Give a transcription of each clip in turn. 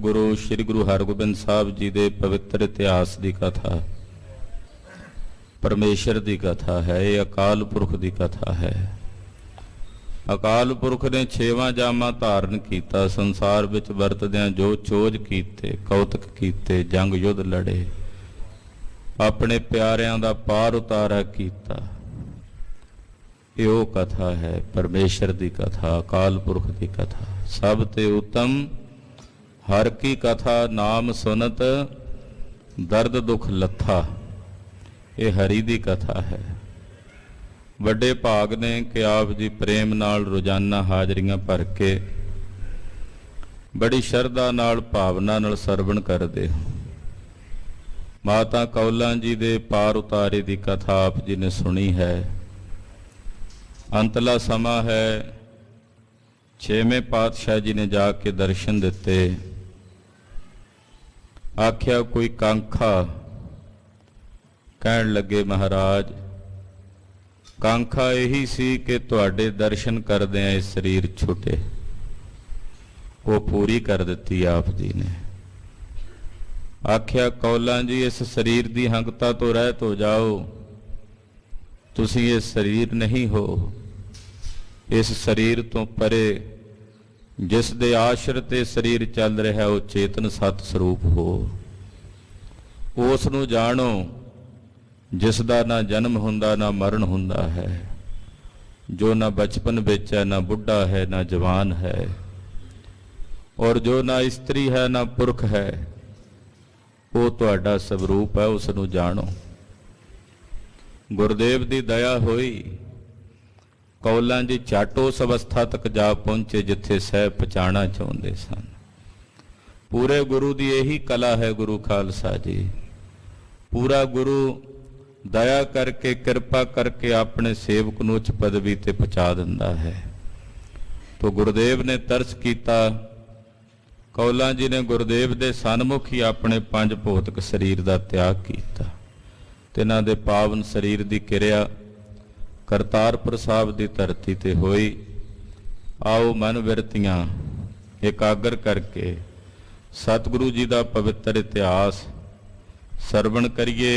गुरु श्री गुरु हरगोबिंद साहब जी के पवित्र इतिहास की कथा, परमेश्वर की कथा है। ये अकाल पुरख की कथा है। अकाल पुरख ने 6वां जामा धारण किया, संसार विच वरतदियां जो चोज कीते, कौतक कीते, जंग युद्ध लड़े, अपने प्यारियां दा पार उतारा कीता। यो कथा है परमेश्वर की कथा, अकाल पुरख की कथा। सब ते उत्तम हर की कथा, नाम सुनत दर्द दुख लथा। ये हरि की कथा है। ਵੱਡੇ ਭਾਗ ने कि आप जी प्रेम नाल रोजाना हाजरियां भर के बड़ी शरधा नाल भावना नाल सरवण करते हो। माता कौलां जी दे पार उतारे की कथा आप जी ने सुनी है। अंतला समा है, 6वें पातशाह जी ने जाके दर्शन दिते। आख्या कोई कांखा, कहण लगे महाराज कांखा यही सी कि तुहाडे दर्शन करदे इस शरीर छुटे। वो पूरी कर दी आप जी ने। आख्या कौलां जी इस शरीर की हंगता तो रहत हो जाओ, तुसी ये शरीर नहीं हो। इस शरीर तो परे जिस दे आश्रित शरीर चल रहा है वो चेतन सत स्वरूप हो। उस नूं जाणो जिसदा ना जन्म हुंदा ना मरण हुंदा है, जो ना बचपन विच है ना बुढ़ा है ना जवान है, और जो ना स्त्री है ना पुरख है, वो तुहाडा स्वरूप है। उस नूं जाणो। गुरदेव की दया होई, कौलां जी झट उस अवस्था तक जा पहुंचे जिथे सह पहुँचाना चाहुंदे सन। पूरे गुरु की यही कला है गुरु खालसा जी। पूरा गुरु दया करके कृपा करके अपने सेवक नूं उच्च पदवी ते पहुँचा दिंदा है। तो गुरुदेव ने तरस किया। कौलां जी ने गुरुदेव के सन्मुख ही अपने 5 भौतिक शरीर का त्याग किया। तिन्हां दे पावन शरीर की किरिया करतारपुर साहब की धरती ते होई। आओ मन बिरतियां एकागर करके सतगुरु जी का पवित्र इतिहास सरवण करिए।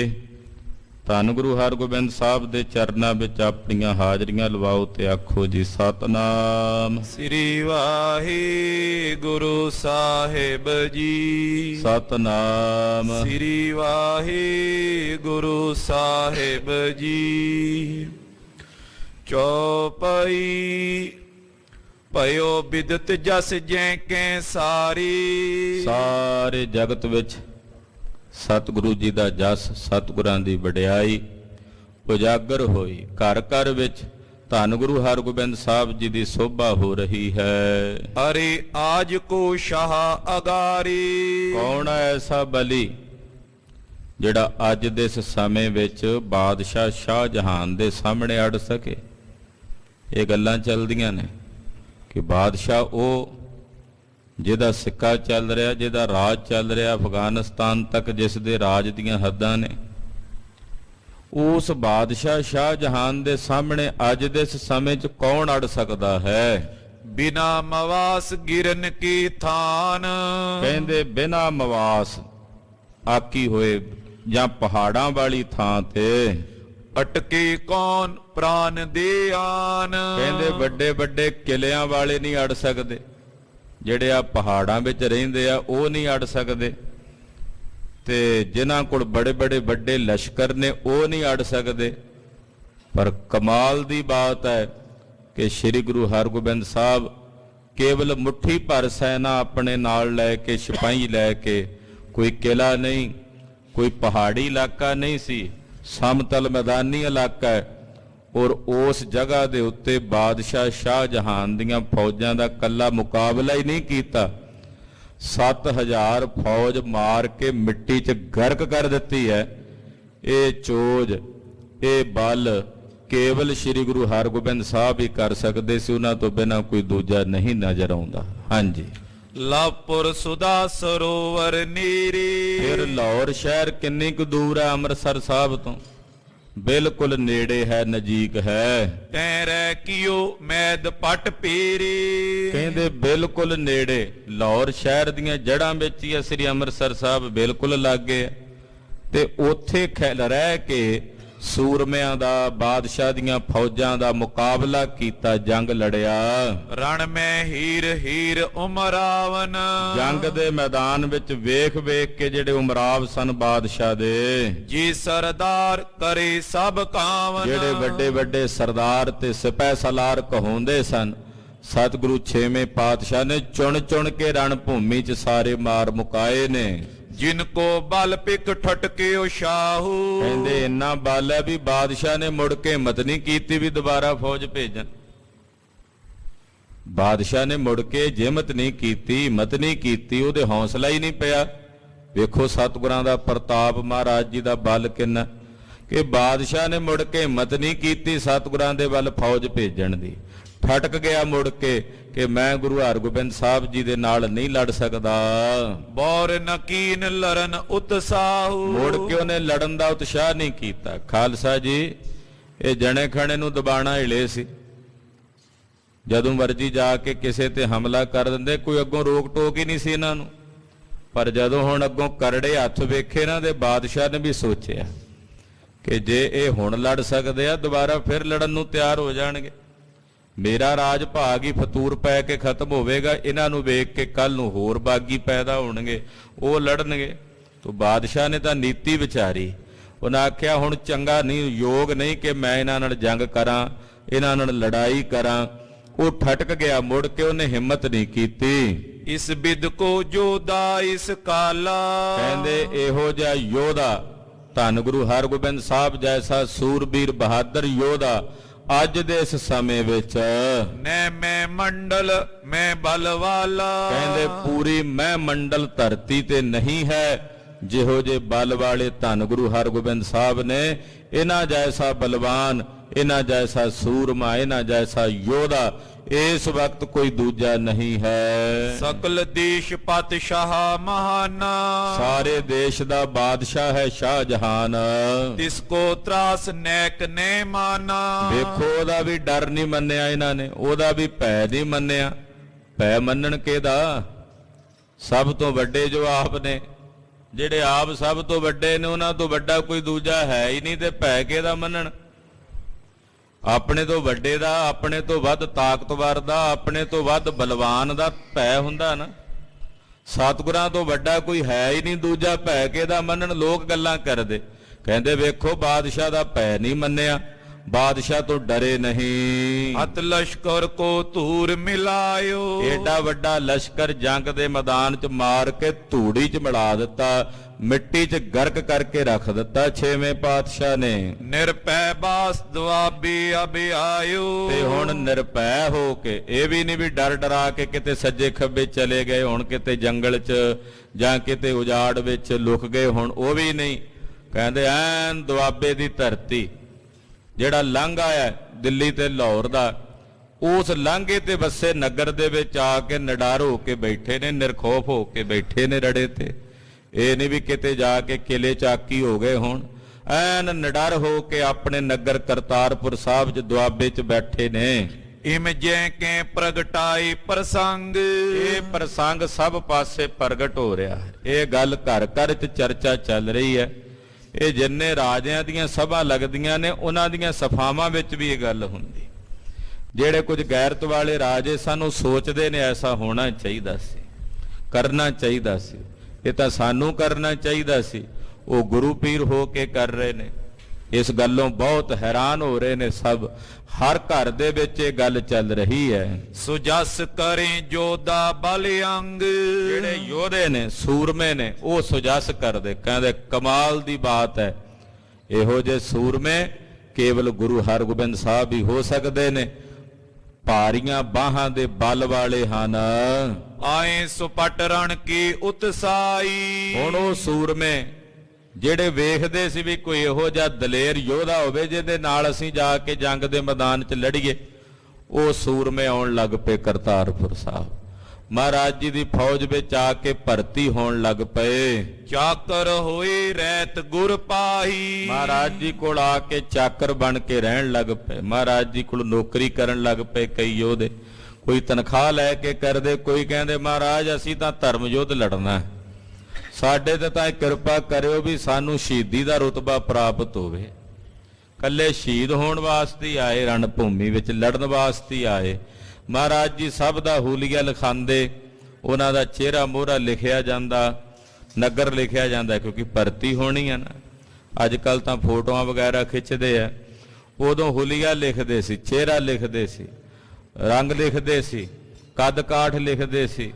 धन गुरु हरगोबिंद साहब के चरणों में अपनियां हाजरियां लवाओ ते आखो जी सतनाम श्री वाहिगुरु साहिब जी। सतनाम श्री वाहिगुरु साहिब जी। चौपाई पयो बिदत जस जैके सारी। सारे जगत विच सतगुरु जी का जस, सतगुरां की वडियाई उजागर होई। घर घर विच धन गुरु हरगोबिंद साहब जी की शोभा हो रही है। अरे आज को शाह अगारी। कौन है ऐसा बली जिहड़ा अज दे इस समय विच बादशाह शाहजहान दे सामने अड़ सके। ये गल्लां चलदियां ने कि बादशाह वो जिहदा सिक्का चल रहा, जिहदा राज चल रहा अफगानिस्तान तक, जिस दे राज दीयां हद्दां ने, उस बादशाह शाहजहान दे सामने अज दे इस समय च कौन अड़ सकदा है। बिना मवास गिरन की थान। कहंदे बिना मवास आकी होए जां पहाड़ां वाली थां ते अटके कौन प्राण दे आन। कहंदे वड्डे वड्डे किलियां वाले नहीं अड़ सकदे, ਜਿਹੜੇ ਆ ਪਹਾੜਾਂ ਵਿੱਚ ਰਹਿੰਦੇ ਆ ਉਹ ਨਹੀਂ ਅੜ ਸਕਦੇ, ਤੇ ਜਿਨ੍ਹਾਂ ਕੋਲ ਬੜੇ ਬੜੇ ਵੱਡੇ ਲਸ਼ਕਰ ਨੇ ਉਹ ਨਹੀਂ ਅੜ ਸਕਦੇ। ਪਰ ਕਮਾਲ ਦੀ ਬਾਤ ਹੈ ਕਿ ਸ੍ਰੀ ਗੁਰੂ ਹਰਗੋਬਿੰਦ ਸਾਹਿਬ ਕੇਵਲ ਮੁੱਠੀ ਭਰ ਸੈਨਾ ਆਪਣੇ ਨਾਲ ਲੈ ਕੇ, ਸਿਪਾਹੀ ਲੈ ਕੇ, ਕੋਈ ਕਿਲਾ ਨਹੀਂ, ਕੋਈ ਪਹਾੜੀ ਇਲਾਕਾ ਨਹੀਂ ਸੀ, ਸਮਤਲ ਮੈਦਾਨੀ ਇਲਾਕਾ ਹੈ। और उस जगह के उत्ते बादशाह शाहजहान दियां फौजां का कला मुकाबला ही नहीं किया। 7000 फौज मार के मिट्टी च गर्क कर दी है। ये चोज, ये बल केवल श्री गुरु हरगोबिंद साहब ही कर सकते सी, उन्हां तो बिना कोई दूजा नहीं नजर आउंदा। हाँ जी। लापुर सुधा सरोवर नीरी। फिर लाहौर शहर किन्नी कु दूर है अमृतसर साहब तो? ਬਿਲਕੁਲ ਨੇੜੇ ਹੈ, ਨਜ਼ਦੀਕ ਹੈ। ਤੈ ਰਹਿ ਕੀਓ ਮੈਦ ਪਟ ਪੀਰੀ। ਕਹਿੰਦੇ ਬਿਲਕੁਲ ਨੇੜੇ, ਲਾਹੌਰ ਸ਼ਹਿਰ ਦੀਆਂ ਜੜ੍ਹਾਂ ਵਿੱਚ ਹੀ ਸ੍ਰੀ ਅੰਮ੍ਰਿਤਸਰ ਸਾਹਿਬ ਬਿਲਕੁਲ ਲਾਗੇ ਹੈ, ਤੇ ਉੱਥੇ ਰਹਿ ਕੇ ਸੂਰਮਿਆਂ ਦਾ, ਬਾਦਸ਼ਾਹ ਦੀਆਂ ਫੌਜਾਂ ਦਾ ਮੁਕਾਬਲਾ ਕੀਤਾ, ਜੰਗ ਲੜਿਆ। ਰਣ ਮੈਂ ਹੀਰ ਹੀਰ ਉਮਰਾਵਨ। ਜੰਗ ਦੇ ਮੈਦਾਨ ਵਿੱਚ ਵੇਖ ਵੇਖ ਕੇ ਜਿਹੜੇ ਉਮਰਾਵ ਸਨ ਬਾਦਸ਼ਾਹ ਦੇ, ਜੀ ਸਰਦਾਰ ਕਰੇ ਸਭ ਕਾਵਨ। ਜਿਹੜੇ ਵੱਡੇ ਵੱਡੇ ਸਰਦਾਰ ਤੇ ਸਿਪਾਹ ਸਲਾਰ ਕਹਾਉਂਦੇ ਸਨ, ਸਤਿਗੁਰੂ ਛੇਵੇਂ ਪਾਤਸ਼ਾਹ ਨੇ ਚੁਣ ਚੁਣ ਕੇ ਰਣ ਭੂਮੀ 'ਚ ਸਾਰੇ ਮਾਰ ਮੁਕਾਏ ਨੇ। ਜਿਨ ਕੋ ਬਲ ਪਿਕ ਠਟਕੇ ਓ ਸ਼ਾਹੂ। ਕਹਿੰਦੇ ਇੰਨਾ ਬਲ ਹੈ ਵੀ ਬਾਦਸ਼ਾਹ ਨੇ ਮੁੜ ਕੇ ਹਿੰਮਤ ਨਹੀਂ ਕੀਤੀ ਵੀ ਦੁਬਾਰਾ ਫੌਜ ਭੇਜਣ। ਬਾਦਸ਼ਾਹ ਨੇ ਮੁੜ ਕੇ ਹਿੰਮਤ ਨਹੀਂ ਕੀਤੀ, ਹਿੰਮਤ ਨਹੀਂ ਕੀਤੀ, ਉਹਦੇ ਹੌਸਲਾ ਹੀ ਨਹੀਂ ਪਿਆ। ਵੇਖੋ ਸਤਿਗੁਰਾਂ ਦਾ ਪ੍ਰਤਾਪ, ਮਹਾਰਾਜ ਜੀ ਦਾ ਬਲ ਕਿੰਨਾ, ਕਿ ਬਾਦਸ਼ਾਹ ਨੇ ਮੁੜ ਕੇ ਹਿੰਮਤ ਨਹੀਂ ਕੀਤੀ ਸਤਿਗੁਰਾਂ ਦੇ ਵੱਲ ਫੌਜ ਭੇਜਣ ਦੀ। ਠਟਕ ਗਿਆ ਮੁੜ ਕੇ ਕਿ ਮੈਂ ਗੁਰੂ ਹਰਗੋਬਿੰਦ ਸਾਹਿਬ ਜੀ ਦੇ ਨਾਲ ਨਹੀਂ ਲੜ ਸਕਦਾ। ਬੌਰ ਨਕੀਨ ਲਰਨ ਉਤਸਾਹੂ। ਮੁੜ ਕੇ ਉਹਨੇ ਲੜਨ ਦਾ ਉਤਸ਼ਾਹ ਨਹੀਂ ਕੀਤਾ। ਖਾਲਸਾ ਜੀ, ਇਹ ਜਣੇ ਖਣੇ ਨੂੰ ਦਬਾਣਾ ਹਿਲੇ ਸੀ, ਜਦੋਂ ਮਰਜੀ ਜਾ ਕੇ ਕਿਸੇ ਤੇ ਹਮਲਾ ਕਰ ਦਿੰਦੇ, ਕੋਈ ਅੱਗੋਂ ਰੋਕ ਟੋਕ ਹੀ ਨਹੀਂ ਸੀ ਇਹਨਾਂ ਨੂੰ। ਪਰ ਜਦੋਂ ਹੁਣ ਅੱਗੋਂ ਕਰੜੇ ਹੱਥ ਵੇਖੇ ਇਹਨਾਂ ਦੇ, ਬਾਦਸ਼ਾਹ ਨੇ ਵੀ ਸੋਚਿਆ ਕਿ ਜੇ ਇਹ ਹੁਣ ਲੜ ਸਕਦੇ ਆ, ਦੁਬਾਰਾ ਫਿਰ ਲੜਨ ਨੂੰ ਤਿਆਰ ਹੋ ਜਾਣਗੇ। ਮੇਰਾ ਰਾਜ ਭਾਗ ਹੀ ਫਤੂਰ ਪੈ ਕੇ ਖਤਮ ਹੋਵੇਗਾ, ਇਹਨਾਂ ਨੂੰ ਵੇਖ ਕੇ ਕੱਲ ਨੂੰ ਹੋਰ ਬਾਗੀ ਪੈਦਾ ਹੋਣਗੇ, ਉਹ ਲੜਨਗੇ। ਤੋ ਬਾਦਸ਼ਾਹ ਨੇ ਤਾਂ ਨੀਤੀ ਵਿਚਾਰੀ, ਉਹਨਾਂ ਆਖਿਆ ਹੁਣ ਚੰਗਾ ਨਹੀਂ, ਯੋਗ ਨਹੀਂ ਕਿ ਮੈਂ ਇਹਨਾਂ ਨਾਲ ਜੰਗ ਕਰਾਂ, ਇਹਨਾਂ ਨਾਲ ਲੜਾਈ ਕਰਾਂ। ਉਹ ਠਟਕ ਗਿਆ, ਮੁੜ ਕੇ ਉਹਨੇ ਹਿੰਮਤ ਨਹੀਂ ਕੀਤੀ। ਇਸ ਬਿਦ ਕੋ ਜੋਦਾ ਇਸ ਕਾਲਾ। ਕਹਿੰਦੇ ਇਹੋ ਜਿਹਾ ਯੋਧਾ, ਧੰਨ ਗੁਰੂ ਹਰਗੋਬਿੰਦ ਸਾਹਿਬ ਜੈਸਾ ਸੂਰਬੀਰ ਬਹਾਦਰ ਯੋਧਾ ਅੱਜ ਦੇ ਇਸ ਸਮੇਂ ਵਿੱਚ ਨੈ ਮੈਂ ਮੰਡਲ ਮੈਂ ਬਲ ਵਾਲਾ। ਕਹਿੰਦੇ ਪੂਰੀ ਮੈਂ ਮੰਡਲ ਧਰਤੀ ਤੇ ਨਹੀਂ ਹੈ ਜਿਹੋ ਜੇ ਬਲ ਵਾਲੇ ਧੰਨ ਗੁਰੂ ਹਰਗੋਬਿੰਦ ਸਾਹਿਬ ਨੇ। ਇਹਨਾਂ ਜੈਸਾ ਬਲਵਾਨ, ਇਹਨਾਂ ਜੈਸਾ ਸੂਰਮਾ, ਇਹਨਾਂ ਜੈਸਾ ਯੋਧਾ ਇਸ ਵਕਤ ਕੋਈ ਦੂਜਾ ਨਹੀਂ ਹੈ। ਸਕਲ ਦੇਸ਼ ਪਾਤਸ਼ਾਹ ਮਹਾਨਾ। ਸਾਰੇ ਦੇਸ਼ ਦਾ ਬਾਦਸ਼ਾਹ ਹੈ ਸ਼ਾਹਜਹਾਨ। ਤਿਸ ਕੋ ਤਰਾਸ ਨੈਕ ਨੇ ਮਾਨਾ। ਵੇਖੋ ਉਹਦਾ ਵੀ ਡਰ ਨਹੀਂ ਮੰਨਿਆ ਇਹਨਾਂ ਨੇ, ਉਹਦਾ ਵੀ ਭੈ ਨਹੀਂ ਮੰਨਿਆ। ਭੈ ਮੰਨਣ ਕਿਹਦਾ? ਸਭ ਤੋਂ ਵੱਡੇ ਜੋ ਆਪ ਨੇ, ਜਿਹੜੇ ਆਪ ਸਭ ਤੋਂ ਵੱਡੇ ਨੇ, ਉਹਨਾਂ ਤੋਂ ਵੱਡਾ ਕੋਈ ਦੂਜਾ ਹੈ ਹੀ ਨਹੀਂ, ਤੇ ਭੈ ਕਿਹਦਾ ਮੰਨਣ? ਆਪਣੇ ਤੋਂ ਵੱਡੇ ਦਾ, ਆਪਣੇ ਤੋਂ ਵੱਧ ਤਾਕਤਵਰ ਦਾ, ਆਪਣੇ ਤੋਂ ਵੱਧ ਬਲਵਾਨ ਦਾ ਭੈ ਹੁੰਦਾ ਨਾ। ਸਤਿਗੁਰਾਂ ਤੋਂ ਵੱਡਾ ਕੋਈ ਹੈ ਹੀ ਨਹੀਂ ਦੂਜਾ, ਭੈ ਕਿਹਦਾ ਮੰਨਣ? ਲੋਕ ਗੱਲਾਂ ਕਰਦੇ, ਕਹਿੰਦੇ ਵੇਖੋ ਬਾਦਸ਼ਾਹ ਦਾ ਭੈ ਨਹੀਂ ਮੰਨਿਆ, ਬਾਦਸ਼ਾਹ ਤੋਂ ਡਰੇ ਨਹੀਂ। ਅਤ ਲਸ਼ਕਰ ਕੋ ਧੂਰ ਮਿਲਾਇਓ। ਏਡਾ ਵੱਡਾ ਲਸ਼ਕਰ ਜੰਗ ਦੇ ਮੈਦਾਨ 'ਚ ਮਾਰ ਕੇ ਧੂੜੀ 'ਚ ਮਿਲਾ ਦਿੱਤਾ, ਮਿੱਟੀ 'ਚ ਗਰਕ ਕਰਕੇ ਰੱਖ ਦਿੱਤਾ ਛੇਵੇਂ ਪਾਤਸ਼ਾਹ ਨੇ। ਨਿਰਪੈ ਬਾਸ ਦੁਆਬੀ ਅਭਿਆਇਓ। ਤੇ ਹੁਣ ਨਿਰਪੈ ਹੋ ਕੇ, ਇਹ ਵੀ ਨਹੀਂ ਵੀ ਡਰ ਡਰਾ ਕੇ ਕਿਤੇ ਸੱਜੇ ਖੱਬੇ ਚਲੇ ਗਏ, ਹੁਣ ਕਿਤੇ ਜੰਗਲ 'ਚ ਜਾਂ ਕਿਤੇ ਉਜਾੜ ਵਿੱਚ ਲੁਕ ਗਏ, ਹੁਣ ਉਹ ਵੀ ਨਹੀਂ। ਕਹਿੰਦੇ ਐਨ ਦੁਆਬੇ ਦੀ ਧਰਤੀ, ਜਿਹੜਾ ਲਾਂਘਾ ਹੈ ਦਿੱਲੀ ਤੇ ਲਾਹੌਰ ਦਾ, ਉਸ ਲਾਂਘੇ ਤੇ ਵਸੇ ਨਗਰ ਦੇ ਵਿੱਚ ਆ ਕੇ ਨਿਡਰ ਹੋ ਕੇ ਬੈਠੇ ਨੇ, ਨਿਰਖੌਫ ਹੋ ਕੇ ਬੈਠੇ ਨੇ ਰੜੇ ਤੇ। ਇਹ ਨਹੀਂ ਵੀ ਕਿਤੇ ਜਾ ਕੇ ਕਿਲੇ ਚਾਕੀ ਹੋ ਗਏ, ਹੁਣ ਐਨ ਨਿਡਰ ਹੋ ਕੇ ਆਪਣੇ ਨਗਰ ਕਰਤਾਰਪੁਰ ਸਾਹਿਬ 'ਚ ਦੁਆਬੇ 'ਚ ਬੈਠੇ ਨੇ। ਇਮ ਜੈ ਕੇ ਪ੍ਰਗਟਾਈ ਪ੍ਰਸੰਗ। ਇਹ ਪ੍ਰਸੰਗ ਸਭ ਪਾਸੇ ਪ੍ਰਗਟ ਹੋ ਰਿਹਾ ਹੈ, ਇਹ ਗੱਲ ਘਰ ਘਰ 'ਚ ਚਰਚਾ ਚੱਲ ਰਹੀ ਹੈ। ਇਹ ਜਿੰਨੇ ਰਾਜਿਆਂ ਦੀਆਂ ਸਭਾ ਲੱਗਦੀਆਂ ਨੇ, ਉਹਨਾਂ ਦੀਆਂ ਸਫਾਵਾਂ ਵਿੱਚ ਵੀ ਇਹ ਗੱਲ ਹੁੰਦੀ। ਜਿਹੜੇ ਕੁਝ ਗੈਰਤ ਵਾਲੇ ਰਾਜੇ ਸਨ, ਉਹ ਸੋਚਦੇ ਨੇ ਐਸਾ ਹੋਣਾ ਚਾਹੀਦਾ ਸੀ, ਕਰਨਾ ਚਾਹੀਦਾ ਸੀ, ਇਹ ਤਾਂ ਸਾਨੂੰ ਕਰਨਾ ਚਾਹੀਦਾ ਸੀ। ਉਹ ਗੁਰੂ ਪੀਰ ਹੋ ਕੇ ਕਰ ਰਹੇ ਨੇ, ਇਸ ਗੱਲੋਂ ਬਹੁਤ ਹੈਰਾਨ ਹੋ ਰਹੇ ਨੇ ਸਭ। ਹਰ ਘਰ ਦੇ ਵਿੱਚ ਇਹ ਗੱਲ ਚੱਲ ਰਹੀ ਹੈ। ਸੁਜਸ ਕਰੇ ਜੋਦਾ ਬਲ ਅੰਗ। ਜਿਹੜੇ ਯੋਧੇ ਨੇ, ਸੂਰਮੇ ਨੇ, ਉਹ ਸੁਜਸ ਕਰਦੇ। ਕਹਿੰਦੇ ਕਮਾਲ ਦੀ ਬਾਤ ਹੈ, ਇਹੋ ਜਿਹੇ ਸੂਰਮੇ ਕੇਵਲ ਗੁਰੂ ਹਰਗੋਬਿੰਦ ਸਾਹਿਬ ਹੀ ਹੋ ਸਕਦੇ ਨੇ। ਭਾਰੀਆਂ ਬਾਹਾਂ ਦੇ ਬਲ ਵਾਲੇ ਹਨ। ਆਏ ਸੁਪਟ ਰਣ ਕੀ ਉਤਸਾਈ। ਹੁਣ ਉਹ ਸੂਰਮੇ ਜਿਹੜੇ ਵੇਖਦੇ ਸੀ ਵੀ ਕੋਈ ਇਹੋ ਜਿਹਾ ਦਲੇਰ ਯੋਧਾ ਹੋਵੇ ਜਿਹਦੇ ਨਾਲ ਅਸੀਂ ਜਾ ਕੇ ਜੰਗ ਦੇ ਮੈਦਾਨ 'ਚ ਲੜੀਏ, ਉਹ ਸੂਰਮੇ ਆਉਣ ਲੱਗ ਪਏ ਕਰਤਾਰਪੁਰ ਸਾਹਿਬ। ਮਹਾਰਾਜ ਜੀ ਦੀ ਫੌਜ ਵਿੱਚ ਆ ਕੇ ਭਰਤੀ ਹੋਣ ਲੱਗ ਪਏ। ਚਾਕਰ ਹੋਏ ਰਹਿਤ ਗੁਰ ਪਾਹੀ। ਮਹਾਰਾਜ ਜੀ ਕੋਲ ਆ ਕੇ ਚਾਕਰ ਬਣ ਕੇ ਰਹਿਣ ਲੱਗ ਪਏ। ਮਹਾਰਾਜ ਜੀ ਕੋਲ ਨੌਕਰੀ ਕਰਨ ਲੱਗ ਪਏ ਕਈ ਯੋਧੇ। ਕੋਈ ਤਨਖਾਹ ਲੈ ਕੇ ਕਰਦੇ, ਕੋਈ ਕਹਿੰਦੇ ਮਹਾਰਾਜ ਅਸੀਂ ਤਾਂ ਧਰਮ ਯੁੱਧ ਲੜਨਾ, ਸਾਡੇ ਤੇ ਤਾਂ ਕਿਰਪਾ ਕਰਿਓ ਵੀ ਸਾਨੂੰ ਸ਼ਹੀਦੀ ਦਾ ਰੁਤਬਾ ਪ੍ਰਾਪਤ ਹੋਵੇ। ਕੱਲੇ ਸ਼ਹੀਦ ਹੋਣ ਵਾਸਤੇ ਆਏ, ਰਣ ਭੂਮੀ ਵਿੱਚ ਲੜਨ ਵਾਸਤੇ ਆਏ। ਮਹਾਰਾਜ ਜੀ ਸਭ ਦਾ ਹੂਲੀਆ ਲਿਖਾਉਂਦੇ, ਉਹਨਾਂ ਦਾ ਚਿਹਰਾ ਮੋਹਰਾ ਲਿਖਿਆ ਜਾਂਦਾ, ਨਗਰ ਲਿਖਿਆ ਜਾਂਦਾ, ਕਿਉਂਕਿ ਭਰਤੀ ਹੋਣੀ ਆ ਨਾ। ਅੱਜ ਕੱਲ ਤਾਂ ਫੋਟੋਆਂ ਵਗੈਰਾ ਖਿੱਚਦੇ ਆ, ਉਦੋਂ ਹੂਲੀਆ ਲਿਖਦੇ ਸੀ, ਚਿਹਰਾ ਲਿਖਦੇ ਸੀ, ਰੰਗ ਲਿਖਦੇ ਸੀ, ਕੱਦ ਕਾਠ ਲਿਖਦੇ ਸੀ,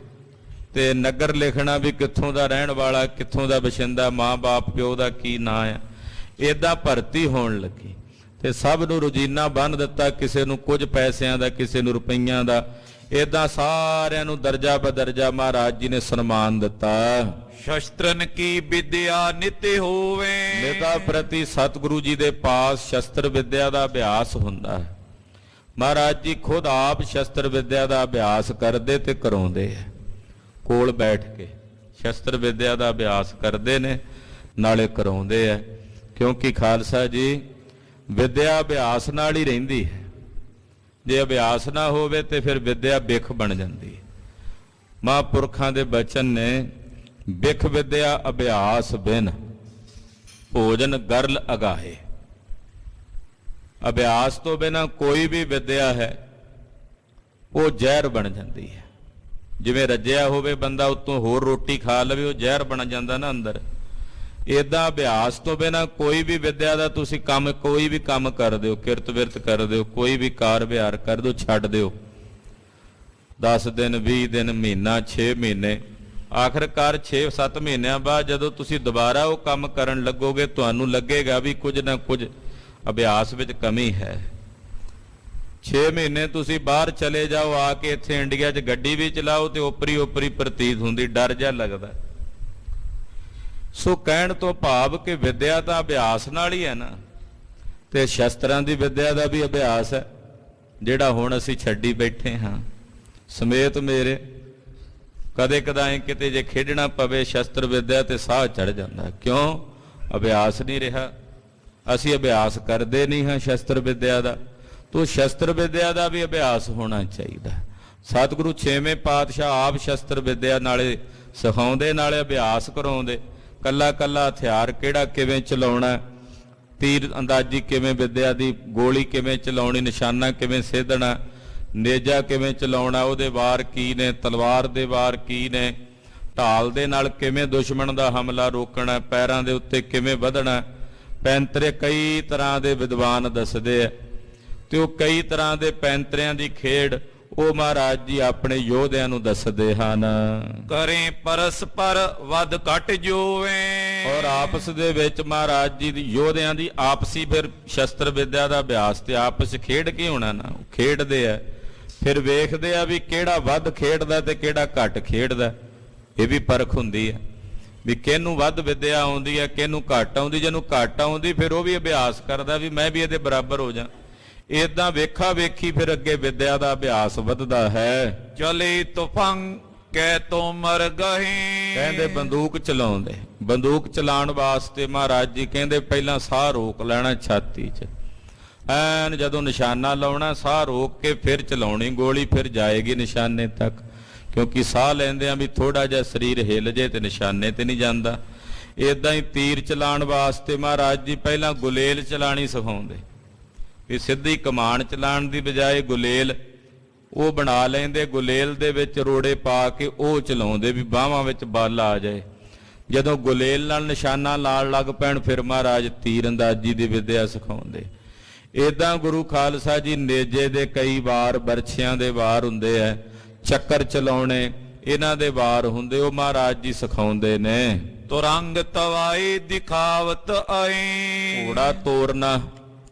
ਤੇ ਨਗਰ ਲਿਖਣਾ ਵੀ ਕਿੱਥੋਂ ਦਾ ਰਹਿਣ ਵਾਲਾ, ਕਿੱਥੋਂ ਦਾ ਵਸਿੰਦਾ, ਮਾਂ ਬਾਪ ਪਿਓ ਦਾ ਕੀ ਨਾਂ ਆ। ਏਦਾਂ ਭਰਤੀ ਹੋਣ ਲੱਗੀ ਤੇ ਸਭ ਨੂੰ ਰੋਜ਼ੀਨਾ ਬੰਨ੍ਹ ਦਿੱਤਾ, ਕਿਸੇ ਨੂੰ ਕੁਝ ਪੈਸਿਆਂ ਦਾ, ਕਿਸੇ ਨੂੰ ਰੁਪਈਆਂ ਦਾ। ਏਦਾਂ ਸਾਰਿਆਂ ਨੂੰ ਦਰਜਾ ਬਦਰਜਾ ਮਹਾਰਾਜ ਜੀ ਨੇ ਸਨਮਾਨ ਦਿੱਤਾ। ਸ਼ਸਤਰਨ ਕੀ ਵਿਦਿਆ ਨਿਤ ਹੋਵੇ। ਨਿਤਾ ਪ੍ਰਤੀ ਸਤਿਗੁਰੂ ਜੀ ਦੇ ਪਾਸ ਸ਼ਸਤਰ ਵਿਦਿਆ ਦਾ ਅਭਿਆਸ ਹੁੰਦਾ ਹੈ। ਮਹਾਰਾਜ ਜੀ ਖੁਦ ਆਪ ਸ਼ਸਤਰ ਵਿਦਿਆ ਦਾ ਅਭਿਆਸ ਕਰਦੇ ਤੇ ਕਰਾਉਂਦੇ ਹੈ। ਕੋਲ ਬੈਠ ਕੇ ਸ਼ਸਤਰ ਵਿਦਿਆ ਦਾ ਅਭਿਆਸ ਕਰਦੇ ਨੇ, ਨਾਲੇ ਕਰਾਉਂਦੇ ਹੈ। ਕਿਉਂਕਿ ਖਾਲਸਾ ਜੀ ਵਿਦਿਆ ਅਭਿਆਸ ਨਾਲ ਹੀ ਰਹਿੰਦੀ ਹੈ। ਜੇ ਅਭਿਆਸ ਨਾ ਹੋਵੇ ਤੇ ਫਿਰ ਵਿਦਿਆ ਬਿਖ ਬਣ ਜਾਂਦੀ ਹੈ। ਮਹਾਂਪੁਰਖਾਂ ਦੇ ਬਚਨ ਨੇ, ਬਿਖ ਵਿਦਿਆ ਅਭਿਆਸ ਬਿਨ ਭੋਜਨ ਗਰਲ ਅਗਾਹੇ। ਅਭਿਆਸ ਤੋਂ ਬਿਨਾ ਕੋਈ ਵੀ ਵਿਦਿਆ ਹੈ ਉਹ ਜ਼ਹਿਰ ਬਣ ਜਾਂਦੀ ਹੈ। ਜਿਵੇਂ ਰੱਜਿਆ ਹੋਵੇ ਬੰਦਾ, ਉੱਤੋਂ ਹੋਰ ਰੋਟੀ ਖਾ ਲਵੇ, ਉਹ ਜ਼ਹਿਰ ਬਣ ਜਾਂਦਾ ਨਾ ਅੰਦਰ। ਏਦਾਂ ਅਭਿਆਸ ਤੋਂ ਬਿਨਾ ਕੋਈ ਵੀ ਵਿਦਿਆ ਦਾ ਤੁਸੀਂ ਕੰਮ, ਕੋਈ ਵੀ ਕੰਮ ਕਰ ਦਿਓ, ਕਿਰਤ ਵਿਰਤ ਕਰ ਦਿਓ, ਕੋਈ ਵੀ ਕਾਰ ਵਿਹਾਰ ਕਰ ਦਿਓ, ਛੱਡ ਦਿਓ। 10 ਦਿਨ 20 ਦਿਨ ਮਹੀਨਾ 6 ਮਹੀਨੇ, ਆਖਰਕਾਰ 6-7 ਮਹੀਨਿਆਂ ਬਾਅਦ ਜਦੋਂ ਤੁਸੀਂ ਦੁਬਾਰਾ ਉਹ ਕੰਮ ਕਰਨ ਲੱਗੋਗੇ, ਤੁਹਾਨੂੰ ਲੱਗੇਗਾ ਵੀ ਕੁਝ ਨਾ ਕੁਝ ਅਭਿਆਸ ਵਿੱਚ ਕਮੀ ਹੈ। 6 ਮਹੀਨੇ ਤੁਸੀਂ ਬਾਹਰ ਚਲੇ ਜਾਓ, ਆ ਕੇ ਇੱਥੇ ਇੰਡੀਆ 'ਚ ਗੱਡੀ ਵੀ ਚਲਾਓ ਤੇ ਓਪਰੀ ਓਪਰੀ ਪ੍ਰਤੀਤ ਹੁੰਦੀ, ਡਰ ਜਿਹਾ ਲੱਗਦਾ। ਸੋ ਕਹਿਣ ਤੋਂ ਭਾਵ ਕਿ ਵਿਦਿਆ ਤਾਂ ਅਭਿਆਸ ਨਾਲ ਹੀ ਹੈ ਨਾ, ਤੇ ਸ਼ਸਤਰਾਂ ਦੀ ਵਿਦਿਆ ਦਾ ਵੀ ਅਭਿਆਸ ਹੈ, ਜਿਹੜਾ ਹੁਣ ਅਸੀਂ ਛੱਡੀ ਬੈਠੇ ਹਾਂ ਸਮੇਤ ਮੇਰੇ। ਕਦੇ ਕਦਾਏ ਕਿਤੇ ਜੇ ਖੇਡਣਾ ਪਵੇ ਸ਼ਸਤਰ ਵਿਦਿਆ ਤੇ ਸਾਹ ਚੜ ਜਾਂਦਾ। ਕਿਉਂ? ਅਭਿਆਸ ਨਹੀਂ ਰਿਹਾ। ਅਸੀਂ ਅਭਿਆਸ ਕਰਦੇ ਨਹੀਂ ਹਾਂ ਸ਼ਸਤਰ ਵਿਦਿਆ ਦਾ। ਤੋ ਸ਼ਸਤਰ ਵਿਦਿਆ ਦਾ ਵੀ ਅਭਿਆਸ ਹੋਣਾ ਚਾਹੀਦਾ। ਸਤਿਗੁਰੂ 6ਵੇਂ ਪਾਤਸ਼ਾਹ ਆਪ ਸ਼ਸਤਰ ਵਿਦਿਆ ਨਾਲੇ ਸਿਖਾਉਂਦੇ, ਨਾਲੇ ਅਭਿਆਸ ਕਰਾਉਂਦੇ। ਕੱਲਾ ਕੱਲਾ ਹਥਿਆਰ ਕਿਹੜਾ ਕਿਵੇਂ ਚਲਾਉਣਾ, ਤੀਰ ਅੰਦਾਜ਼ੀ ਕਿਵੇਂ ਵਿਦਿਆ ਦੀ, ਗੋਲੀ ਕਿਵੇਂ ਚਲਾਉਣੀ, ਨਿਸ਼ਾਨਾ ਕਿਵੇਂ ਸੇਧਣਾ, ਨੇਜਾ ਕਿਵੇਂ ਚਲਾਉਣਾ, ਉਹਦੇ ਵਾਰ ਕੀ ਨੇ, ਤਲਵਾਰ ਦੇ ਵਾਰ ਕੀ ਨੇ, ਢਾਲ ਦੇ ਨਾਲ ਕਿਵੇਂ ਦੁਸ਼ਮਣ ਦਾ ਹਮਲਾ ਰੋਕਣਾ, ਪੈਰਾਂ ਦੇ ਉੱਤੇ ਕਿਵੇਂ ਵਧਣਾ। ਪੈਂਤਰੇ ਕਈ ਤਰ੍ਹਾਂ ਦੇ ਵਿਦਵਾਨ ਦੱਸਦੇ ਆ, ਤੇ ਉਹ ਕਈ ਤਰ੍ਹਾਂ ਦੇ ਪੈਂਤਰਿਆਂ ਦੀ ਖੇਡ ਉਹ ਮਹਾਰਾਜ ਜੀ ਆਪਣੇ ਯੋਧਿਆਂ ਨੂੰ ਦੱਸਦੇ ਹਨ। ਕਰੇ ਪਰਸਪਰ ਵੱਧ ਘਟ ਜੋਵੇ। ਔਰ ਆਪਸ ਦੇ ਵਿੱਚ ਮਹਾਰਾਜ ਜੀ ਦੀ ਯੋਧਿਆਂ ਦੀ ਆਪਸੀ ਫਿਰ ਸ਼ਸਤਰ ਵਿਦਿਆ ਦਾ ਅਭਿਆਸ ਤੇ ਆਪਸ ਖੇਡ ਕੇ ਹੋਣਾ ਨਾ, ਉਹ ਖੇਡਦੇ ਆ, ਫਿਰ ਵੇਖਦੇ ਆ ਵੀ ਕਿਹੜਾ ਵੱਧ ਖੇਡਦਾ ਤੇ ਕਿਹੜਾ ਘੱਟ ਖੇਡਦਾ। ਇਹ ਵੀ ਪਰਖ ਹੁੰਦੀ ਹੈ ਵੀ ਕਿਹਨੂੰ ਵੱਧ ਵਿਦਿਆ ਆਉਂਦੀ ਹੈ, ਕਿਹਨੂੰ ਘੱਟ ਆਉਂਦੀ। ਜਿਹਨੂੰ ਘੱਟ ਆਉਂਦੀ ਫਿਰ ਉਹ ਵੀ ਅਭਿਆਸ ਕਰਦਾ ਵੀ ਮੈਂ ਵੀ ਇਹਦੇ ਬਰਾਬਰ ਹੋ ਜਾ। ਏਦਾਂ ਵੇਖਾ ਵੇਖੀ ਫਿਰ ਅੱਗੇ ਵਿਦਿਆ ਦਾ ਅਭਿਆਸ ਵੱਧਦਾ ਹੈ। ਚਲੇ ਤੁਫੰਗ ਕਹਿ ਤੋ ਮਰ ਗਏ। ਕਹਿੰਦੇ ਬੰਦੂਕ ਚਲਾਉਂਦੇ, ਬੰਦੂਕ ਚਲਾਉਣ ਵਾਸਤੇ ਮਹਾਰਾਜ ਜੀ ਕਹਿੰਦੇ ਪਹਿਲਾਂ ਸਾਹ ਰੋਕ ਲੈਣਾ ਛਾਤੀ 'ਚ, ਐਨ ਜਦੋਂ ਨਿਸ਼ਾਨਾ ਲਾਉਣਾ ਸਾਹ ਰੋਕ ਕੇ ਫਿਰ ਚਲਾਉਣੀ ਗੋਲੀ, ਫਿਰ ਜਾਏਗੀ ਨਿਸ਼ਾਨੇ ਤੱਕ। ਕਿਉਂਕਿ ਸਾਹ ਲੈਂਦਿਆਂ ਵੀ ਥੋੜਾ ਜਿਹਾ ਸਰੀਰ ਹਿੱਲ ਜੇ ਤੇ ਨਿਸ਼ਾਨੇ ਤੇ ਨਹੀਂ ਜਾਂਦਾ। ਏਦਾਂ ਹੀ ਤੀਰ ਚਲਾਉਣ ਵਾਸਤੇ ਮਹਾਰਾਜ ਜੀ ਪਹਿਲਾਂ ਗੁਲੇਲ ਚਲਾਣੀ ਸਿਖਾਉਂਦੇ ਵੀ ਸਿੱਧੀ ਕਮਾਨ ਚਲਾਉਣ ਦੀ ਬਜਾਏ ਗੁਲੇਲ ਉਹ ਬਣਾ ਲੈਂਦੇ, ਗੁਲੇਲ ਦੇ ਵਿੱਚ ਰੋੜੇ ਪਾ ਕੇ ਉਹ ਚਲਾਉਂਦੇ ਵੀ ਬਾਹਾਂ ਵਿੱਚ ਬਲ ਆ ਜਾਏ। ਜਦੋਂ ਗੁਲੇਲ ਨਾਲ ਨਿਸ਼ਾਨਾ ਲਾਣ ਲੱਗ ਪੈਣ ਫਿਰ ਮਹਾਰਾਜ ਤੀਰ ਅੰਦਾਜ਼ੀ ਦੀ ਵਿਦਿਆ ਸਿਖਾਉਂਦੇ। ਏਦਾਂ ਗੁਰੂ ਖਾਲਸਾ ਜੀ ਨੇਜੇ ਦੇ ਕਈ ਵਾਰ, ਬਰਛਿਆਂ ਦੇ ਵਾਰ ਹੁੰਦੇ ਐ, ਚੱਕਰ ਚਲਾਉਣੇ ਇਹਨਾਂ ਦੇ ਵਾਰ ਹੁੰਦੇ, ਉਹ ਮਹਾਰਾਜ ਜੀ ਸਿਖਾਉਂਦੇ ਨੇ। ਤੁਰੰਗ ਤਵਾਈ ਦਿਖਾਵਤ ਆਏ। ਘੋੜਾ ਤੋਰਨਾ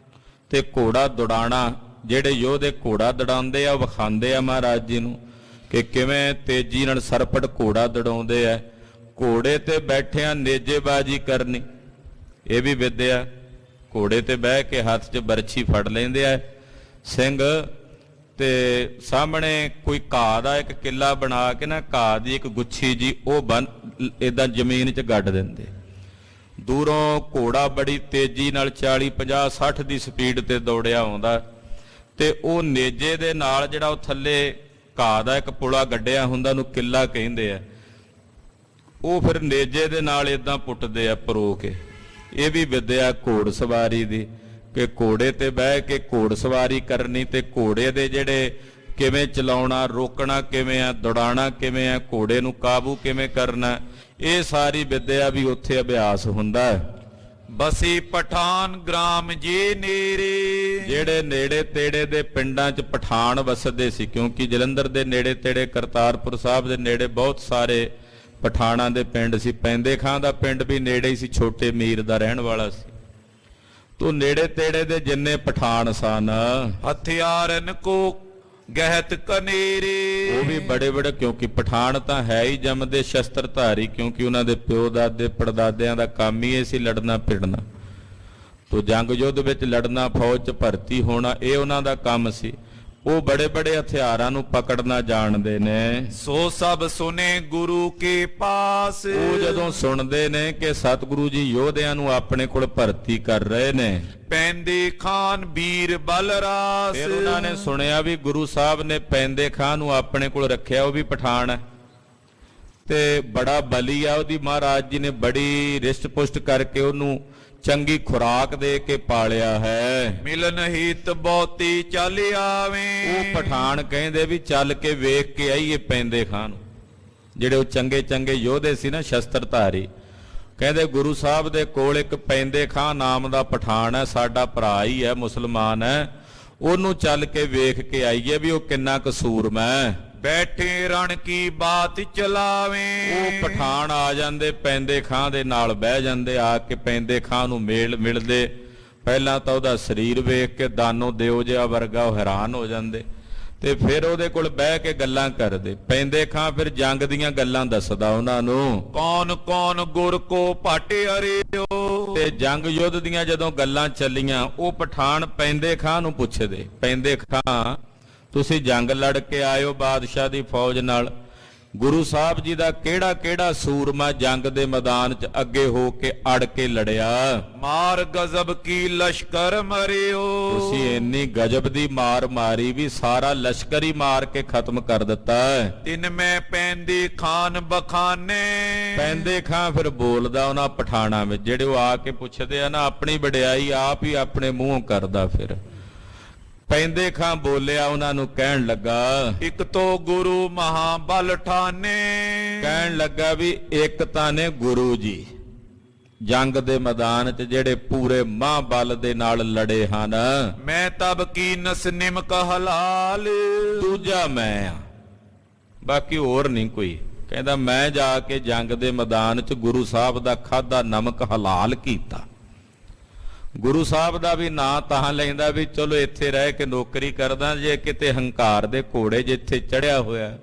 ਤੇ ਘੋੜਾ ਦੌੜਾਣਾ, ਜਿਹੜੇ ਯੋਧੇ ਘੋੜਾ ਦੜਾਉਂਦੇ ਆ ਵਿਖਾਉਂਦੇ ਆ ਮਹਾਰਾਜ ਜੀ ਨੂੰ ਕਿ ਕਿਵੇਂ ਤੇਜ਼ੀ ਨਾਲ ਸਰਪਟ ਘੋੜਾ ਦੜਾਉਂਦੇ ਆ। ਘੋੜੇ ਤੇ ਬੈਠਿਆਂ ਨੇਜੇਬਾਜ਼ੀ ਕਰਨੀ, ਇਹ ਵੀ ਵਿਦਿਆ। ਘੋੜੇ ਤੇ ਬਹਿ ਕੇ ਹੱਥ 'ਚ ਬਰਛੀ ਫੜ ਲੈਂਦੇ ਆ ਸਿੰਘ, ਤੇ ਸਾਹਮਣੇ ਕੋਈ ਘਾਹ ਦਾ ਇੱਕ ਕਿੱਲਾ ਬਣਾ ਕੇ ਨਾ ਘਾਹ ਦੀ ਇੱਕ ਗੁੱਛੀ ਜੀ ਉਹ ਬਨ ਇਦਾਂ ਜ਼ਮੀਨ 'ਚ ਗੱਡ ਦਿੰਦੇ। ਦੂਰੋਂ ਘੋੜਾ ਬੜੀ ਤੇਜ਼ੀ ਨਾਲ 40 50 60 ਦੀ ਸਪੀਡ ਤੇ ਦੌੜਿਆ ਆਉਂਦਾ ਤੇ ਉਹ ਨੇਜੇ ਦੇ ਨਾਲ ਜਿਹੜਾ ਉਹ ਥੱਲੇ ਘਾਹ ਦਾ ਇੱਕ ਪੁਲਾ ਗੱਡਿਆ ਹੁੰਦਾ ਉਹਨੂੰ ਕਿੱਲਾ ਕਹਿੰਦੇ ਆ, ਉਹ ਫਿਰ ਨੇਜੇ ਦੇ ਨਾਲ ਇਦਾਂ ਪੁੱਟਦੇ ਆ ਪਰੋ ਕੇ। ਇਹ ਵੀ ਵਿਦਿਆ ਘੋੜ ਸਵਾਰੀ ਦੀ ਕਿ ਘੋੜੇ ਤੇ ਬਹਿ ਕੇ ਘੋੜ ਸਵਾਰੀ ਕਰਨੀ ਤੇ ਘੋੜੇ ਦੇ ਜਿਹੜੇ ਕਿਵੇਂ ਚਲਾਉਣਾ, ਰੋਕਣਾ ਕਿਵੇਂ ਆ, ਦੌੜਾਣਾ ਕਿਵੇਂ ਆ, ਘੋੜੇ ਨੂੰ ਕਾਬੂ ਕਿਵੇਂ ਕਰਨਾ, ਇਹ ਸਾਰੀ ਵਿਦਿਆ ਵੀ ਉੱਥੇ ਅਭਿਆਸ ਹੁੰਦਾ ਹੈ। ਬਸੀ ਪਠਾਨ ਗ੍ਰਾਮ ਜੀ ਨੇੜੇ, ਜਿਹੜੇ ਨੇੜੇ ਤੇੜੇ ਦੇ ਪਿੰਡਾਂ 'ਚ ਪਠਾਨ ਵਸਦੇ ਸੀ, ਕਿਉਂਕਿ ਜਲੰਧਰ ਦੇ ਨੇੜੇ ਤੇੜੇ ਕਰਤਾਰਪੁਰ ਸਾਹਿਬ ਦੇ ਨੇੜੇ ਬਹੁਤ ਸਾਰੇ ਪਠਾਣਾਂ ਦੇ ਪਿੰਡ ਸੀ। ਪੈਂਦੇ ਖਾਂ ਦਾ ਪਿੰਡ ਵੀ ਨੇੜੇ ਹੀ ਸੀ, ਛੋਟੇ ਮੀਰ ਦਾ ਰਹਿਣ ਵਾਲਾ ਸੀ। ਤੋ ਨੇੜੇ ਤੇੜੇ ਦੇ ਜਿੰਨੇ ਪਠਾਨ ਸਨ ਹਥਿਆਰਨ ਕੋ ਗਹਿਤ ਕਨੇਰੇ, ਉਹ ਵੀ ਬੜੇ ਬੜੇ, ਕਿਉਂਕਿ ਪਠਾਨ ਤਾਂ ਹੈ ਹੀ ਜੰਮਦੇ ਸ਼ਸਤਰਧਾਰੀ, ਕਿਉਂਕਿ ਉਹਨਾਂ ਦੇ ਪਿਓ ਦਾਦੇ ਪੜਦਾਦਿਆਂ ਦਾ ਕੰਮ ਹੀ ਇਹ ਸੀ ਲੜਨਾ ਭਿੜਨਾ। ਤੋ ਜੰਗ ਯੁੱਧ ਵਿੱਚ ਲੜਨਾ, ਫੌਜ 'ਚ ਭਰਤੀ ਹੋਣਾ, ਇਹ ਉਹਨਾਂ ਦਾ ਕੰਮ ਸੀ। ਉਹ ਬੜੇ ਬੜੇ ਹਥਿਆਰਾਂ ਨੂੰ ਪਕੜਨਾ ਜਾਣਦੇ ਨੇ। ਸੋ ਸਭ ਸੁਨੇ ਗੁਰੂ ਕੇ ਪਾਸ, ਉਹ ਜਦੋਂ ਸੁਣਦੇ ਨੇ ਕਿ ਸਤਿਗੁਰੂ ਜੀ ਯੋਧਿਆਂ ਨੂੰ ਆਪਣੇ ਕੋਲ ਭਰਤੀ ਕਰ ਰਹੇ ਨੇ, ਪੈਂਦੇ ਖਾਨ ਵੀਰ ਬਲਰਾਸ, ਫਿਰ ਉਹਨਾਂ ਨੇ ਸੁਣਿਆ ਵੀ ਗੁਰੂ ਸਾਹਿਬ ਨੇ ਪੈਂਦੇ ਖਾਂ ਨੂੰ ਆਪਣੇ ਕੋਲ ਰੱਖਿਆ, ਉਹ ਵੀ ਪਠਾਨ ਹੈ ਤੇ ਬੜਾ ਬਲੀ ਆ ਉਹਦੀ। ਮਹਾਰਾਜ ਜੀ ਨੇ ਬੜੀ ਰਿਸ਼ਟ ਪੁਸ਼ਟ ਕਰਕੇ ਉਹਨੂੰ ਚੰਗੀ ਖੁਰਾਕ ਦੇ ਕੇ ਪਾਲਿਆ ਹੈ। ਮਿਲਨ ਹਿਤ ਬਹੁਤੀ ਚੱਲ ਆਵੇਂ, ਉਹ ਪਠਾਨ ਕਹਿੰਦੇ ਵੀ ਚੱਲ ਕੇ ਵੇਖ ਕੇ ਆਈਏ ਪੈਂਦੇ ਖਾਂ ਨੂੰ। ਜਿਹੜੇ ਉਹ ਚੰਗੇ ਚੰਗੇ ਯੋਧੇ ਸੀ ਨਾ ਸ਼ਸਤਰਧਾਰੀ, ਕਹਿੰਦੇ ਗੁਰੂ ਸਾਹਿਬ ਦੇ ਕੋਲ ਇੱਕ ਪੈਂਦੇ ਖਾਂ ਨਾਮ ਦਾ ਪਠਾਨ ਹੈ, ਸਾਡਾ ਭਰਾ ਹੀ ਹੈ, ਮੁਸਲਮਾਨ ਹੈ, ਉਹਨੂੰ ਚੱਲ ਕੇ ਵੇਖ ਕੇ ਆਈਏ ਵੀ ਉਹ ਕਿੰਨਾ ਕੁ ਸੂਰਮਾ ਹੈ। ਬੈਠੇ ਰਣ ਕੀ ਬਾਤ ਚਲਾਵੇਂ, ਉਹ ਪਠਾਨ ਆ ਜਾਂਦੇ, ਪੈਂਦੇ ਖਾਂ ਦੇ ਨਾਲ ਬਹਿ ਜਾਂਦੇ, ਆ ਕੇ ਪੈਂਦੇ ਖਾਂ ਨੂੰ ਮਿਲਦੇ। ਪਹਿਲਾਂ ਤਾਂ ਉਹਦਾ ਸਰੀਰ ਵੇਖ ਕੇ ਦਾਨੋ ਦਿਓ ਜਿਹਾ ਵਰਗਾ ਉਹ ਹੈਰਾਨ ਹੋ ਜਾਂਦੇ ਤੇ ਫਿਰ ਉਹਦੇ ਕੋਲ ਬਹਿ ਕੇ ਗੱਲਾਂ ਕਰਦੇ। ਪੈਂਦੇ ਖਾਂ ਫਿਰ ਜੰਗ ਦੀਆਂ ਗੱਲਾਂ ਦੱਸਦਾ ਉਹਨਾਂ ਨੂੰ, ਕੌਣ ਕੌਣ ਗੁਰ ਕੋ ਭਟ ਅਰਿਓ, ਤੇ ਜੰਗ ਯੁੱਧ ਦੀਆਂ ਜਦੋਂ ਗੱਲਾਂ ਚੱਲੀਆਂ ਉਹ ਪਠਾਨ ਪੈਂਦੇ ਖਾਂ ਨੂੰ ਪੁੱਛਦੇ, ਪੈਂਦੇ ਖਾਂ ਤੁਸੀਂ ਜੰਗ ਲੜ ਕੇ ਆਇਓ ਬਾਦਸ਼ਾਹ ਦੀ ਫੌਜ ਨਾਲ, ਗੁਰੂ ਸਾਹਿਬ ਜੀ ਦਾ ਕਿਹੜਾ ਕਿਹੜਾ ਸੂਰਮਾ ਜੰਗ ਦੇ ਮੈਦਾਨ 'ਚ ਅੱਗੇ ਹੋ ਕੇ ਅੜ ਕੇ ਲੜਿਆ? ਮਾਰ ਗਜ਼ਬ ਕੀ ਲਸ਼ਕਰ ਮਰਿਓ, ਤੁਸੀਂ ਇੰਨੀ ਗਜਬ ਦੀ ਮਾਰ ਮਾਰੀ ਵੀ ਸਾਰਾ ਲਸ਼ਕਰ ਹੀ ਮਾਰ ਕੇ ਖਤਮ ਕਰ ਦਿੱਤਾ। ਤਿੰਨ ਮੈਂ ਪੈਂਦੇ ਖਾਨ ਬਖਾਨੇ, ਪੈਂਦੇ ਖਾਂ ਫਿਰ ਬੋਲਦਾ ਉਹਨਾਂ ਪਠਾਣਾਂ ਵਿੱਚ, ਜਿਹੜੇ ਉਹ ਆ ਕੇ ਪੁੱਛਦੇ ਆ ਨਾ, ਆਪਣੀ ਵਡਿਆਈ ਆਪ ਹੀ ਆਪਣੇ ਮੂੰਹੋਂ ਕਰਦਾ। ਫਿਰ ਪੈਂਦੇ ਖਾਂ ਬੋਲਿਆ, ਉਹਨਾਂ ਨੂੰ ਕਹਿਣ ਲੱਗਾ, ਇੱਕ ਤੋਂ ਗੁਰੂ ਮਹਾਬਲ ਠਾਨੇ, ਕਹਿਣ ਲੱਗਾ ਵੀ ਇੱਕ ਤਾਂ ਨੇ ਗੁਰੂ ਜੀ ਜੰਗ ਦੇ ਮੈਦਾਨ 'ਚ ਜਿਹੜੇ ਪੂਰੇ ਮਹਾਬਲ ਦੇ ਨਾਲ ਲੜੇ ਹਨ, ਮੈਂ ਤਬ ਕੀ ਨਸ ਨਿਮਕ ਹਲਾਲ, ਦੂਜਾ ਮੈਂ ਆ, ਬਾਕੀ ਹੋਰ ਨਹੀਂ ਕੋਈ। ਕਹਿੰਦਾ ਮੈਂ ਜਾ ਕੇ ਜੰਗ ਦੇ ਮੈਦਾਨ 'ਚ ਗੁਰੂ ਸਾਹਿਬ ਦਾ ਖਾਧਾ ਨਮਕ ਹਲਾਲ ਕੀਤਾ। ਗੁਰੂ ਸਾਹਿਬ ਦਾ ਵੀ ਨਾਂ ਤਾਂ ਲੈਂਦਾ ਵੀ ਚਲੋ ਇੱਥੇ ਰਹਿ ਕੇ ਨੌਕਰੀ ਕਰਦਾ, ਜੇ ਕਿਤੇ ਹੰਕਾਰ ਦੇ ਘੋੜੇ ਜਿੱਥੇ ਚੜਿਆ ਹੋਇਆ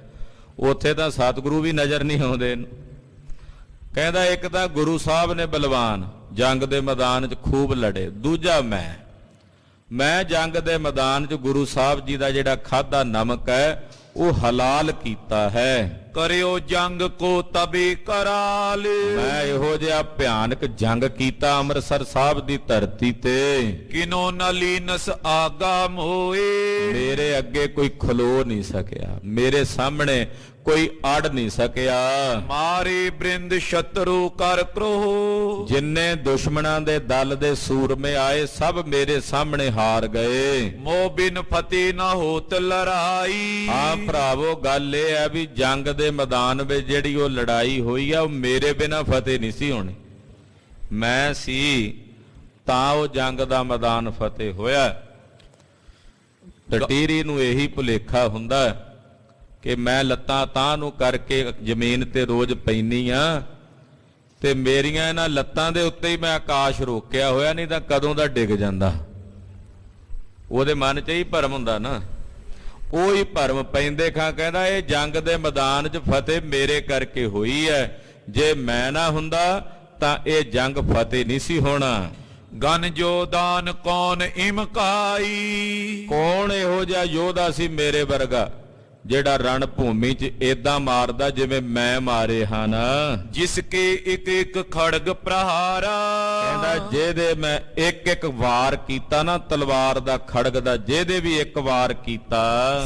ਉੱਥੇ ਤਾਂ ਸਤਿਗੁਰੂ ਵੀ ਨਜ਼ਰ ਨਹੀਂ ਆਉਂਦੇ ਇਹਨੂੰ। ਕਹਿੰਦਾ ਇੱਕ ਤਾਂ ਗੁਰੂ ਸਾਹਿਬ ਨੇ ਬਲਵਾਨ ਜੰਗ ਦੇ ਮੈਦਾਨ 'ਚ ਖੂਬ ਲੜੇ, ਦੂਜਾ ਮੈਂ ਜੰਗ ਦੇ ਮੈਦਾਨ 'ਚ ਗੁਰੂ ਸਾਹਿਬ ਜੀ ਦਾ ਜਿਹੜਾ ਖਾਧਾ ਨਮਕ ਹੈ ਉਹ ਹਲਾਲ ਕੀਤਾ ਹੈ। ਕਰਿਓ ਜੰਗ ਕੋ ਤਬੇ ਕਰਾਲ, ਮੈਂ ਇਹੋ ਜਿਹਾ ਭਿਆਨਕ ਜੰਗ ਕੀਤਾ ਅੰਮ੍ਰਿਤਸਰ ਸਾਹਿਬ ਦੀ ਧਰਤੀ ਤੇ, ਕਿਨੋ ਨਲੀਨਸ ਆਗਮ ਹੋਏ, ਮੇਰੇ ਅੱਗੇ ਕੋਈ ਖਲੋ ਨਹੀਂ ਸਕਿਆ, ਮੇਰੇ ਸਾਹਮਣੇ ਕੋਈ ਅੜ ਨਹੀਂ ਸਕਿਆ। ਮਾਰੇ ਬ੍ਰਿੰਦ ਸ਼ਤਰੂ ਕਰ ਕ੍ਰੋਹ, ਜਿੰਨੇ ਦੁਸ਼ਮਣਾਂ ਦੇ ਦਲ ਦੇ ਸੂਰਮੇ ਆਏ ਸਭ ਮੇਰੇ ਸਾਹਮਣੇ ਹਾਰ ਗਏ। ਮੋਹ ਬਿਨ ਫਤਿਹ ਨਾ ਹੋਤ ਲੜਾਈ, ਹਾਂ ਭਰਾਵੋ ਗੱਲ ਇਹ ਹੈ ਵੀ ਜੰਗ ਦੇ ਮੈਦਾਨ ਵਿੱਚ ਜਿਹੜੀ ਉਹ ਲੜਾਈ ਹੋਈ ਆ ਉਹ ਮੇਰੇ ਬਿਨਾ ਫਤਿਹ ਨਹੀਂ ਸੀ ਹੋਣੀ, ਮੈਂ ਸੀ ਤਾਂ ਉਹ ਜੰਗ ਦਾ ਮੈਦਾਨ ਫਤਿਹ ਹੋਇਆ। ਟਟੀਰੀ ਨੂੰ ਇਹੀ ਭੁਲੇਖਾ ਹੁੰਦਾ ਕਿ ਮੈਂ ਲੱਤਾਂ ਤਾਂ ਨੂੰ ਕਰਕੇ ਜ਼ਮੀਨ ਤੇ ਰੋਜ਼ ਪੈਣੀ ਆ ਤੇ ਮੇਰੀਆਂ ਇਹਨਾਂ ਲੱਤਾਂ ਦੇ ਉੱਤੇ ਹੀ ਮੈਂ ਆਕਾਸ਼ ਰੋਕਿਆ ਹੋਇਆ, ਨਹੀਂ ਤਾਂ ਕਦੋਂ ਦਾ ਡਿੱਗ ਜਾਂਦਾ। ਉਹਦੇ ਮਨ 'ਚ ਹੀ ਭਰਮ ਹੁੰਦਾ ਨਾ, ਉਹੀ ਭਰਮ ਪੈਂਦੇ ਖਾਂ ਕਹਿੰਦਾ ਇਹ ਜੰਗ ਦੇ ਮੈਦਾਨ 'ਚ ਫਤਿਹ ਮੇਰੇ ਕਰਕੇ ਹੋਈ ਹੈ, ਜੇ ਮੈਂ ਨਾ ਹੁੰਦਾ ਤਾਂ ਇਹ ਜੰਗ ਫਤਿਹ ਨਹੀਂ ਸੀ ਹੋਣਾ। ਗਨ ਜੋਦਾਨ ਕੌਣ ਇਮਕਾਈ। ਕੌਣ ਇਹੋ ਜਿਹਾ ਯੋਧਾ ਸੀ ਮੇਰੇ ਵਰਗਾ ਜਿਹੜਾ ਰਣ ਭੂਮੀ 'ਚ ਏਦਾਂ ਮਾਰਦਾ ਜਿਵੇਂ ਮੈਂ ਮਾਰੇ ਹਨ। ਜਿਸ ਕੇ ਇੱਕ ਇੱਕ ਖੜਗ ਪ੍ਰਹਾਰਾ। ਕਹਿੰਦਾ ਜਿਹਦੇ ਮੈਂ ਇੱਕ ਇੱਕ ਵਾਰ ਕੀਤਾ ਨਾ ਤਲਵਾਰ ਦਾ ਖੜਗ ਦਾ, ਜਿਹਦੇ ਵੀ ਇੱਕ ਵਾਰ ਕੀਤਾ,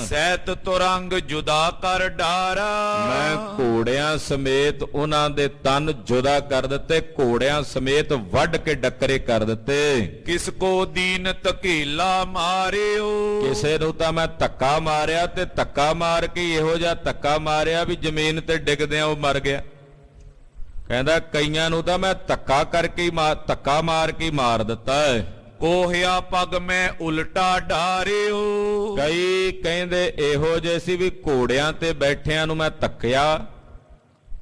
ਸਹਿਤ ਤੁਰੰਗ ਜੁਦਾ ਕਰ ਡਾਰਾ। ਮੈਂ ਘੋੜਿਆਂ ਸਮੇਤ ਉਹਨਾਂ ਦੇ ਤਨ ਜੁਦਾ ਕਰ ਦਿੱਤੇ, ਘੋੜਿਆਂ ਸਮੇਤ ਵੱਢ ਕੇ ਡੱਕਰੇ ਕਰ ਦਿੱਤੇ। ਕਿਸ ਕੋ ਦੀਨ ਧਕੇਲਾ ਮਾਰਿਓ। ਕਿਸੇ ਨੂੰ ਤਾਂ ਮੈਂ ਧੱਕਾ ਮਾਰਿਆ ਤੇ ਧੱਕਾ ਮਾਰ ਕੇ ਇਹੋ ਜਿਹਾ ਧੱਕਾ ਮਾਰਿਆ ਵੀ ਜ਼ਮੀਨ ਤੇ ਡਿੱਗਦਿਆਂ ਉਹ ਮਰ ਗਿਆ। ਕਹਿੰਦਾ ਕਈਆਂ ਨੂੰ ਤਾਂ ਮੈਂ ਧੱਕਾ ਕਰਕੇ ਧੱਕਾ ਮਾਰ ਕੇ ਮਾਰ ਦਿੱਤਾ ਹੈ। ਕੋਹਿਆ ਪਗ ਮੈਂ ਉਲਟਾ ਡਾਰਿਓ। ਕਈ ਕਹਿੰਦੇ ਇਹੋ ਜਿਹੇ ਸੀ ਵੀ ਘੋੜਿਆਂ ਤੇ ਬੈਠਿਆਂ ਨੂੰ ਮੈਂ ਧੱਕਿਆ,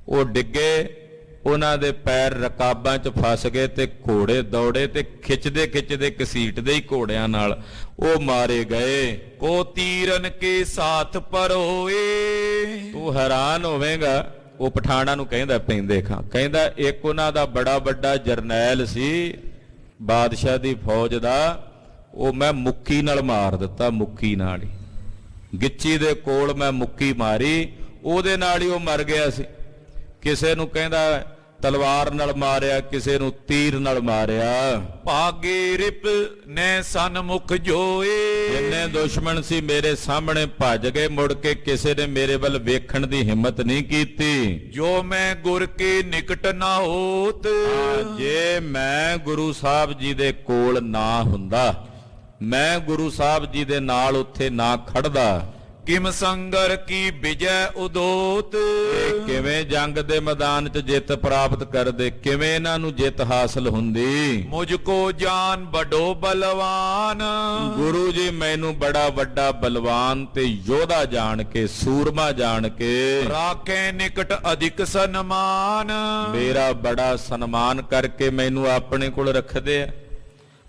ਉਹ ਡਿੱਗੇ, ਉਹਨਾਂ ਦੇ ਪੈਰ ਰਕਾਬਾਂ 'ਚ ਫਸ ਗਏ ਤੇ ਘੋੜੇ ਦੌੜੇ ਤੇ ਖਿੱਚਦੇ ਖਿੱਚਦੇ ਘਸੀਟਦੇ ਹੀ ਘੋੜਿਆਂ ਨਾਲ ਉਹ ਮਾਰੇ ਗਏ। ਕੋ ਤੀਰਨ ਕੇ ਸਾਥ ਪਰੋਏ। ਤੂੰ ਹੈਰਾਨ ਹੋਵੇਂਗਾ, ਉਹ ਪਠਾਣਾ ਨੂੰ ਕਹਿੰਦਾ ਪੈਂਦੇ ਖਾਂ, ਕਹਿੰਦਾ ਇੱਕ ਉਹਨਾਂ ਦਾ ਬੜਾ ਵੱਡਾ ਜਰਨੈਲ ਸੀ ਬਾਦਸ਼ਾਹ ਦੀ ਫੌਜ ਦਾ, ਉਹ ਮੈਂ ਮੁੱਕੀ ਨਾਲ ਮਾਰ ਦਿੱਤਾ, ਮੁੱਕੀ ਨਾਲ ਹੀ, ਗਿੱਚੀ ਦੇ ਕੋਲ ਮੈਂ ਮੁੱਕੀ ਮਾਰੀ, ਉਹਦੇ ਨਾਲ ਹੀ ਉਹ ਮਰ ਗਿਆ ਸੀ। ਕਿਸੇ ਨੂੰ ਕਹਿੰਦਾ ਤਲਵਾਰ ਨਾਲ ਮਾਰਿਆ, ਕਿਸੇ ਨੂੰ ਤੀਰ ਨਾਲ ਮਾਰਿਆ। ਭਾਗੇ ਰਿਪ ਨੇ ਸਨਮੁਖ ਜੋਏ। ਜਿੰਨੇ ਦੁਸ਼ਮਣ ਸੀ ਮੇਰੇ ਸਾਹਮਣੇ ਭੱਜ ਗਏ, ਮੁੜ ਕੇ ਕਿਸੇ ਨੇ ਮੇਰੇ ਵੱਲ ਵੇਖਣ ਦੀ ਹਿੰਮਤ ਨਹੀਂ ਕੀਤੀ। ਜੋ ਮੈਂ ਗੁਰ ਕੇ ਨਿਕਟ ਨਾ ਹੋਤ। ਜੇ ਮੈਂ ਗੁਰੂ ਸਾਹਿਬ ਜੀ ਦੇ ਕੋਲ ਨਾ ਹੁੰਦਾ, ਮੈਂ ਗੁਰੂ ਸਾਹਿਬ ਜੀ ਦੇ ਨਾਲ ਉੱਥੇ ਨਾ ਖੜਦਾ, ਕਿਮ ਸੰਗਰ ਕੀ ਵਿਜੈ ਉਦੋਤ। ਕਿਵੇਂ ਜੰਗ ਦੇ ਮੈਦਾਨ 'ਚ ਜਿੱਤ ਪ੍ਰਾਪਤ ਕਰਦੇ, ਕਿਵੇਂ ਇਹਨਾਂ ਨੂੰ ਜਿੱਤ ਹਾਸਲ ਹੁੰਦੀ। ਮੁਝ ਕੋ ਜਾਨ ਬੜੋ ਬਲਵਾਨ। ਗੁਰੂ ਜੀ ਮੈਨੂੰ ਬੜਾ ਵੱਡਾ ਬਲਵਾਨ ਤੇ ਯੋਧਾ ਜਾਣ ਕੇ, ਸੂਰਮਾ ਜਾਣ ਕੇ, ਰਾਖੇ ਨਿਕਟ ਅਧਿਕ ਸਨਮਾਨ। ਮੇਰਾ ਬੜਾ ਸਨਮਾਨ ਕਰਕੇ ਮੈਨੂੰ ਆਪਣੇ ਕੋਲ ਰੱਖਦੇ ਆ।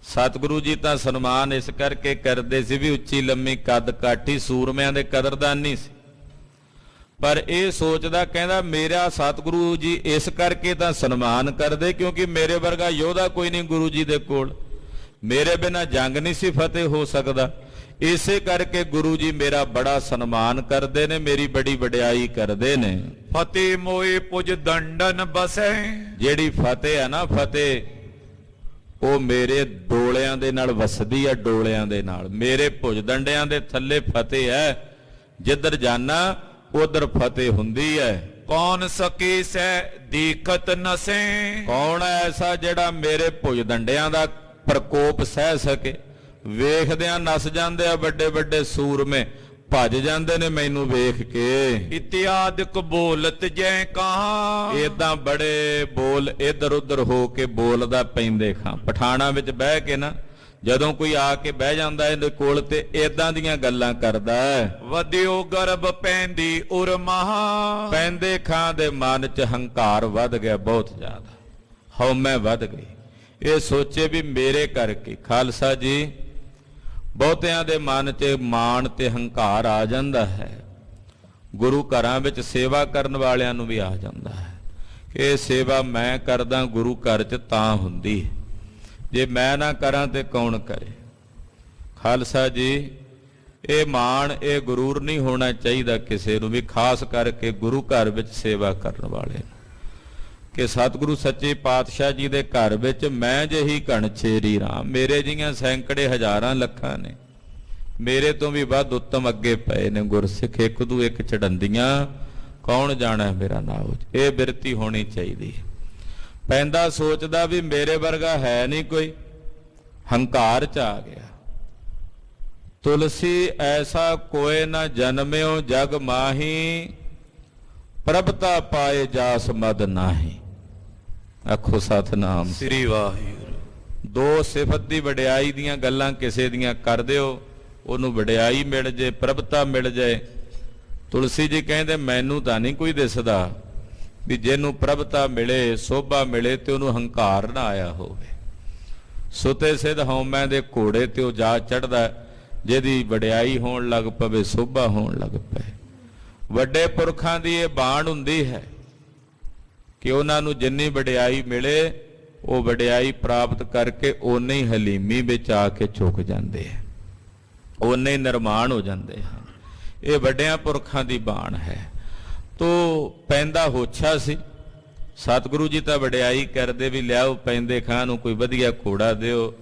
ਸਤਿਗੁਰੂ ਜੀ ਤਾਂ ਸਨਮਾਨ ਇਸ ਕਰਕੇ ਕਰਦੇ ਸੀ ਵੀ ਉੱਚੀ ਲੰਮੀ ਕੱਦ ਕਾਠੀ ਸੂਰਮਿਆਂ ਦੇ ਕਦਰਦਾਨੀ ਸੀ, ਪਰ ਇਹ ਸੋਚਦਾ, ਕਹਿੰਦਾ ਮੇਰਾ ਸਤਿਗੁਰੂ ਜੀ ਇਸ ਕਰਕੇ ਤਾਂ ਸਨਮਾਨ ਕਰਦੇ ਕਿਉਂਕਿ ਮੇਰੇ ਵਰਗਾ ਯੋਧਾ ਕੋਈ ਨਹੀਂ ਗੁਰੂ ਜੀ ਦੇ ਕੋਲ, ਮੇਰੇ ਬਿਨਾ ਜੰਗ ਨਹੀਂ ਸੀ ਫਤਿਹ ਹੋ ਸਕਦਾ। ਇਸੇ ਕਰਕੇ ਗੁਰੂ ਜੀ ਮੇਰਾ ਬੜਾ ਸਨਮਾਨ ਕਰਦੇ ਨੇ, ਮੇਰੀ ਬੜੀ ਵਡਿਆਈ ਕਰਦੇ ਨੇ। ਫਤਿਹ ਮੋਏ ਪੁਜ ਦੰਡਨ ਬਸੈ। ਜਿਹੜੀ ਫਤਿਹ ਹੈ ਨਾ, ਫਤਿਹ ਉਹ ਮੇਰੇ ਡੋਲਿਆਂ ਦੇ ਨਾਲ ਵਸਦੀ ਹੈ, ਡੋਲਿਆਂ ਦੇ ਨਾਲ। ਮੇਰੇ ਭੁਜ ਦੰਡਿਆਂ ਦੇ ਥੱਲੇ ਫਤਿਹ ਹੈ, ਜਿੱਧਰ ਜਾਣਾ ਉਧਰ ਫਤਿਹ ਹੁੰਦੀ ਹੈ। ਕੌਣ ਸਕੇ ਸੈ ਦੇਖਤ ਨਸੈ। ਕੌਣ ਐਸਾ ਜਿਹੜਾ ਮੇਰੇ ਭੁਜ ਦੰਡਿਆਂ ਦਾ ਪ੍ਰਕੋਪ ਸਹਿ ਸਕੇ। ਵੇਖਦਿਆਂ ਨਸ ਜਾਂਦੇ ਆ ਵੱਡੇ ਵੱਡੇ ਸੂਰਮੇ, ਭੱਜ ਜਾਂਦੇ ਨੇ ਮੈਨੂੰ ਵੇਖ ਕੇ। ਇਤਿਆਦਿਕ ਬੋਲਤ ਜੈ ਕਹਾ। ਏਦਾਂ ਬੜੇ ਬੋਲ ਇੱਧਰ ਉੱਧਰ ਹੋ ਕੇ ਬੋਲਦਾ ਪੈਂਦੇ ਖਾਂ। ਪਠਾਣਾ ਵਿੱਚ ਬਹਿ ਕੇ ਨਾ, ਜਦੋਂ ਕੋਈ ਆ ਕੇ ਬਹਿ ਜਾਂਦਾ ਇਹਦੇ ਕੋਲ ਤੇ ਏਦਾਂ ਦੀਆਂ ਗੱਲਾਂ ਕਰਦਾ। ਵਧਿਓ ਗਰਭ ਪੈਂਦੀ ਉਰ ਮਹਾ। ਪੈਂਦੇ ਖਾਂ ਦੇ ਮਨ 'ਚ ਹੰਕਾਰ ਵੱਧ ਗਿਆ, ਬਹੁਤ ਜ਼ਿਆਦਾ ਹਉਮੈ ਵੱਧ ਗਈ। ਇਹ ਸੋਚੇ ਵੀ ਮੇਰੇ ਕਰਕੇ। ਖਾਲਸਾ ਜੀ, ਬਹੁਤਿਆਂ ਦੇ ਮਨ 'ਚ ਮਾਣ ਤੇ ਹੰਕਾਰ ਆ ਜਾਂਦਾ ਹੈ। ਗੁਰੂ ਘਰਾਂ ਵਿੱਚ ਸੇਵਾ ਕਰਨ ਵਾਲਿਆਂ ਨੂੰ ਵੀ ਆ ਜਾਂਦਾ ਹੈ ਕਿ ਇਹ ਸੇਵਾ ਮੈਂ ਕਰਦਾ ਗੁਰੂ ਘਰ 'ਚ ਤਾਂ ਹੁੰਦੀ ਹੈ, ਜੇ ਮੈਂ ਨਾ ਕਰਾਂ ਤੇ ਕੌਣ ਕਰੇ। ਖਾਲਸਾ ਜੀ, ਇਹ ਮਾਣ, ਇਹ ਗਰੂਰ ਨਹੀਂ ਹੋਣਾ ਚਾਹੀਦਾ ਕਿਸੇ ਨੂੰ ਵੀ, ਖਾਸ ਕਰਕੇ ਗੁਰੂ ਘਰ ਵਿੱਚ ਸੇਵਾ ਕਰਨ ਵਾਲੇ ਨੂੰ, ਕਿ ਸਤਿਗੁਰੂ ਸੱਚੇ ਪਾਤਸ਼ਾਹ ਜੀ ਦੇ ਘਰ ਵਿੱਚ ਮੈਂ ਜਿਹੀ ਘਣਛੇਰੀ ਰਾਮ, ਮੇਰੇ ਜਿਹੀਆਂ ਸੈਂਕੜੇ ਹਜ਼ਾਰਾਂ ਲੱਖਾਂ ਨੇ, ਮੇਰੇ ਤੋਂ ਵੀ ਵੱਧ ਉੱਤਮ ਅੱਗੇ ਪਏ ਨੇ ਗੁਰਸਿੱਖ, ਇੱਕ ਦੂ ਇੱਕ ਚੜੰਦੀਆਂ, ਕੌਣ ਜਾਣਾ ਮੇਰਾ ਨਾਮ। ਇਹ ਬਿਰਤੀ ਹੋਣੀ ਚਾਹੀਦੀ। ਪੈਂਦਾ ਸੋਚਦਾ ਵੀ ਮੇਰੇ ਵਰਗਾ ਹੈ ਨਹੀਂ ਕੋਈ, ਹੰਕਾਰ 'ਚ ਆ ਗਿਆ। ਤੁਲਸੀ ਐਸਾ ਕੋਏ ਨਾ ਜਨਮਿਓ ਜਗ ਮਾਹੀ, ਪ੍ਰਭਤਾ ਪਾਏ ਜਾਸ ਮਦ ਨਾਹੀ। ਆਖੋ ਸਤਿਨਾਮ ਸ੍ਰੀ ਵਾਹਿਗੁਰੂ। ਦੋ ਸਿਫਤ ਦੀ ਵਡਿਆਈ ਦੀਆਂ ਗੱਲਾਂ ਕਿਸੇ ਦੀਆਂ ਕਰ ਦਿਓ, ਉਹਨੂੰ ਵਡਿਆਈ ਮਿਲ ਜੇ, ਪ੍ਰਭਤਾ ਮਿਲ ਜਾਏ। ਤੁਲਸੀ ਜੀ ਕਹਿੰਦੇ ਮੈਨੂੰ ਤਾਂ ਨਹੀਂ ਕੋਈ ਦਿਸਦਾ ਵੀ ਜਿਹਨੂੰ ਪ੍ਰਭਤਾ ਮਿਲੇ, ਸੋਭਾ ਮਿਲੇ ਤੇ ਉਹਨੂੰ ਹੰਕਾਰ ਨਾ ਆਇਆ ਹੋਵੇ। ਸੁਤੇ ਸਿੱਧ ਹਉਮੈ ਦੇ ਘੋੜੇ ਤੇ ਉਹ ਜਾ ਚੜਦਾ, ਜਿਹਦੀ ਵਡਿਆਈ ਹੋਣ ਲੱਗ ਪਵੇ, ਸੋਭਾ ਹੋਣ ਲੱਗ ਪਏ। ਵੱਡੇ ਪੁਰਖਾਂ ਦੀ ਇਹ ਬਾਣ ਹੁੰਦੀ ਹੈ ਕਿ ਉਹਨਾਂ ਨੂੰ ਜਿੰਨੀ ਵਡਿਆਈ ਮਿਲੇ ਉਹ ਵਡਿਆਈ ਪ੍ਰਾਪਤ ਕਰਕੇ ਓਨੇ ਹੀ ਹਲੀਮੀ ਵਿੱਚ ਆ ਕੇ ਝੁਕ ਜਾਂਦੇ ਆ, ਓਨੇ ਹੀ ਨਿਰਮਾਣ ਹੋ ਜਾਂਦੇ ਹਨ। ਇਹ ਵੱਡਿਆਂ ਪੁਰਖਾਂ ਦੀ ਬਾਣ ਹੈ। ਤੋ ਪੈਂਦਾ ਹੋਛਾ ਸੀ, ਸਤਿਗੁਰੂ ਜੀ ਤਾਂ ਵਡਿਆਈ ਕਰਦੇ ਵੀ ਲਿਆਓ ਪੈਂਦੇ ਖਾਂ ਨੂੰ ਕੋਈ ਵਧੀਆ ਘੋੜਾ ਦਿਓ,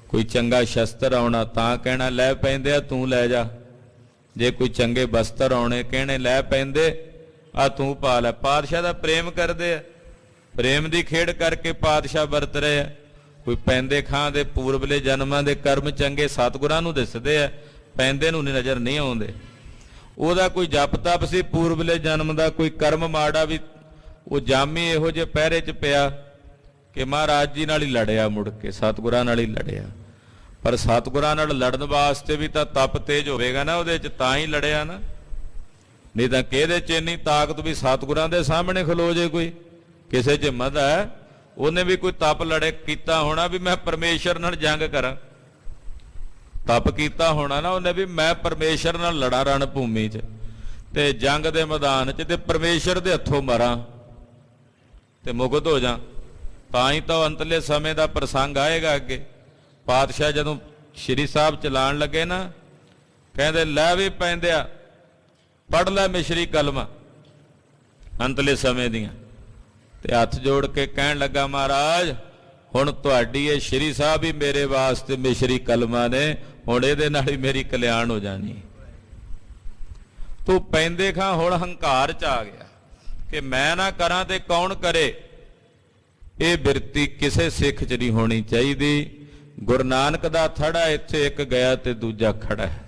ਕੋਈ ਚੰਗਾ ਸ਼ਸਤਰ ਆਉਣਾ ਤਾਂ ਕਹਿਣਾ ਲੈ ਪੈਂਦੇ ਆ ਤੂੰ ਲੈ ਜਾ, ਜੇ ਕੋਈ ਚੰਗੇ ਬਸਤਰ ਆਉਣੇ ਕਹਿਣੇ ਲੈ ਪੈਂਦੇ ਆ ਤੂੰ ਪਾ ਲੈ। ਪਾਤਸ਼ਾਹ ਦਾ ਪ੍ਰੇਮ ਕਰਦੇ ਆ, ਪ੍ਰੇਮ ਦੀ ਖੇਡ ਕਰਕੇ ਪਾਤਸ਼ਾਹ ਵਰਤ ਰਹੇ ਆ। ਕੋਈ ਪੈਂਦੇ ਖਾਂ ਦੇ ਪੂਰਬਲੇ ਜਨਮਾਂ ਦੇ ਕਰਮ ਚੰਗੇ ਸਤਿਗੁਰਾਂ ਨੂੰ ਦਿਸਦੇ ਆ, ਪੈਂਦੇ ਨੂੰ ਨਜ਼ਰ ਨਹੀਂ ਆਉਂਦੇ। ਉਹਦਾ ਕੋਈ ਜਪ ਤਪ ਸੀ ਪੂਰਬਲੇ ਜਨਮ ਦਾ, ਕੋਈ ਕਰਮ ਮਾੜਾ ਵੀ ਉਹ ਜਾਮੀ ਇਹੋ ਜਿਹੇ ਪਹਿਰੇ 'ਚ ਪਿਆ ਕਿ ਮਹਾਰਾਜ ਜੀ ਨਾਲ ਹੀ ਲੜਿਆ, ਮੁੜ ਕੇ ਸਤਿਗੁਰਾਂ ਨਾਲ ਹੀ ਲੜਿਆ। ਪਰ ਸਤਿਗੁਰਾਂ ਨਾਲ ਲੜਨ ਵਾਸਤੇ ਵੀ ਤਾਂ ਤਪ ਤੇਜ ਹੋਵੇਗਾ ਨਾ ਉਹਦੇ 'ਚ, ਤਾਂ ਹੀ ਲੜਿਆ ਨਾ, ਨਹੀਂ ਤਾਂ ਕਿਹਦੇ 'ਚ ਇੰਨੀ ਤਾਕਤ ਵੀ ਸਤਿਗੁਰਾਂ ਦੇ ਸਾਹਮਣੇ ਖਲੋ ਜੇ ਕੋਈ, ਕਿਸੇ 'ਚ ਹਿੰਮਤ ਹੈ? ਉਹਨੇ ਵੀ ਕੋਈ ਤਪ ਲੜੇ ਕੀਤਾ ਹੋਣਾ ਵੀ ਮੈਂ ਪਰਮੇਸ਼ਰ ਨਾਲ ਜੰਗ ਕਰਾਂ, ਤਪ ਕੀਤਾ ਹੋਣਾ ਨਾ ਉਹਨੇ ਵੀ ਮੈਂ ਪਰਮੇਸ਼ਰ ਨਾਲ ਲੜਾਂ ਰਣ ਭੂਮੀ 'ਚ ਤੇ ਜੰਗ ਦੇ ਮੈਦਾਨ 'ਚ ਤੇ ਪਰਮੇਸ਼ਰ ਦੇ ਹੱਥੋਂ ਮਰਾਂ ਤੇ ਮੁਕਤ ਹੋ ਜਾ। ਤਾਂ ਹੀ ਤਾਂ ਅੰਤਲੇ ਸਮੇਂ ਦਾ ਪ੍ਰਸੰਗ ਆਏਗਾ ਅੱਗੇ। ਪਾਤਸ਼ਾਹ ਜਦੋਂ ਸ਼੍ਰੀ ਸਾਹਿਬ ਚਲਾਉਣ ਲੱਗੇ ਨਾ, ਕਹਿੰਦੇ ਲੈ ਵੀ ਪੈਂਦਿਆ ਪੜ੍ਹ ਲੈ ਮਿਸ਼ਰੀ ਕਲਮਾਂ ਅੰਤਲੇ ਸਮੇਂ ਦੀਆਂ, ਤੇ ਹੱਥ ਜੋੜ ਕੇ ਕਹਿਣ ਲੱਗਾ ਮਹਾਰਾਜ ਹੁਣ ਤੁਹਾਡੀ ਇਹ ਸ਼੍ਰੀ ਸਾਹਿਬ ਹੀ ਮੇਰੇ ਵਾਸਤੇ ਮਿਸ਼ਰੀ ਕਲਮਾਂ ਨੇ, ਹੁਣ ਇਹਦੇ ਨਾਲ ਹੀ ਮੇਰੀ ਕਲਿਆਣ ਹੋ ਜਾਣੀ। ਤੂੰ ਪੈਂਦੇ ਖਾਂ ਹੁਣ ਹੰਕਾਰ 'ਚ ਆ ਗਿਆ ਕਿ ਮੈਂ ਨਾ ਕਰਾਂ ਤੇ ਕੌਣ ਕਰੇ। ਇਹ ਬਿਰਤੀ ਕਿਸੇ ਸਿੱਖ 'ਚ ਨਹੀਂ ਹੋਣੀ ਚਾਹੀਦੀ। ਗੁਰੂ ਨਾਨਕ ਦਾ ਥੜਾ ਇੱਥੇ ਇੱਕ ਗਿਆ ਤੇ ਦੂਜਾ ਖੜਾ ਹੈ।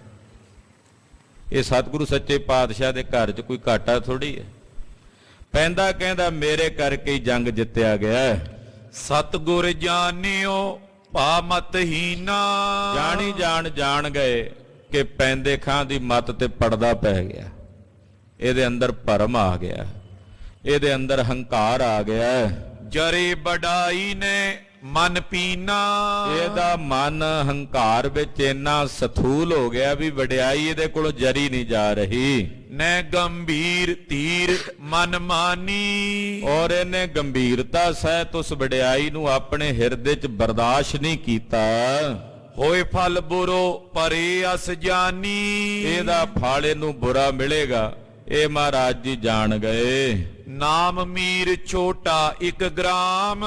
ਇਹ ਸਤਿਗੁਰੂ ਸੱਚੇ ਪਾਤਸ਼ਾਹ ਦੇ ਘਰ 'ਚ ਕੋਈ ਘਾਟਾ ਥੋੜੀ ਹੈ। ਪੈਂਦਾ ਕਹਿੰਦਾ ਮੇਰੇ ਕਰਕੇ ਹੀ ਜੰਗ ਜਿੱਤਿਆ ਗਿਆ। ਸਤਿਗੁਰ ਜਾਣਿਓ ਭਾ ਮਤਹੀਨਾ, ਜਾਣੀ ਜਾਣ ਗਏ ਕਿ ਪੈਂਦੇ ਖਾਂ ਦੀ ਮੱਤ ਤੇ ਪਰਦਾ ਪੈ ਗਿਆ, ਇਹਦੇ ਅੰਦਰ ਭਰਮ ਆ ਗਿਆ, ਇਹਦੇ ਅੰਦਰ ਹੰਕਾਰ ਆ ਗਿਆ। ਜਰੇ ਬੜਾਈ ਨੇ ਮਨ ਪੀਨਾ, ਇਹਦਾ ਮਨ ਹੰਕਾਰ ਵਿੱਚ ਇੰਨਾ ਸਥੂਲ ਹੋ ਗਿਆ ਵੀ ਵਡਿਆਈ ਇਹਦੇ ਕੋਲੋਂ ਜਰੀ ਨਹੀਂ ਜਾ ਰਹੀ। ਨੈ ਗੰਭੀਰ ਧੀਰ ਮਨ ਮਾਨੀ, ਔਰ ਇਹਨੇ ਗੰਭੀਰਤਾ ਸਹਿਤ ਉਸ ਵਡਿਆਈ ਨੂੰ ਆਪਣੇ ਹਿਰਦੇ 'ਚ ਬਰਦਾਸ਼ਤ ਨਹੀਂ ਕੀਤਾ। ਹੋਏ ਫਲ ਬੁਰੋ ਪਰੇ ਅਸ ਜਾਨੀ, ਇਹਦਾ ਫਲ ਇਹਨੂੰ ਬੁਰਾ ਮਿਲੇਗਾ, ਇਹ ਮਹਾਰਾਜ ਜੀ ਜਾਣ ਗਏ। ਨਾਮ ਮੀਰ ਛੋਟਾ 1 ਗ੍ਰਾਮ,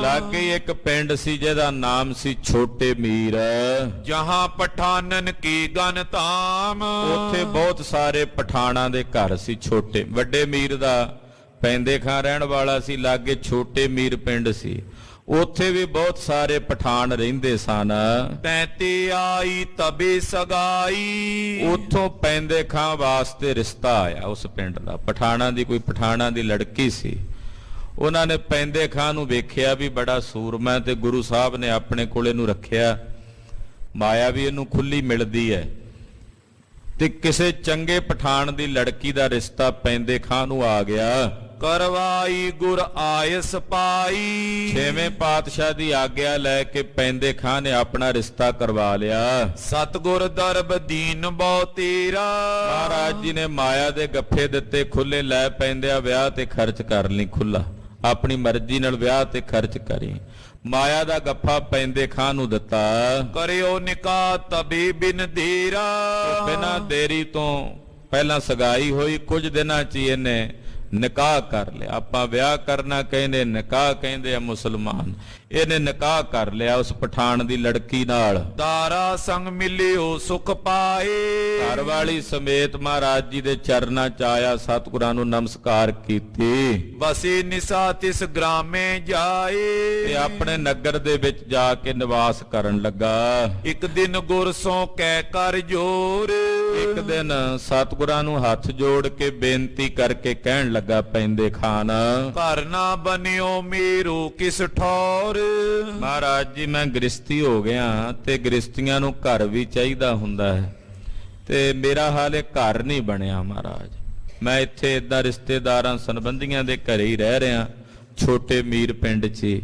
ਲਾਗੇ ਇੱਕ ਪਿੰਡ ਸੀ ਜਿਹਦਾ ਨਾਮ ਸੀ ਛੋਟੇ ਮੀਰ। ਜਹਾਂ ਪਠਾਨਨ ਕੀ ਗਨ ਧਾਮ, ਉੱਥੇ ਬਹੁਤ ਸਾਰੇ ਪਠਾਣਾਂ ਦੇ ਘਰ ਸੀ। ਛੋਟੇ ਵੱਡੇ ਮੀਰ ਦਾ ਪੈਂਦੇ ਖਾਂ ਰਹਿਣ ਵਾਲਾ ਸੀ, ਲਾਗੇ ਛੋਟੇ ਮੀਰ ਪਿੰਡ ਸੀ, ਉੱਥੇ ਵੀ ਬਹੁਤ ਸਾਰੇ ਪਠਾਨ ਰਹਿੰਦੇ ਸਨ। ਤੈਤੇ ਆਈ ਤਬੇ ਸਗਾਈ, ਉੱਥੋਂ ਪੈਂਦੇ ਖਾਂ ਵਾਸਤੇ ਰਿਸ਼ਤਾ ਆਇਆ ਉਸ ਪਿੰਡ ਦਾ। ਪਠਾਣਾਂ ਦੀ ਕੋਈ ਪਠਾਣਾਂ ਦੀ ਲੜਕੀ ਸੀ। ਉਹਨਾਂ ਨੇ ਪੈਂਦੇ ਖਾਂ ਨੂੰ ਵੇਖਿਆ ਵੀ ਬੜਾ ਸੂਰਮਾ ਤੇ ਗੁਰੂ ਸਾਹਿਬ ਨੇ ਆਪਣੇ ਕੋਲੇ ਨੂੰ ਰੱਖਿਆ, ਮਾਇਆ ਵੀ ਇਹਨੂੰ ਖੁੱਲੀ ਮਿਲਦੀ ਹੈ, ਤੇ ਕਿਸੇ ਚੰਗੇ ਪਠਾਨ ਦੀ ਲੜਕੀ ਦਾ ਰਿਸ਼ਤਾ ਪੈਂਦੇ ਖਾਂ ਨੂੰ ਆ ਗਿਆ। ਕਰਵਾਈ ਗੁਰ ਆਇਸ ਪਾਈ, ਛੇਵੇਂ ਪਾਤਸ਼ਾਹ ਦੀ ਆਗਿਆ ਲੈ ਕੇ ਪੈਂਦੇ ਖਾਂ ਨੇ ਆਪਣਾ ਰਿਸ਼ਤਾ ਕਰਵਾ ਲਿਆ। ਸਤਿਗੁਰ ਦਰਬ ਦੀਨ ਬਹੁ ਤੇਰਾ, ਮਹਾਰਾਜ ਜੀ ਨੇ ਮਾਇਆ ਦੇ ਗੱਫੇ ਦਿੱਤੇ ਖੁੱਲੇ, ਲੈ ਪੈਂਦਿਆ ਵਿਆਹ ਤੇ ਖਰਚ ਕਰ ਲਈ ਖੁੱਲਾ, ਆਪਣੀ ਮਰਜ਼ੀ ਨਾਲ ਵਿਆਹ ਤੇ ਖਰਚ ਕਰੀ। ਮਾਇਆ ਦਾ ਗੱਫਾ ਪੈਂਦੇ ਖਾਂ ਨੂੰ ਦਿੱਤਾ। ਕਰਿਓ ਨਿਕਾਹ ਤਬੇ ਬਿਨ ਦੇਰਾ, ਬਿਨਾਂ ਦੇਰੀ ਤੋਂ ਪਹਿਲਾਂ ਸਗਾਈ ਹੋਈ, ਕੁਝ ਦਿਨਾਂ 'ਚ ਹੀ ਇਹਨੇ ਨਿਕਾਹ ਕਰ ਲਿਆ। ਆਪਾਂ ਵਿਆਹ ਕਰਨਾ ਕਹਿੰਦੇ, ਨਿਕਾਹ ਕਹਿੰਦੇ ਆ ਮੁਸਲਮਾਨ। ਇਹਨੇ ਨਿਕਾਹ ਕਰ ਲਿਆ ਉਸ ਪਠਾਨ ਦੀ ਲੜਕੀ ਨਾਲ। ਦਾਰਾ ਸੰਗ ਮਿਲਿਓ ਸੁਖ ਪਾਏ, ਘਰ ਵਾਲੀ ਸਮੇਤ ਮਹਾਰਾਜ ਜੀ ਦੇ ਚਰਨਾਂ 'ਚ ਆਇਆ, ਸਤਿਗੁਰਾਂ ਨੂੰ ਨਮਸਕਾਰ ਕੀਤੀ। ਬਸੇ ਨਿਸਾ ਤਿਸ ਗ੍ਰਾਮੇ ਜਾਏ, ਤੇ ਆਪਣੇ ਨਗਰ ਦੇ ਵਿੱਚ ਜਾ ਕੇ ਨਿਵਾਸ ਕਰਨ ਲੱਗਾ। ਇੱਕ ਦਿਨ ਗੁਰ ਸੋ ਕਹਿ ਕਰ ਜੋਰ, ਇੱਕ ਦਿਨ ਸਤਿਗੁਰਾਂ ਨੂੰ ਹੱਥ ਜੋੜ ਕੇ ਬੇਨਤੀ ਕਰਕੇ ਕਹਿਣ ਲੱਗਾ ਪੈਂਦੇ ਖਾਨ, ਘਰ ਨਾ ਬਨਿਓ ਮੇਰੋ ਕਿਸ ਠੌਰ। ਮਹਾਰਾਜ ਜੀ ਮੈਂ ਗ੍ਰਸਤੀ ਹੋ ਗਿਆ ਤੇ ਗ੍ਰਸਤੀਆਂ ਨੂੰ ਘਰ ਵੀ ਚਾਹੀਦਾ ਹੁੰਦਾ ਹੈ, ਤੇ ਮੇਰਾ ਹਾਲੇ ਘਰ ਨਹੀਂ ਬਣਿਆ ਮਹਾਰਾਜ। ਮੈਂ ਇੱਥੇ ਏਦਾਂ ਰਿਸ਼ਤੇਦਾਰਾਂ ਸੰਬੰਧੀਆਂ ਦੇ ਘਰੇ ਹੀ ਰਹਿ ਰਿਹਾ, ਛੋਟੇ ਮੀਰ ਪਿੰਡ 'ਚ,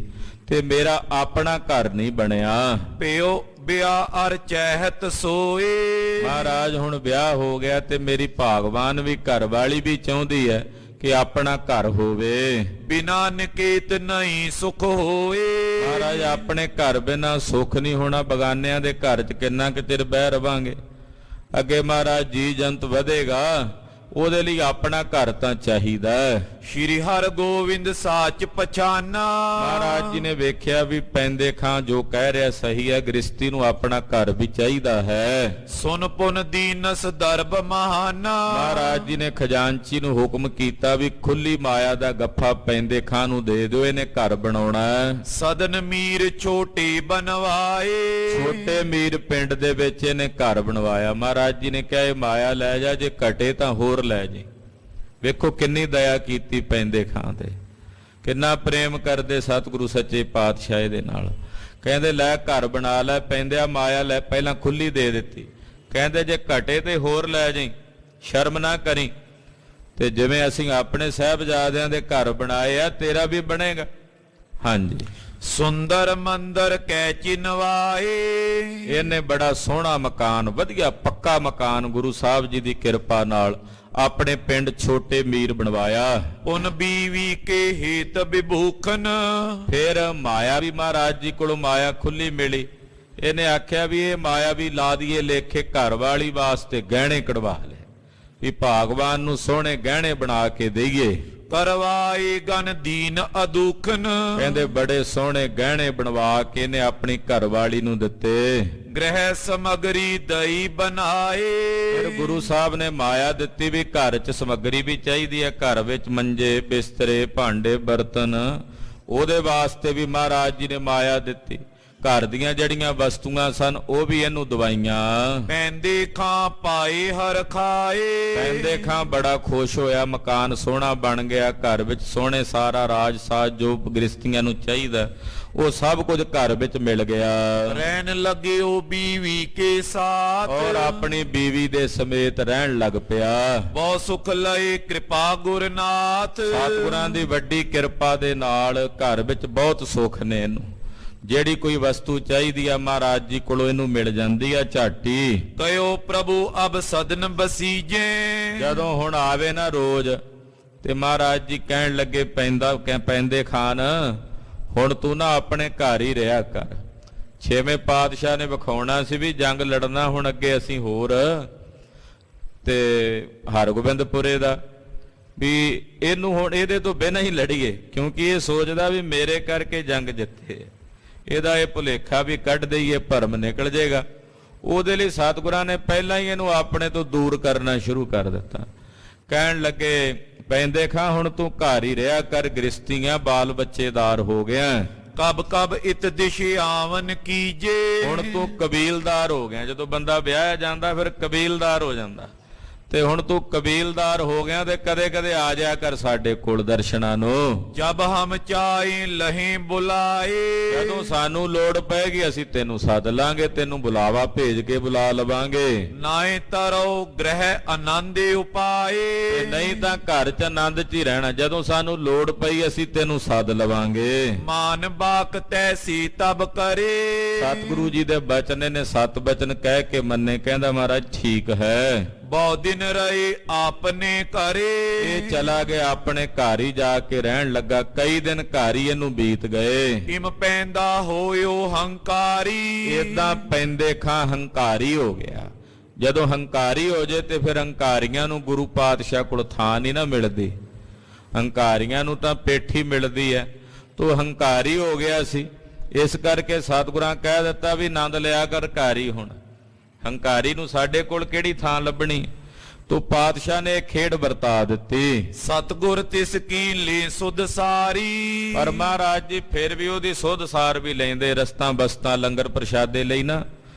ਤੇ ਮੇਰਾ ਆਪਣਾ ਘਰ ਨਹੀਂ ਬਣਿਆ। ਪਿਓ ਵਿਆਹ ਅਰ ਚਹਿਤ ਸੋਏ, ਮਹਾਰਾਜ ਹੁਣ ਵਿਆਹ ਹੋ ਗਿਆ ਤੇ ਮੇਰੀ ਭਾਗਵਾਨ ਵੀ ਘਰ ਵਾਲੀ ਵੀ ਚਾਹੁੰਦੀ ਹੈ ਕਿ ਆਪਣਾ ਘਰ ਹੋਵੇ। ਬਿਨਾ ਨਿਕੇਤ ਨਹੀਂ ਸੁਖ ਹੋਏ। ਮਹਾਰਾਜ ਆਪਣੇ ਘਰ ਬਿਨਾ ਸੁੱਖ ਨਹੀਂ ਹੋਣਾ। ਬਗਾਨਿਆਂ ਦੇ ਘਰ 'ਚ ਕਿੰਨਾ ਕੁ ਚਿਰ ਬਹਿ ਰਵਾਂਗੇ। ਅੱਗੇ ਮਹਾਰਾਜ ਜੀ ਜੰਤ ਵਧੇਗਾ, ਉਹਦੇ ਲਈ ਆਪਣਾ ਘਰ ਤਾਂ ਚਾਹੀਦਾ। ਸ਼੍ਰੀ ਹਰਿ ਗੋਬਿੰਦ ਸਾਚ ਪਛਾਨਾ। ਮਹਾਰਾਜ ਜੀ ਨੇ ਵੇਖਿਆ ਵੀ ਪੈਂਦੇ ਖਾਂ ਜੋ ਕਹਿ ਰਿਹਾ ਸਹੀ ਹੈ, ਗ੍ਰਸਤੀ ਨੂੰ ਆਪਣਾ ਘਰ ਵੀ ਚਾਹੀਦਾ ਹੈ। ਸੁਨ ਪੁਨ ਦੀਨਸ ਦਰਬ ਮਹਾਨਾ। ਮਹਾਰਾਜ ਜੀ ਨੇ ਖਜ਼ਾਨਚੀ ਨੂੰ ਹੁਕਮ ਕੀਤਾ ਵੀ ਖੁੱਲੀ ਮਾਇਆ ਦਾ ਗੱਫਾ ਪੈਂਦੇ ਖਾਂ ਨੂੰ ਦੇ ਦਿਓ, ਇਹਨੇ ਘਰ ਬਣਾਉਣਾ ਹੈ। ਸਦਨ ਮੀਰ ਛੋਟੇ ਬਨਵਾਏ। ਛੋਟੇ ਮੀਰ ਪਿੰਡ ਦੇ ਵਿੱਚ ਇਹਨੇ ਘਰ ਬਣਵਾਇਆ। ਮਹਾਰਾਜ ਜੀ ਨੇ ਕਿਹਾ ਇਹ ਮਾਇਆ ਲੈ ਜਾ, ਜੇ ਘਟੇ ਤਾਂ ਹੋਰ ਲੈ ਜੀ। ਵੇਖੋ ਕਿੰਨੀ ਦਇਆ ਕੀਤੀ ਪੈਂਦੇ ਖਾਂ ਤੇ, ਕਿੰਨਾ ਪ੍ਰੇਮ ਕਰਦੇ ਸਤਿਗੁਰੂ ਸੱਚੇ ਪਾਤਸ਼ਾਹ ਦੇ ਨਾਲ। ਕਹਿੰਦੇ ਲੈ ਘਰ ਬਣਾ ਲੈ, ਪੈਂਦਿਆ ਮਾਇਆ ਲੈ, ਪਹਿਲਾਂ ਖੁੱਲੀ ਦੇ ਦਿੱਤੀ। ਕਹਿੰਦੇ ਜੇ ਘਟੇ ਤੇ ਹੋਰ ਲੈ ਜਾਈ, ਸ਼ਰਮ ਨਾ ਕਰੀ। ਤੇ ਜਿਵੇਂ ਅਸੀਂ ਆਪਣੇ ਸਾਹਿਬਜ਼ਾਦਿਆਂ ਦੇ ਘਰ ਬਣਾਏ ਆ, ਤੇਰਾ ਵੀ ਬਣੇਗਾ। ਹਾਂਜੀ, ਸੁੰਦਰ ਮੰਦਰ ਕੈ ਚਿਨਵਾਏ। ਇਹਨੇ ਬੜਾ ਸੋਹਣਾ ਮਕਾਨ, ਵਧੀਆ ਪੱਕਾ ਮਕਾਨ ਗੁਰੂ ਸਾਹਿਬ ਜੀ ਦੀ ਕਿਰਪਾ ਨਾਲ ਆਪਣੇ ਪਿੰਡ ਛੋਟੇ ਮੀਰ ਬਣਵਾਇਆ। ਉਨ ਬੀਵੀ ਕੇ ਹਿਤ ਵਿਭੂਖਨ। ਫਿਰ ਮਾਇਆ ਵੀ ਮਹਾਰਾਜ ਜੀ ਕੋਲੋਂ ਮਾਇਆ ਖੁੱਲੀ ਮਿਲੀ। ਇਹਨੇ ਆਖਿਆ ਵੀ ਇਹ ਮਾਇਆ ਵੀ ਲਾ ਦਈਏ ਲੇਖੇ, ਘਰ ਵਾਲੀ ਵਾਸਤੇ ਗਹਿਣੇ ਕਢਵਾ ਲੈ, ਵੀ ਭਾਗਵਾਨ ਨੂੰ ਸੋਹਣੇ ਗਹਿਣੇ ਬਣਾ ਕੇ ਦੇਈਏ। ਕਰਵਾਏ ਗਨ ਦੀਨ ਅਦੁਖਨ। ਕਹਿੰਦੇ ਬੜੇ ਸੋਹਣੇ ਗਹਿਣੇ ਬਣਵਾ ਕੇ ਇਹਨੇ ਆਪਣੀ ਘਰਵਾਲੀ ਨੂੰ ਦਿੱਤੇ। ਗ੍ਰਹਿ ਸਮਗਰੀ ਦਈ ਬਣਾਏ। ਫਿਰ ਗੁਰੂ ਸਾਹਿਬ ਨੇ ਮਾਇਆ ਦਿੱਤੀ ਵੀ ਘਰ 'ਚ ਸਮੱਗਰੀ ਵੀ ਚਾਹੀਦੀ ਹੈ। ਘਰ ਵਿੱਚ ਮੰਜੇ ਬਿਸਤਰੇ ਭਾਂਡੇ ਬਰਤਨ, ਉਹਦੇ ਵਾਸਤੇ ਵੀ ਮਹਾਰਾਜ ਜੀ ਨੇ ਮਾਇਆ ਦਿੱਤੀ। ਘਰ ਦੀਆਂ ਜਿਹੜੀਆਂ ਵਸਤੂਆਂ ਸਨ ਉਹ ਵੀ ਇਹਨੂੰ ਦਵਾਈਆਂ। ਪੈਂਦੇ ਖਾਂ ਪਾਏ ਹਰ ਖਾਏ। ਪੈਂਦੇ ਖਾਂ ਬੜਾ ਖੁਸ਼ ਹੋਇਆ, ਮਕਾਨ ਸੋਹਣਾ ਬਣ ਗਿਆ। ਘਰ ਵਿੱਚ ਸੋਹਣੇ ਸਾਰਾ ਰਾਜ ਸਾਜ ਜੋ ਗ੍ਰਸਤੀਆਂ ਨੂੰ ਚਾਹੀਦਾ ਉਹ ਸਭ ਕੁਝ ਘਰ ਵਿੱਚ ਮਿਲ ਗਿਆ। ਰਹਿਣ ਲੱਗੇ ਉਹ ਬੀਵੀ ਕੇ ਸਾਥ। ਔਰ ਆਪਣੀ ਬੀਵੀ ਦੇ ਸਮੇਤ ਰਹਿਣ ਲੱਗ ਪਿਆ। ਬਹੁਤ ਸੁਖ ਲਏ ਕਿਰਪਾ ਗੁਰਨਾਥ। ਸਤਿਗੁਰਾਂ ਦੀ ਵੱਡੀ ਕਿਰਪਾ ਦੇ ਨਾਲ ਘਰ ਵਿੱਚ ਬਹੁਤ ਸੁੱਖ ਨੇ। ਇਹਨੂੰ ਜਿਹੜੀ ਕੋਈ ਵਸਤੂ ਚਾਹੀਦੀ ਆ ਮਹਾਰਾਜ ਜੀ ਕੋਲੋਂ ਇਹਨੂੰ ਮਿਲ ਜਾਂਦੀ ਆ ਝਾਟੀ। ਕਯੋ ਪ੍ਰਭੂ ਅਬ ਸਦਨ ਬਸੀਜੇ। ਜਦੋਂ ਹੁਣ ਆਵੇ ਨਾ ਰੋਜ਼ ਤੇ ਮਹਾਰਾਜ ਜੀ ਕਹਿਣ ਲੱਗੇ ਪੈਂਦੇ ਖਾਨ ਹੁਣ ਤੂੰ ਨਾ ਆਪਣੇ ਘਰ ਹੀ ਰਿਹਾ ਕਰ। ਛੇਵੇਂ ਪਾਤਸ਼ਾਹ ਨੇ ਵਿਖਾਉਣਾ ਸੀ ਵੀ ਜੰਗ ਲੜਨਾ ਹੁਣ ਅੱਗੇ ਅਸੀਂ ਹੋਰ ਤੇ ਹਰਗੋਬਿੰਦਪੁਰੇ ਦਾ ਵੀ ਇਹਨੂੰ ਹੁਣ ਇਹਦੇ ਤੋਂ ਬਿਨਾਂ ਹੀ ਲੜੀਏ, ਕਿਉਂਕਿ ਇਹ ਸੋਚਦਾ ਵੀ ਮੇਰੇ ਕਰਕੇ ਜੰਗ ਜਿੱਤੇ। ਇਹਦਾ ਇਹ ਭੁਲੇਖਾ ਵੀ ਕੱਢ ਦਈਏ, ਭਰਮ ਨਿਕਲ ਜਾਏਗਾ। ਉਹਦੇ ਲਈ ਸਤਿਗੁਰਾਂ ਨੇ ਪਹਿਲਾਂ ਹੀ ਇਹਨੂੰ ਆਪਣੇ ਤੋਂ ਦੂਰ ਕਰਨਾ ਸ਼ੁਰੂ ਕਰ ਦਿੱਤਾ। ਕਹਿਣ ਲੱਗੇ ਪੈਂਦੇ ਖਾਂ ਹੁਣ ਤੂੰ ਘਰ ਹੀ ਰਿਹਾ ਕਰ, ਗ੍ਰਸਤੀਆਂ ਬਾਲ ਬੱਚੇਦਾਰ ਹੋ ਗਿਆ। ਕਬ ਕਬ ਇਤ ਦਿਸ਼ ਆਵਨ ਕੀਜੇ। ਹੁਣ ਤੂੰ ਕਬੀਲਦਾਰ ਹੋ ਗਿਆ। ਜਦੋਂ ਬੰਦਾ ਵਿਆਹਿਆ ਜਾਂਦਾ ਫਿਰ ਕਬੀਲਦਾਰ ਹੋ ਜਾਂਦਾ, ਤੇ ਹੁਣ ਤੂੰ ਕਬੀਲਦਾਰ ਹੋ ਗਿਆ ਤੇ ਕਦੇ ਕਦੇ ਆ ਜਾਇਆ ਕਰ ਸਾਡੇ ਕੋਲ ਦਰਸ਼ਨਾਂ ਨੂੰ। ਜਬ ਹਮ ਚਾਹੇ ਲਹੇ ਬੁਲਾਏ। ਜਦੋਂ ਸਾਨੂੰ ਲੋੜ ਪੈਗੀ ਅਸੀਂ ਤੈਨੂੰ ਸੱਦ ਲਾਂਗੇ, ਤੈਨੂੰ ਬੁਲਾਵਾ ਭੇਜ ਕੇ ਬੁਲਾ ਲਵਾਂਗੇ। ਨਾਏ ਤਰੋ ਗ੍ਰਹਿ ਆਨੰਦ ਉਪਾਏ। ਨਹੀਂ ਤਾਂ ਘਰ 'ਚ ਆਨੰਦ 'ਚ ਹੀ ਰਹਿਣਾ। ਜਦੋਂ ਸਾਨੂੰ ਲੋੜ ਪਈ ਅਸੀਂ ਤੈਨੂੰ ਸੱਦ ਲਵਾਂਗੇ। ਮਾਨ ਬਾਕ ਤੈਸੀ ਤਬ ਕਰੇ। ਸਤਿਗੁਰੂ ਜੀ ਦੇ ਬਚਨ ਨੇ 7 ਬਚਨ ਕਹਿ ਕੇ ਮੰਨੇ। ਕਹਿੰਦਾ ਮਹਾਰਾਜ ਠੀਕ ਹੈ। ਬਹੁ ਦਿਨ ਰਹੇ ਆਪਨੇ ਘਰੇ। ਇਹ ਚਲਾ ਗਿਆ ਆਪਣੇ ਘਰ ਹੀ ਜਾ ਕੇ ਰਹਿਣ ਲੱਗਾ। ਕਈ ਦਿਨ ਘਰ ਹੀ ਇਹਨੂੰ ਬੀਤ ਗਏ। ਇਮ ਪੈਂਦਾ ਹੋਇਓ ਹੰਕਾਰੀ। ਏਦਾਂ ਪੈਂਦੇ ਖਾਂ ਹੰਕਾਰੀ ਹੋ ਗਿਆ। ਜਦੋਂ ਹੰਕਾਰੀ ਹੋ ਜੇ ਤੇ ਫਿਰ ਹੰਕਾਰੀਆਂ ਨੂੰ ਗੁਰੂ ਪਾਤਸ਼ਾਹ ਕੋਲ ਥਾਂ ਨਹੀਂ ਨਾ ਮਿਲਦੀ। ਹੰਕਾਰੀਆਂ ਨੂੰ ਤਾਂ ਪੇਠੀ ਮਿਲਦੀ ਹੈ। ਤੋ ਹੰਕਾਰੀ ਹੋ ਗਿਆ ਸੀ, ਇਸ ਕਰਕੇ ਸਤਿਗੁਰਾਂ ਕਹਿ ਦਿੱਤਾ ਵੀ ਆਨੰਦ ਲਿਆ ਕਰ ਘਰ ਹੀ। ਹੁਣ ਹੰਕਾਰੀ ਨੂੰ ਸਾਡੇ ਕੋਲ ਕਿਹੜੀ ਥਾਂ ਲੱਭਣੀ। ਤੋ ਪਾਤਸ਼ਾਹ ਨੇ ਖੇਡ ਵਰਤਾ ਦਿੱਤੀ। ਸਤਿਗੁਰ ਤਿਸ ਕੀ ਲੈ ਸੁਧ ਸਾਰੀ। ਪਰ ਮਹਾਰਾਜ ਜੀ ਫਿਰ ਵੀ ਉਹਦੀ ਸੁਧ ਸਾਰ ਵੀ ਲੈਂਦੇ। ਰਸਤਾਂ ਬਸਤਾਂ ਲੰਗਰ ਪ੍ਰਸ਼ਾਦੇ ਲਈ ਨਾ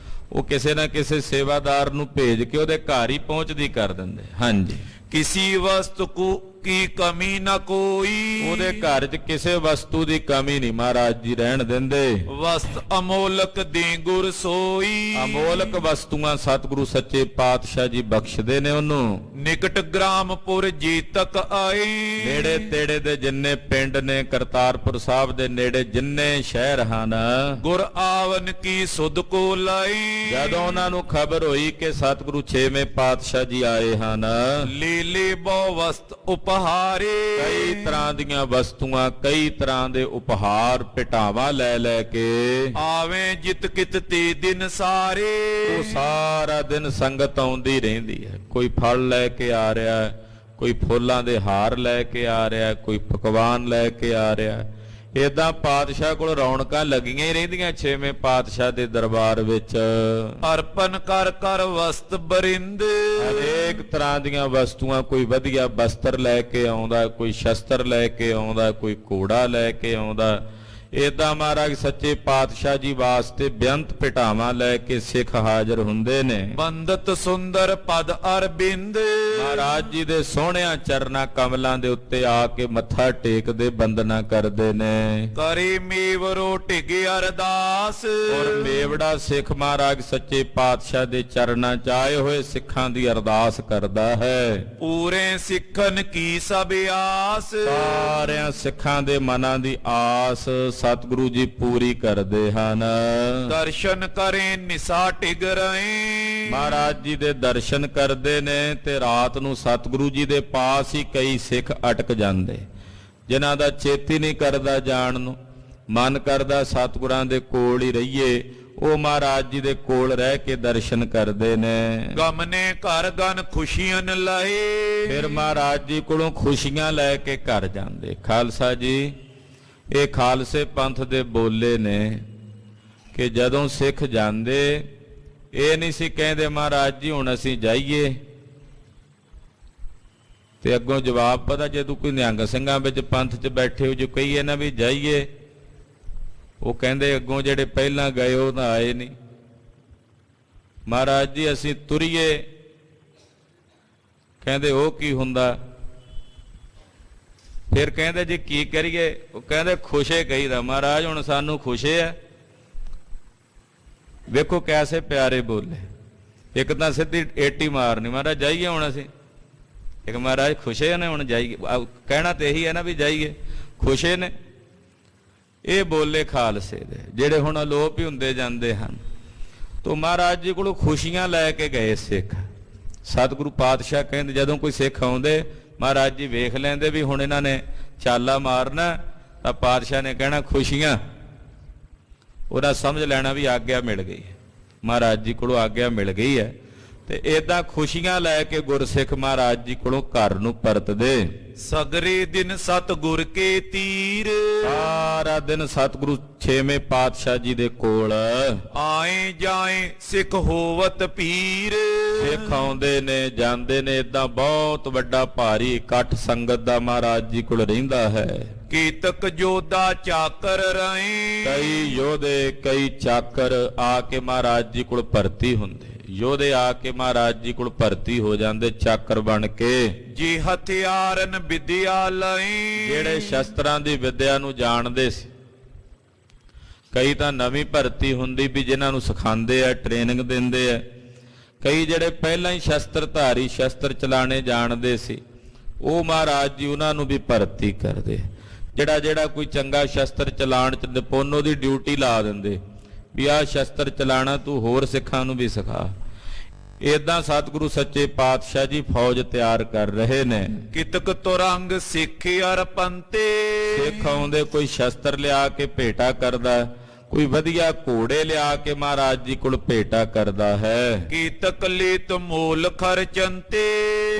ਉਹ ਕਿਸੇ ਨਾ ਕਿਸੇ ਸੇਵਾਦਾਰ ਨੂੰ ਭੇਜ ਕੇ ਉਹਦੇ ਘਰ ਹੀ ਪਹੁੰਚਦੀ ਕਰ ਦਿੰਦੇ। ਹਾਂਜੀ, किसी वस्तु की कमी न कोई। ਉਹਦੇ ਘਰ 'ਚ ਕਿਸੇ ਵਸਤੂ ਦੀ ਕਮੀ ਨਹੀਂ ਮਹਾਰਾਜ ਜੀ ਰਹਿਣ ਦਿੰਦੇ। ਵਸਤ ਅਮੋਲਕ ਦੇ ਗੁਰ ਸੋਈ। ਅਮੋਲਕ ਵਸਤੂਆਂ ਸਤਿਗੁਰੂ ਸੱਚੇ ਪਾਤਸ਼ਾਹ ਜੀ ਬਖਸ਼ਦੇ ਨੇ ਉਹਨੂੰ। ਨਿਕਟ ਗ੍ਰਾਮਪੁਰ ਜੀਤਕ ਆਈ। ਨੇੜੇ ਤੇੜੇ ਦੇ ਜਿੰਨੇ ਪਿੰਡ ਨੇ, ਕਰਤਾਰਪੁਰ ਸਾਹਿਬ ਦੇ ਨੇੜੇ ਜਿੰਨੇ ਸ਼ਹਿਰ ਹਨ, ਗੁਰ ਆਵਨ ਕੀ ਸੁਧ ਕੋ ਲਈ। ਜਦੋਂ ਉਹਨਾਂ ਨੂੰ ਖਬਰ ਹੋਈ ਕਿ ਸਤਿਗੁਰੂ ਛੇਵੇਂ ਪਾਤਸ਼ਾਹ ਜੀ ਆਏ ਹਨ, ਲੀਲੇ ਬਹੁ ਵਸਤ ਉਪਹਾਰੇ ਕਈ ਤਰ੍ਹਾਂ ਦੀਆਂ ਵਸਤੂਆਂ, ਕਈ ਤਰ੍ਹਾਂ ਦੇ ਉਪਹਾਰ ਭੇਟਾਵਾਂ ਲੈ ਲੈ ਕੇ ਆਵੇਂ ਜਿਤ ਕਿਤ ਤੇ ਦਿਨ ਸਾਰੇ। ਉਹ ਸਾਰਾ ਦਿਨ ਸੰਗਤ ਆਉਂਦੀ ਰਹਿੰਦੀ ਹੈ। ਕੋਈ ਫਲ ਲੈ ਕੇ ਆ ਰਿਹਾ ਹੈ, ਕੋਈ ਫੁੱਲਾਂ ਦੇ ਹਾਰ ਲੈ ਕੇ ਆ ਰਿਹਾ, ਕੋਈ ਪਕਵਾਨ ਲੈ ਕੇ ਆ ਰਿਹਾ। ਏਦਾਂ ਪਾਤਸ਼ਾਹ ਕੋਲ ਰੌਣਕਾਂ ਲੱਗੀਆਂ ਹੀ ਰਹਿੰਦੀਆਂ ਛੇਵੇਂ ਪਾਤਸ਼ਾਹ ਦੇ ਦਰਬਾਰ ਵਿੱਚ। ਅਰਪਨ ਕਰ ਕਰ ਵਸਤ ਬਰਿੰਦ ਅਨੇਕ ਤਰ੍ਹਾਂ ਦੀਆਂ ਵਸਤੂਆਂ, ਕੋਈ ਵਧੀਆ ਵਸਤਰ ਲੈ ਕੇ ਆਉਂਦਾ, ਕੋਈ ਸ਼ਸਤਰ ਲੈ ਕੇ ਆਉਂਦਾ, ਕੋਈ ਘੋੜਾ ਲੈ ਕੇ ਆਉਂਦਾ। ਏਦਾਂ ਮਹਾਰਾਜ ਸੱਚੇ ਪਾਤਸ਼ਾਹ ਜੀ ਵਾਸਤੇ ਬੇਅੰਤ ਭੇਟਾਵਾਂ ਲੈ ਕੇ ਸਿੱਖ ਹਾਜ਼ਰ ਹੁੰਦੇ ਨੇ। ਬੰਦਤ ਸੁੰਦਰ ਪਦ ਅਰਬਿੰਦ ਮਹਾਰਾਜ ਜੀ ਦੇ ਸੋਹਣਿਆਂ ਚਰਨਾਂ ਕਮਲਾਂ ਦੇ ਉੱਤੇ ਆ ਕੇ ਮੱਥਾ ਟੇਕਦੇ, ਬੰਦਨਾ ਕਰਦੇ ਨੇ। ਕਰੀ ਮੇਵਰੋ ਢਿਗ ਅਰਦਾਸ ਔਰ ਮੇਵੜਾ ਸਿੱਖ ਮਹਾਰਾਜ ਸੱਚੇ ਪਾਤਸ਼ਾਹ ਦੇ ਚਰਨਾਂ 'ਚ ਆਏ ਹੋਏ ਸਿੱਖਾਂ ਦੀ ਅਰਦਾਸ ਕਰਦਾ ਹੈ। ਪੂਰੇ ਸਿੱਖਨ ਕੀ ਸਭ ਆਸ ਸਾਰਿਆਂ ਸਿੱਖਾਂ ਦੇ ਮਨਾਂ ਦੀ ਆਸ ਸਤਿਗੁਰੂ ਜੀ ਪੂਰੀ ਕਰਦੇ ਹਨ। ਦਰਸ਼ਨ ਕਰੇ ਨਿਸਾ ਢਿਗ ਰਹੇ ਮਹਾਰਾਜ ਜੀ ਦੇ ਦਰਸ਼ਨ ਕਰਦੇ ਨੇ ਤੇ ਰਾਤ ਨੂੰ ਸਤਿਗੁਰੂ ਜੀ ਦੇ ਪਾਸ ਹੀ ਕਈ ਸਿੱਖ ਅਟਕ ਜਾਂਦੇ, ਜਿਨ੍ਹਾਂ ਦਾ ਚੇਤੀ ਨਹੀਂ ਕਰਦਾ ਜਾਣ ਨੂੰ, ਮਨ ਕਰਦਾ ਸਤਿਗੁਰਾਂ ਦੇ ਕੋਲ ਹੀ ਰਹੀਏ। ਉਹ ਮਹਾਰਾਜ ਜੀ ਦੇ ਕੋਲ ਰਹਿ ਕੇ ਦਰਸ਼ਨ ਕਰਦੇ ਨੇ। ਗਮਨੇ ਘਰ ਗਨ ਖੁਸ਼ੀਆਂ ਲਏ ਫਿਰ ਮਹਾਰਾਜ ਜੀ ਕੋਲੋਂ ਖੁਸ਼ੀਆਂ ਲੈ ਕੇ ਘਰ ਜਾਂਦੇ। ਖਾਲਸਾ ਜੀ, ਇਹ ਖਾਲਸੇ ਪੰਥ ਦੇ ਬੋਲੇ ਨੇ ਕਿ ਜਦੋਂ ਸਿੱਖ ਜਾਂਦੇ ਇਹ ਨਹੀਂ ਸੀ ਕਹਿੰਦੇ ਮਹਾਰਾਜ ਜੀ ਹੁਣ ਅਸੀਂ ਜਾਈਏ, ਤੇ ਅੱਗੋਂ ਜਵਾਬ ਪਤਾ, ਜਦੋਂ ਕੋਈ ਨਿਹੰਗ ਸਿੰਘਾਂ ਵਿੱਚ ਪੰਥ 'ਚ ਬੈਠੇ ਹੋ ਜੋ ਕਹੀਏ ਨਾ ਵੀ ਜਾਈਏ, ਉਹ ਕਹਿੰਦੇ ਅੱਗੋਂ ਜਿਹੜੇ ਪਹਿਲਾਂ ਗਏ ਉਹ ਤਾਂ ਆਏ ਨਹੀਂ। ਮਹਾਰਾਜ ਜੀ ਅਸੀਂ ਤੁਰੀਏ, ਕਹਿੰਦੇ ਉਹ ਕੀ ਹੁੰਦਾ? ਫਿਰ ਕਹਿੰਦੇ ਜੀ ਕੀ ਕਰੀਏ? ਉਹ ਕਹਿੰਦੇ ਖੁਸ਼ੇ ਕਹੀਦਾ। ਮਹਾਰਾਜ ਹੁਣ ਸਾਨੂੰ ਖੁਸ਼ੇ ਆ। ਵੇਖੋ ਕੈਸੇ ਪਿਆਰੇ ਬੋਲੇ। ਇੱਕ ਤਾਂ ਸਿੱਧੀ ਏਟੀ ਮਾਰਨੀ, ਮਹਾਰਾਜ ਜਾਈਏ ਹੁਣ ਅਸੀਂ। ਇੱਕ ਮਹਾਰਾਜ ਖੁਸ਼ੇ ਨੇ ਹੁਣ ਜਾਈਏ, ਕਹਿਣਾ ਤੇ ਇਹੀ ਹੈ ਨਾ ਵੀ ਜਾਈਏ, ਖੁਸ਼ੇ ਨੇ। ਇਹ ਬੋਲੇ ਖਾਲਸੇ ਦੇ ਜਿਹੜੇ ਹੁਣ ਅਲੋਪ ਹੀ ਹੁੰਦੇ ਜਾਂਦੇ ਹਨ। ਤੋਂ ਮਹਾਰਾਜ ਜੀ ਕੋਲੋਂ ਖੁਸ਼ੀਆਂ ਲੈ ਕੇ ਗਏ ਸਿੱਖ। ਸਤਿਗੁਰੂ ਪਾਤਸ਼ਾਹ ਕਹਿੰਦੇ ਜਦੋਂ ਕੋਈ ਸਿੱਖ ਆਉਂਦੇ ਮਹਾਰਾਜ ਜੀ ਵੇਖ ਲੈਂਦੇ ਵੀ ਹੁਣ ਇਹਨਾਂ ਨੇ ਚਾਲਾ ਮਾਰਨਾ, ਤਾਂ ਪਾਤਸ਼ਾਹ ਨੇ ਕਹਿਣਾ ਖੁਸ਼ੀਆਂ। ਉਹਦਾ ਸਮਝ ਲੈਣਾ ਵੀ ਆਗਿਆ ਮਿਲ ਗਈ ਹੈ, ਮਹਾਰਾਜ ਜੀ ਕੋਲੋਂ ਆਗਿਆ ਮਿਲ ਗਈ ਹੈ। ਤੇ ਏਦਾਂ ਖੁਸ਼ੀਆਂ ਲੈ ਕੇ ਗੁਰਸਿੱਖ ਮਹਾਰਾਜ ਜੀ ਕੋਲੋਂ ਘਰ ਨੂੰ ਪਰਤਦੇ। ਸਗਰੇ ਦਿਨ ਸਤਿਗੁਰ ਕੇ ਤੀਰ ਸਾਰਾ ਦਿਨ ਸਤਿਗੁਰੂ ਛੇਵੇਂ ਪਾਤਸ਼ਾਹ ਜੀ ਦੇ ਕੋਲ ਆਏ ਜਾਏ ਸਿੱਖ ਹੋਵਤ ਪੀਰ। ਸਿੱਖ ਆਉਂਦੇ ਨੇ ਜਾਂਦੇ ਨੇ, ਏਦਾਂ ਬਹੁਤ ਵੱਡਾ ਭਾਰੀ ਇਕੱਠ ਸੰਗਤ ਦਾ ਮਹਾਰਾਜ ਜੀ ਕੋਲ ਰਹਿੰਦਾ ਹੈ। ਕੀਤਕ ਜੋਧਾ ਚਾਕਰ ਰਹੇ ਕਈ ਯੋਧੇ ਕਈ ਚਾਕਰ ਆ ਕੇ ਮਹਾਰਾਜ ਜੀ ਕੋਲ ਭਰਤੀ ਹੁੰਦੇ। ਯੋਧੇ ਆ ਕੇ ਮਹਾਰਾਜ ਜੀ ਕੋਲ ਭਰਤੀ ਹੋ ਜਾਂਦੇ ਚਾਕਰ ਬਣ ਕੇ। ਜੀ ਹਥਿਆਰਨ ਵਿਦਿਆ ਲਈ ਜਿਹੜੇ ਸ਼ਸਤਰਾਂ ਦੀ ਵਿਦਿਆ ਨੂੰ ਜਾਣਦੇ ਸੀ। ਕਈ ਤਾਂ ਨਵੀਂ ਭਰਤੀ ਹੁੰਦੀ ਵੀ ਜਿਨ੍ਹਾਂ ਨੂੰ ਸਿਖਾਉਂਦੇ ਆ, ਟ੍ਰੇਨਿੰਗ ਦਿੰਦੇ ਆ। ਕਈ ਜਿਹੜੇ ਪਹਿਲਾਂ ਹੀ ਸ਼ਸਤਰਧਾਰੀ, ਸ਼ਸਤਰ ਚਲਾਣੇ ਜਾਣਦੇ ਸੀ, ਉਹ ਮਹਾਰਾਜ ਜੀ ਉਹਨਾਂ ਨੂੰ ਵੀ ਭਰਤੀ ਕਰਦੇ। ਜਿਹੜਾ ਕੋਈ ਚੰਗਾ ਸ਼ਸਤਰ ਚਲਾਉਣ 'ਚ ਨਿਪੁੰਨ, ਉਹਦੀ ਡਿਊਟੀ ਲਾ ਦਿੰਦੇ ਵੀ ਆਹ ਸ਼ਸਤਰ ਚਲਾਣਾ ਤੂੰ ਹੋਰ ਸਿੱਖਾਂ ਨੂੰ ਵੀ ਸਿਖਾ। ਏਦਾਂ ਸਤਿਗੁਰੂ ਸੱਚੇ ਪਾਤਸ਼ਾਹ ਜੀ ਫੌਜ ਤਿਆਰ ਕਰ ਰਹੇ ਨੇ। ਕਿਤਕ ਤੁਰੰਗ ਸਿੱਖ ਅਰਪੰਤੇ ਸਿੱਖ ਆਉਂਦੇ, ਕੋਈ ਸ਼ਸਤਰ ਲਿਆ ਕੇ ਭੇਟਾ ਕਰਦਾ, ਕੋਈ ਵਧੀਆ ਘੋੜੇ ਲਿਆ ਕੇ ਮਹਾਰਾਜ ਜੀ ਕੋਲ ਭੇਟਾ ਕਰਦਾ ਹੈ। ਕੀਤਕ ਲੀਤ ਮੂਲ ਖਰਚੰਤੇ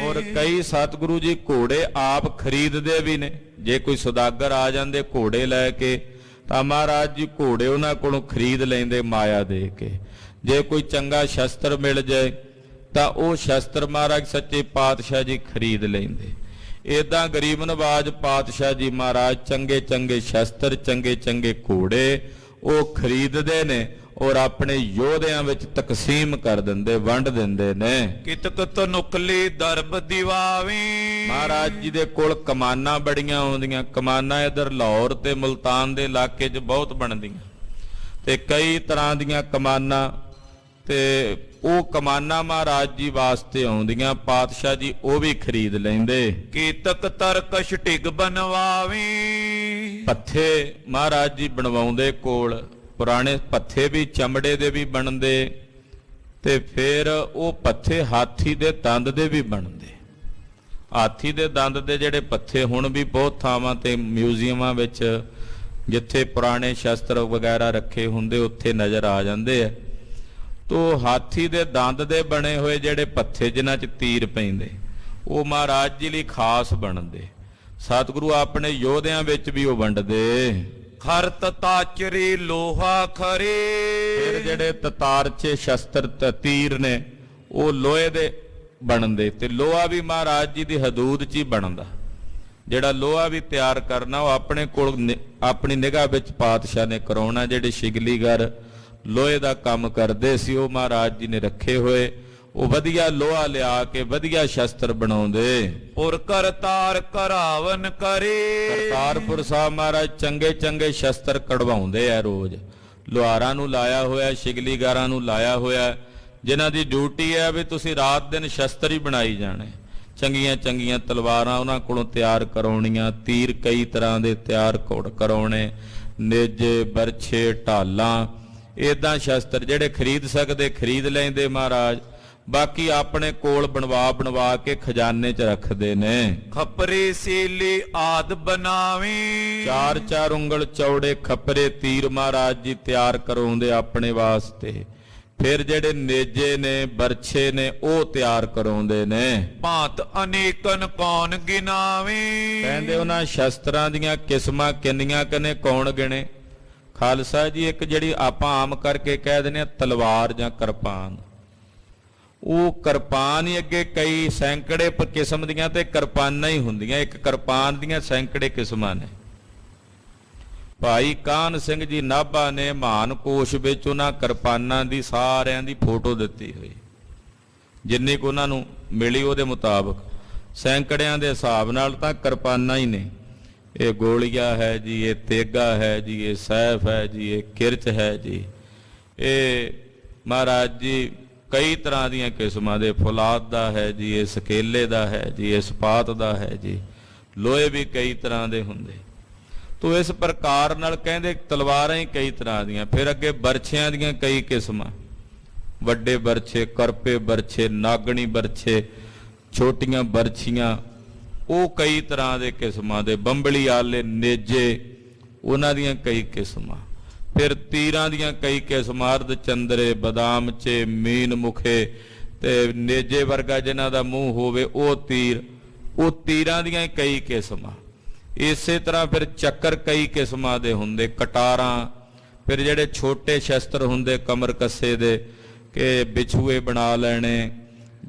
ਔਰ ਕਈ ਸਤਿਗੁਰੂ ਜੀ ਘੋੜੇ ਆਪ ਖਰੀਦਦੇ ਵੀ ਨੇ। ਜੇ ਕੋਈ ਸੁਦਾਗਰ ਆ ਜਾਂਦੇ ਘੋੜੇ ਲੈ ਕੇ ਤਾਂ ਮਹਾਰਾਜ ਜੀ ਘੋੜੇ ਉਹਨਾਂ ਕੋਲੋਂ ਖਰੀਦ ਲੈਂਦੇ ਮਾਇਆ ਦੇ ਕੇ। ਜੇ ਕੋਈ ਚੰਗਾ ਸ਼ਸਤਰ ਮਿਲ ਜਾਏ ਤਾਂ ਉਹ ਸ਼ਸਤਰ ਮਹਾਰਾਜ ਸੱਚੇ ਪਾਤਸ਼ਾਹ ਜੀ ਖਰੀਦ ਲੈਂਦੇ। ਏਦਾਂ ਗਰੀਬ ਨਵਾਜ ਪਾਤਸ਼ਾਹ ਜੀ ਮਹਾਰਾਜ ਚੰਗੇ ਚੰਗੇ ਸ਼ਸਤਰ, ਚੰਗੇ ਚੰਗੇ ਘੋੜੇ ਉਹ ਖਰੀਦਦੇ ਨੇ ਔਰ ਆਪਣੇ ਯੋਧਿਆਂ ਵਿੱਚ ਤਕਸੀਮ ਕਰ ਦਿੰਦੇ, ਵੰਡ ਦਿੰਦੇ ਨੇ। ਕਿਤਕ ਤਨੁਕਲੀ ਦਰਬ ਦਿਵਾਵੀ ਮਹਾਰਾਜ ਜੀ ਦੇ ਕੋਲ ਕਮਾਨਾਂ ਬੜੀਆਂ ਆਉਂਦੀਆਂ। ਕਮਾਨਾਂ ਇਧਰ ਲਾਹੌਰ ਤੇ ਮੁਲਤਾਨ ਦੇ ਇਲਾਕੇ 'ਚ ਬਹੁਤ ਬਣਦੀਆਂ, ਤੇ ਕਈ ਤਰ੍ਹਾਂ ਦੀਆਂ ਕਮਾਨਾਂ, ਤੇ ਉਹ ਕਮਾਨਾਂ ਮਹਾਰਾਜ ਜੀ ਵਾਸਤੇ ਆਉਂਦੀਆਂ। ਪਾਤਸ਼ਾਹ ਜੀ ਉਹ ਵੀ ਖਰੀਦ ਲੈਂਦੇ। ਕੀਤਕ ਤਰਕਸ਼ ਢਿਗ ਬਣਵਾਵੀ ਪੱਥੇ ਮਹਾਰਾਜ ਜੀ ਬਣਵਾਉਂਦੇ ਕੋਲ। ਪੁਰਾਣੇ ਪੱਥੇ ਵੀ ਚਮੜੇ ਦੇ ਵੀ ਬਣਦੇ, ਤੇ ਫਿਰ ਉਹ ਪੱਥੇ ਹਾਥੀ ਦੇ ਦੰਦ ਦੇ ਵੀ ਬਣਦੇ। ਹਾਥੀ ਦੇ ਦੰਦ ਦੇ ਜਿਹੜੇ ਪੱਥੇ ਹੁਣ ਵੀ ਬਹੁਤ ਥਾਵਾਂ ਤੇ ਮਿਊਜ਼ੀਅਮਾਂ ਵਿੱਚ ਜਿੱਥੇ ਪੁਰਾਣੇ ਸ਼ਸਤਰ ਵਗੈਰਾ ਰੱਖੇ ਹੁੰਦੇ ਉੱਥੇ ਨਜ਼ਰ ਆ ਜਾਂਦੇ ਆ। ਤੋ ਹਾਥੀ ਦੇ ਦੰਦ ਦੇ ਬਣੇ ਹੋਏ ਜਿਹੜੇ ਪੱਥੇ ਜਿਨ੍ਹਾਂ 'ਚ ਤੀਰ ਪੈਂਦੇ ਉਹ ਮਹਾਰਾਜ ਜੀ ਲਈ ਖਾਸ ਬਣਦੇ। ਸਤਿਗੁਰੂ ਆਪਣੇ ਯੋਧਿਆਂ ਵਿੱਚ ਵੀ ਉਹ ਵੰਡਦੇ। ਖਰ ਤਤਾਚਰੀ ਲੋਹਾ ਖਰੇ। ਫਿਰ ਜਿਹੜੇ ਤਤਾਰਚੇ ਸ਼ਸਤਰ ਤੀਰ ਨੇ ਉਹ ਲੋਹੇ ਦੇ ਬਣਦੇ ਤੇ ਲੋਹਾ ਵੀ ਮਹਾਰਾਜ ਜੀ ਦੀ ਹਦੂਦ 'ਚ ਹੀ ਬਣਦਾ। ਜਿਹੜਾ ਲੋਹਾ ਵੀ ਤਿਆਰ ਕਰਨਾ ਉਹ ਆਪਣੇ ਕੋਲ ਆਪਣੀ ਨਿਗਾਹ ਵਿੱਚ ਪਾਤਸ਼ਾਹ ਨੇ ਕਰਾਉਣਾ। ਜਿਹੜੇ ਸ਼ਿਗਲੀਗਰ ਲੋਹੇ ਦਾ ਕੰਮ ਕਰਦੇ ਸੀ ਉਹ ਮਹਾਰਾਜ ਜੀ ਨੇ ਰੱਖੇ ਹੋਏ। ਉਹ ਵਧੀਆ ਲੋਹਾ ਲਿਆ ਕੇ ਵਧੀਆ ਸ਼ਸਤਰ ਬਣਾਉਂਦੇ। ਪੁਰ ਕਰਤਾਰ ਕਰਾਵਨ ਕਰੇ। ਕਰਤਾਰਪੁਰ ਸਾਹਿਬ ਮਹਾਰਾਜ ਚੰਗੇ ਚੰਗੇ ਸ਼ਸਤਰ ਕਢਵਾਉਂਦੇ ਆ ਰੋਜ਼। ਲੁਹਾਰਾਂ ਨੂੰ ਲਾਇਆ ਹੋਇਆ, ਸ਼ਿਗਲੀਗਾਰਾਂ ਨੂੰ ਲਾਇਆ ਹੋਇਆ, ਜਿਨ੍ਹਾਂ ਦੀ ਡਿਊਟੀ ਹੈ ਵੀ ਤੁਸੀਂ ਰਾਤ ਦਿਨ ਸ਼ਸਤਰ ਹੀ ਬਣਾਈ ਜਾਣੇ। ਚੰਗੀਆਂ ਚੰਗੀਆਂ ਤਲਵਾਰਾਂ ਉਹਨਾਂ ਕੋਲੋਂ ਤਿਆਰ ਕਰਾਉਣੀਆਂ, ਤੀਰ ਕਈ ਤਰ੍ਹਾਂ ਦੇ ਤਿਆਰ ਕਰਾਉਣੇ, ਨੇਜੇ, ਬਰਛੇ, ਢਾਲਾਂ, ਇਦਾਂ ਸ਼ਸਤਰ ਜਿਹੜੇ ਖਰੀਦ ਸਕਦੇ ਖਰੀਦ ਲੈਂਦੇ ਮਹਾਰਾਜ। ਬਾਕੀ ਆਪਣੇ ਕੋਲ ਬਣਵਾ ਕੇ ਖਜ਼ਾਨੇ 'ਚ ਰੱਖਦੇ ਨੇ। ਖਪਰੇ ਸੇਲੇ ਆਦ ਬਣਾਵੇਂ। 4-4 ਉਂਗਲ ਚੌੜੇ ਖਪਰੇ ਤੀਰ ਮਹਾਰਾਜ ਜੀ ਤਿਆਰ ਕਰਾਉਂਦੇ ਆਪਣੇ ਵਾਸਤੇ। ਫਿਰ ਜਿਹੜੇ ਨੇਜੇ ਨੇ, ਬਰਛੇ ਨੇ ਉਹ ਤਿਆਰ ਕਰਾਉਂਦੇ ਨੇ। ਭਾਂਤ ਅਨੇਕਨ ਕੌਣ ਗਿਨਾਵੇਂ। ਕਹਿੰਦੇ ਉਹਨਾਂ ਸ਼ਸਤਰਾਂ ਦੀਆਂ ਕਿਸਮਾਂ ਕਿੰਨੀਆਂ ਕਨੇ ਕੌਣ ਗਿਣੇ। ਖਾਲਸਾ ਜੀ ਇੱਕ ਜਿਹੜੀ ਆਪਾਂ ਆਮ ਕਰਕੇ ਕਹਿ ਦਿੰਦੇ ਆ ਤਲਵਾਰ ਜਾਂ ਕਿਰਪਾਨ, ਉਹ ਕਿਰਪਾਨ ਹੀ ਅੱਗੇ ਕਈ ਸੈਂਕੜੇ ਕਿਸਮ ਦੀਆਂ ਤੇ ਕਿਰਪਾਨਾਂ ਹੀ ਹੁੰਦੀਆਂ। ਇੱਕ ਕਿਰਪਾਨ ਦੀਆਂ ਸੈਂਕੜੇ ਕਿਸਮਾਂ ਨੇ। ਭਾਈ ਕਾਹਨ ਸਿੰਘ ਜੀ ਨਾਭਾ ਨੇ ਮਹਾਨ ਕੋਸ਼ ਵਿੱਚ ਉਹਨਾਂ ਕਿਰਪਾਨਾਂ ਦੀ ਸਾਰਿਆਂ ਦੀ ਫੋਟੋ ਦਿੱਤੀ ਹੋਈ, ਜਿੰਨੀ ਕੁ ਉਹਨਾਂ ਨੂੰ ਮਿਲੀ ਉਹਦੇ ਮੁਤਾਬਕ। ਸੈਂਕੜਿਆਂ ਦੇ ਹਿਸਾਬ ਨਾਲ ਤਾਂ ਕਿਰਪਾਨਾਂ ਹੀ ਨੇ। ਇਹ ਗੋਲੀਆ ਹੈ ਜੀ, ਇਹ ਤੇਗਾ ਹੈ ਜੀ, ਇਹ ਸੈਫ ਹੈ ਜੀ, ਇਹ ਕਿਰਚ ਹੈ ਜੀ। ਇਹ ਮਹਾਰਾਜ ਜੀ ਕਈ ਤਰ੍ਹਾਂ ਦੀਆਂ ਕਿਸਮਾਂ ਦੇ, ਫੌਲਾਦ ਦਾ ਹੈ ਜੀ, ਇਹ ਸਕੇਲੇ ਦਾ ਹੈ ਜੀ, ਇਹ ਸਪਾਤ ਦਾ ਹੈ ਜੀ। ਲੋਹੇ ਵੀ ਕਈ ਤਰ੍ਹਾਂ ਦੇ ਹੁੰਦੇ। ਤੋ ਇਸ ਪ੍ਰਕਾਰ ਨਾਲ ਕਹਿੰਦੇ ਤਲਵਾਰਾਂ ਹੀ ਕਈ ਤਰ੍ਹਾਂ ਦੀਆਂ। ਫਿਰ ਅੱਗੇ ਬਰਛਿਆਂ ਦੀਆਂ ਕਈ ਕਿਸਮਾਂ, ਵੱਡੇ ਬਰਛੇ, ਕਰਪੇ ਬਰਛੇ, ਨਾਗਣੀ ਬਰਛੇ, ਛੋਟੀਆਂ ਬਰਛੀਆਂ, ਉਹ ਕਈ ਤਰ੍ਹਾਂ ਦੇ ਕਿਸਮਾਂ ਦੇ। ਬੰਬਲੀ ਆਲੇ, ਨੇਜੇ, ਉਹਨਾਂ ਦੀਆਂ ਕਈ ਕਿਸਮਾਂ। ਫਿਰ ਤੀਰਾਂ ਦੀਆਂ ਕਈ ਕਿਸਮਾਂ, ਅਰਧ ਚੰਦਰੇ, ਬਦਾਮਚੇ, ਮੀਨ ਮੁਖੇ ਤੇ ਨੇਜੇ ਵਰਗਾ ਜਿਨ੍ਹਾਂ ਦਾ ਮੂੰਹ ਹੋਵੇ ਉਹ ਤੀਰ, ਉਹ ਤੀਰਾਂ ਦੀਆਂ ਕਈ ਕਿਸਮਾਂ। ਇਸੇ ਤਰ੍ਹਾਂ ਫਿਰ ਚੱਕਰ ਕਈ ਕਿਸਮਾਂ ਦੇ ਹੁੰਦੇ, ਕਟਾਰਾਂ। ਫਿਰ ਜਿਹੜੇ ਛੋਟੇ ਸ਼ਸਤਰ ਹੁੰਦੇ ਕਮਰ ਕੱਸੇ ਦੇ, ਕਿ ਬਿਛੂਏ ਬਣਾ ਲੈਣੇ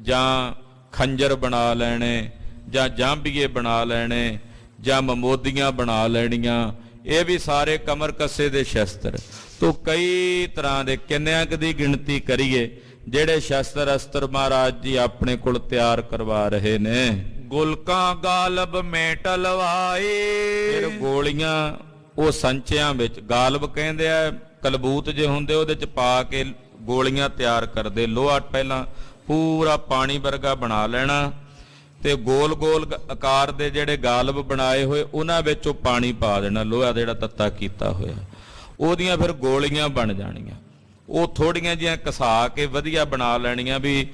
ਜਾਂ ਖੰਜਰ ਬਣਾ ਲੈਣੇ ਜਾਂ ਜਾਂਬੀਏ ਬਣਾ ਲੈਣੇ ਜਾਂ ਮਮੋਦੀਆਂ ਬਣਾ ਲੈਣੀਆਂ, ਇਹ ਵੀ ਸਾਰੇ ਕਮਰ ਕੱਸੇ ਦੇ ਸ਼ਸਤਰ। ਤੋ ਕਈ ਤਰ੍ਹਾਂ ਦੇ, ਕਿੰਨਿਆਂ ਕੁ ਦੀ ਗਿਣਤੀ ਕਰੀਏ ਜਿਹੜੇ ਸ਼ਸਤਰ ਅਸਤਰ ਮਹਾਰਾਜ ਜੀ ਆਪਣੇ ਕੋਲ ਤਿਆਰ ਕਰਵਾ ਰਹੇ ਨੇ। ਗੁਲਕਾਂ ਗਾਲਬ ਮੈਂ ਟਲਵਾਏ। ਫਿਰ ਗੋਲੀਆਂ ਉਹ ਸੰਚਿਆਂ ਵਿੱਚ, ਗਾਲਬ ਕਹਿੰਦੇ ਆ ਕਲਬੂਤ ਜੇ ਹੁੰਦੇ ਉਹਦੇ ਚ ਪਾ ਕੇ ਗੋਲੀਆਂ ਤਿਆਰ ਕਰਦੇ। ਲੋਹਾ ਪਹਿਲਾਂ ਪੂਰਾ ਪਾਣੀ ਵਰਗਾ ਬਣਾ ਲੈਣਾ ਤੇ ਗੋਲ ਗੋਲ ਆਕਾਰ ਦੇ ਜਿਹੜੇ ਗਾਲਬ ਬਣਾਏ ਹੋਏ ਉਹਨਾਂ ਵਿੱਚ ਉਹ ਪਾਣੀ ਪਾ ਦੇਣਾ, ਲੋਹਾ ਜਿਹੜਾ ਤੱਤਾ ਕੀਤਾ ਹੋਇਆ। ਉਹਦੀਆਂ ਫਿਰ ਗੋਲੀਆਂ ਬਣ ਜਾਣੀਆਂ। ਉਹ ਥੋੜੀਆਂ ਜਿਹੀਆਂ ਘਸਾ ਕੇ ਵਧੀਆ ਬਣਾ ਲੈਣੀਆਂ ਵੀ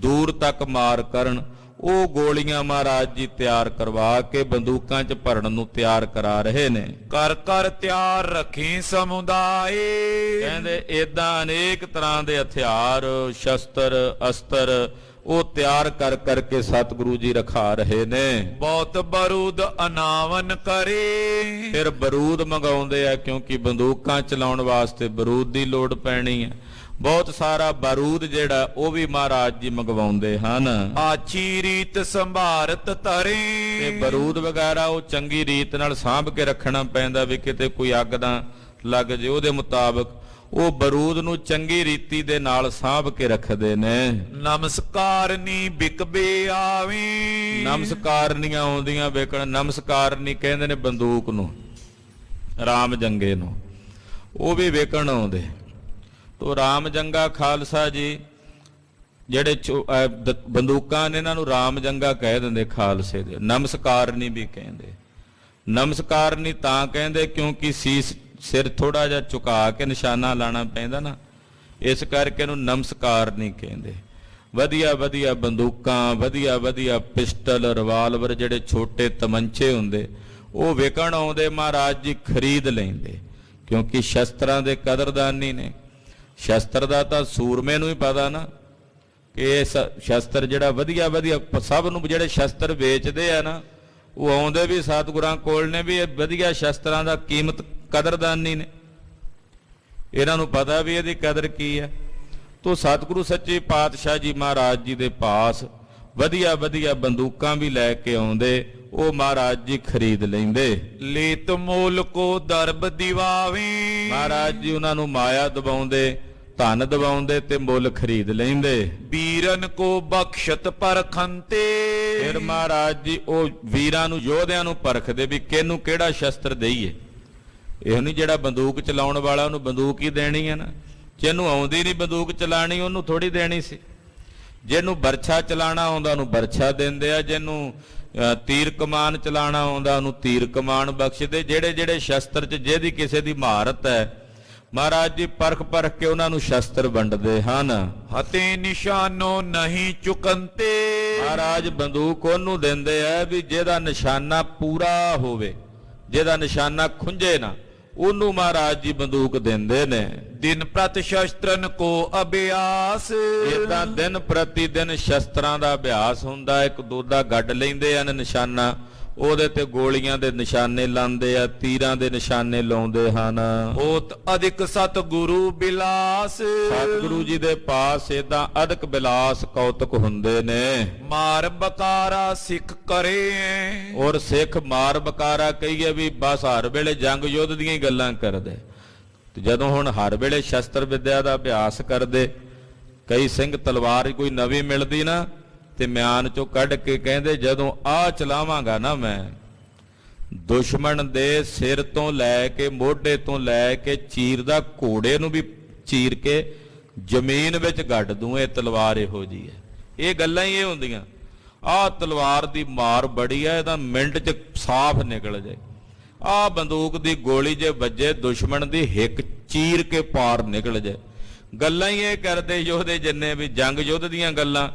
ਦੂਰ ਤੱਕ ਮਾਰ ਕਰਨ। ਉਹ ਗੋਲੀਆਂ ਮਹਾਰਾਜ ਜੀ ਤਿਆਰ ਕਰਵਾ ਕੇ ਬੰਦੂਕਾਂ 'ਚ ਭਰਨ ਨੂੰ ਤਿਆਰ ਕਰਾ ਰਹੇ ਨੇ। ਕਰ ਕਰ ਤਿਆਰ ਰੱਖੀ ਸਮੁਦਾਏ। ਕਹਿੰਦੇ ਏਦਾਂ ਅਨੇਕ ਤਰ੍ਹਾਂ ਦੇ ਹਥਿਆਰ, ਸ਼ਸਤਰ, ਅਸਤਰ ਉਹ ਤਿਆਰ ਕਰ ਕਰਕੇ ਸਤਿਗੁਰੂ ਜੀ ਰਖਾ ਰਹੇ ਨੇ। ਬਹੁਤ ਬਰੂਦ ਅਨਾਵਨ ਕਰੇ। ਫਿਰ ਬਰੂਦ ਮੰਗਾਉਂਦੇ ਆ, ਕਿਉਂਕਿ ਬੰਦੂਕਾਂ ਚਲਾਉਣ ਵਾਸਤੇ ਬਰੂਦ ਦੀ ਲੋੜ ਪੈਣੀ ਹੈ। ਬਹੁਤ ਸਾਰਾ ਬਾਰੂਦ ਜਿਹੜਾ ਉਹ ਵੀ ਮਹਾਰਾਜ ਜੀ ਮੰਗਵਾਉਂਦੇ ਹਨ। ਆਛੀ ਰੀਤ ਸੰਭਾਰਤ ਧਰੇ। ਤੇ ਬਾਰੂਦ ਵਗੈਰਾ ਉਹ ਚੰਗੀ ਰੀਤ ਨਾਲ ਸਾਂਭ ਕੇ ਰੱਖਣਾ ਪੈਂਦਾ ਵੀ ਕਿਤੇ ਕੋਈ ਅੱਗ ਨਾ ਲੱਗ ਜੇ। ਉਹਦੇ ਮੁਤਾਬਕ ਉਹ ਬਾਰੂਦ ਨੂੰ ਚੰਗੀ ਰੀਤੀ ਦੇ ਨਾਲ ਸਾਂਭ ਕੇ ਰੱਖਦੇ ਨੇ। ਨਮਸਕਾਰਨੀ ਬਿਕਬੇ ਆਵੀ। ਨਮਸਕਾਰਨੀਆਂ ਆਉਂਦੀਆਂ ਵੇਖਣ। ਨਮਸਕਾਰਨੀ ਕਹਿੰਦੇ ਨੇ ਬੰਦੂਕ ਨੂੰ, ਰਾਮ ਜੰਗੇ ਨੂੰ, ਉਹ ਵੀ ਵੇਖਣ ਆਉਂਦੇ। ਤੋ ਰਾਮ ਜੰਗਾ ਖਾਲਸਾ ਜੀ ਜਿਹੜੇ ਬੰਦੂਕਾਂ ਨੇ ਇਹਨਾਂ ਨੂੰ ਰਾਮ ਜੰਗਾ ਕਹਿ ਦਿੰਦੇ ਖਾਲਸੇ ਦੇ। ਨਮਸਕਾਰਨੀ ਵੀ ਕਹਿੰਦੇ। ਨਮਸਕਾਰਨੀ ਤਾਂ ਕਹਿੰਦੇ ਕਿਉਂਕਿ ਸੀਸ ਸਿਰ ਥੋੜਾ ਜਿਹਾ ਝੁਕਾ ਕੇ ਨਿਸ਼ਾਨਾ ਲਾਣਾ ਪੈਂਦਾ ਨਾ, ਇਸ ਕਰਕੇ ਇਹਨੂੰ ਨਮਸਕਾਰ ਨਹੀਂ ਕਹਿੰਦੇ। ਵਧੀਆ ਵਧੀਆ ਬੰਦੂਕਾਂ, ਵਧੀਆ ਵਧੀਆ ਪਿਸਟਲ, ਰਿਵਾਲਵਰ, ਜਿਹੜੇ ਛੋਟੇ ਤਮੰਚੇ ਹੁੰਦੇ ਉਹ ਵਿਕਣ ਆਉਂਦੇ, ਮਹਾਰਾਜ ਜੀ ਖਰੀਦ ਲੈਂਦੇ, ਕਿਉਂਕਿ ਸ਼ਸਤਰਾਂ ਦੇ ਕਦਰਦਾਨੀ ਨੇ। ਸ਼ਸਤਰ ਦਾ ਤਾਂ ਸੂਰਮੇ ਨੂੰ ਹੀ ਪਤਾ ਨਾ ਕਿ ਇਹ ਸ਼ਸਤਰ ਜਿਹੜਾ ਵਧੀਆ ਵਧੀਆ, ਸਭ ਨੂੰ ਜਿਹੜੇ ਸ਼ਸਤਰ ਵੇਚਦੇ ਆ ਨਾ ਉਹ ਆਉਂਦੇ ਵੀ ਸਤਿਗੁਰਾਂ ਕੋਲ ਨੇ ਵੀ ਇਹ ਵਧੀਆ ਸ਼ਸਤਰਾਂ ਦਾ ਕੀਮਤ ਕਦਰਦਾਨੀ ਨੇ, ਇਹਨਾਂ ਨੂੰ ਪਤਾ ਵੀ ਇਹਦੀ ਕਦਰ ਕੀ ਹੈ। ਤੋ ਸਤਿਗੁਰੂ ਸੱਚੇ ਪਾਤਸ਼ਾਹ ਜੀ ਮਹਾਰਾਜ ਜੀ ਦੇ ਪਾਸ ਵਧੀਆ ਵਧੀਆ ਬੰਦੂਕਾਂ ਵੀ ਲੈ ਕੇ ਆਉਂਦੇ, ਉਹ ਮਹਾਰਾਜ ਜੀ ਖਰੀਦ ਲੈਂਦੇ। ਲੇਤ ਮੋਲ ਕੋ ਦਰਬ ਦਿਵਾਵੀ, ਮਹਾਰਾਜ ਜੀ ਉਹਨਾਂ ਨੂੰ ਮਾਇਆ ਦਬਾਉਂਦੇ, ਧਨ ਦਬਾਉਂਦੇ ਤੇ ਮੁੱਲ ਖਰੀਦ ਲੈਂਦੇ। ਵੀਰਨ ਕੋ ਬਖਸ਼ਤ ਪਰਖੰਤੇ, ਫਿਰ ਮਹਾਰਾਜ ਜੀ ਉਹ ਵੀਰਾਂ ਨੂੰ, ਯੋਧਿਆਂ ਨੂੰ ਪਰਖਦੇ ਵੀ ਕਿਹਨੂੰ ਕਿਹੜਾ ਸ਼ਸਤਰ ਦੇਈਏ। ਇਹ ਨਹੀਂ ਜਿਹੜਾ ਬੰਦੂਕ ਚਲਾਉਣ ਵਾਲਾ ਉਹਨੂੰ ਬੰਦੂਕ ਹੀ ਦੇਣੀ ਹੈ ਨਾ, ਜਿਹਨੂੰ ਆਉਂਦੀ ਨਹੀਂ ਬੰਦੂਕ ਚਲਾਣੀ ਉਹਨੂੰ ਥੋੜੀ ਦੇਣੀ ਸੀ। ਜਿਹਨੂੰ ਬਰਛਾ ਚਲਾਣਾ ਆਉਂਦਾ ਉਹਨੂੰ ਬਰਛਾ ਦਿੰਦੇ ਆ, ਜਿਹਨੂੰ ਤੀਰ ਕਮਾਨ ਚਲਾਣਾ ਆਉਂਦਾ ਉਹਨੂੰ ਤੀਰ ਕਮਾਨ ਬਖਸ਼ਦੇ। ਜਿਹੜੇ ਜਿਹੜੇ ਸ਼ਸਤਰ 'ਚ ਜਿਹਦੀ ਕਿਸੇ ਦੀ ਮਹਾਰਤ ਹੈ ਮਹਾਰਾਜ ਜੀ ਪਰਖ ਪਰਖ ਕੇ ਉਹਨਾਂ ਨੂੰ ਸ਼ਸਤਰ ਵੰਡਦੇ ਹਨ। ਹਤੇ ਨਿਸ਼ਾਨੋ ਨਹੀਂ ਚੁਕੰਤੇ, ਮਹਾਰਾਜ ਬੰਦੂਕ ਉਹਨੂੰ ਦਿੰਦੇ ਆ ਵੀ ਜਿਹਦਾ ਨਿਸ਼ਾਨਾ ਪੂਰਾ ਹੋਵੇ, ਜਿਹਦਾ ਨਿਸ਼ਾਨਾ ਖੁੰਝੇ ਨਾ, ਉਹਨੂੰ ਮਹਾਰਾਜ ਜੀ ਬੰਦੂਕ ਦਿੰਦੇ ਨੇ। ਦਿਨ ਪ੍ਰਤ ਸ਼ਸਤਰਨ ਕੋ ਅਭਿਆਸ, ਇਦਾਂ ਦਿਨ ਪ੍ਰਤੀ ਦਿਨ ਸ਼ਸਤਰਾਂ ਦਾ ਅਭਿਆਸ ਹੁੰਦਾ। ਇੱਕ ਦੋ ਦਾ ਗੱਡ ਲੈਂਦੇ ਹਨ ਨਿਸ਼ਾਨਾ, ਉਹਦੇ ਤੇ ਗੋਲੀਆਂ ਦੇ ਨਿਸ਼ਾਨੇ ਲਾਉਂਦੇ ਆ, ਤੀਰਾਂ ਦੇ ਨਿਸ਼ਾਨੇ ਲਾਉਂਦੇ ਹਨ। ਹੋਤ ਅਧਿਕ ਸਤ ਗੁਰੂ ਬਿਲਾਸ, ਸਤਿਗੁਰੂ ਜੀ ਦੇ ਪਾਸ ਏਦਾਂ ਅਦਕ ਬਿਲਾਸ ਕੌਤਕ ਹੁੰਦੇ ਨੇ। ਮਾਰ ਬਕਾਰਾ ਸਿੱਖ ਕਰੇ, ਔਰ ਸਿੱਖ ਮਾਰ ਬਕਾਰਾ ਕਹੀਏ ਵੀ ਬਸ ਹਰ ਵੇਲੇ ਜੰਗ ਯੁੱਧ ਦੀਆਂ ਹੀ ਗੱਲਾਂ ਕਰਦੇ। ਤੇ ਜਦੋਂ ਹੁਣ ਹਰ ਵੇਲੇ ਸ਼ਸਤਰ ਵਿਦਿਆ ਦਾ ਅਭਿਆਸ ਕਰਦੇ, ਕਈ ਸਿੰਘ ਤਲਵਾਰ ਕੋਈ ਨਵੀਂ ਮਿਲਦੀ ਨਾ ਤੇ ਮਿਆਨ ਚੋਂ ਕੱਢ ਕੇ ਕਹਿੰਦੇ ਜਦੋਂ ਆਹ ਚਲਾਵਾਂਗਾ ਨਾ ਮੈਂ, ਦੁਸ਼ਮਣ ਦੇ ਸਿਰ ਤੋਂ ਲੈ ਕੇ ਮੋਢੇ ਤੋਂ ਲੈ ਕੇ ਚੀਰ ਦਾ ਘੋੜੇ ਨੂੰ ਵੀ ਚੀਰ ਕੇ ਜ਼ਮੀਨ ਵਿੱਚ ਗੱਡ ਦੂੰ, ਇਹ ਤਲਵਾਰ ਇਹੋ ਜੀ ਹੈ। ਇਹ ਗੱਲਾਂ ਹੀ ਇਹ ਹੁੰਦੀਆਂ। ਆਹ ਤਲਵਾਰ ਦੀ ਮਾਰ ਬੜੀ ਹੈ, ਇਹਦਾ ਮਿੰਟ 'ਚ ਸਾਫ਼ ਨਿਕਲ ਜਾਏ। ਆਹ ਬੰਦੂਕ ਦੀ ਗੋਲੀ ਜੇ ਵੱਜੇ ਦੁਸ਼ਮਣ ਦੀ ਹਿੱਕ ਚੀਰ ਕੇ ਪਾਰ ਨਿਕਲ ਜਾਏ। ਗੱਲਾਂ ਹੀ ਇਹ ਕਰਦੇ ਯੋਧੇ ਜਿੰਨੇ ਵੀ ਜੰਗ ਯੁੱਧ ਦੀਆਂ ਗੱਲਾਂ,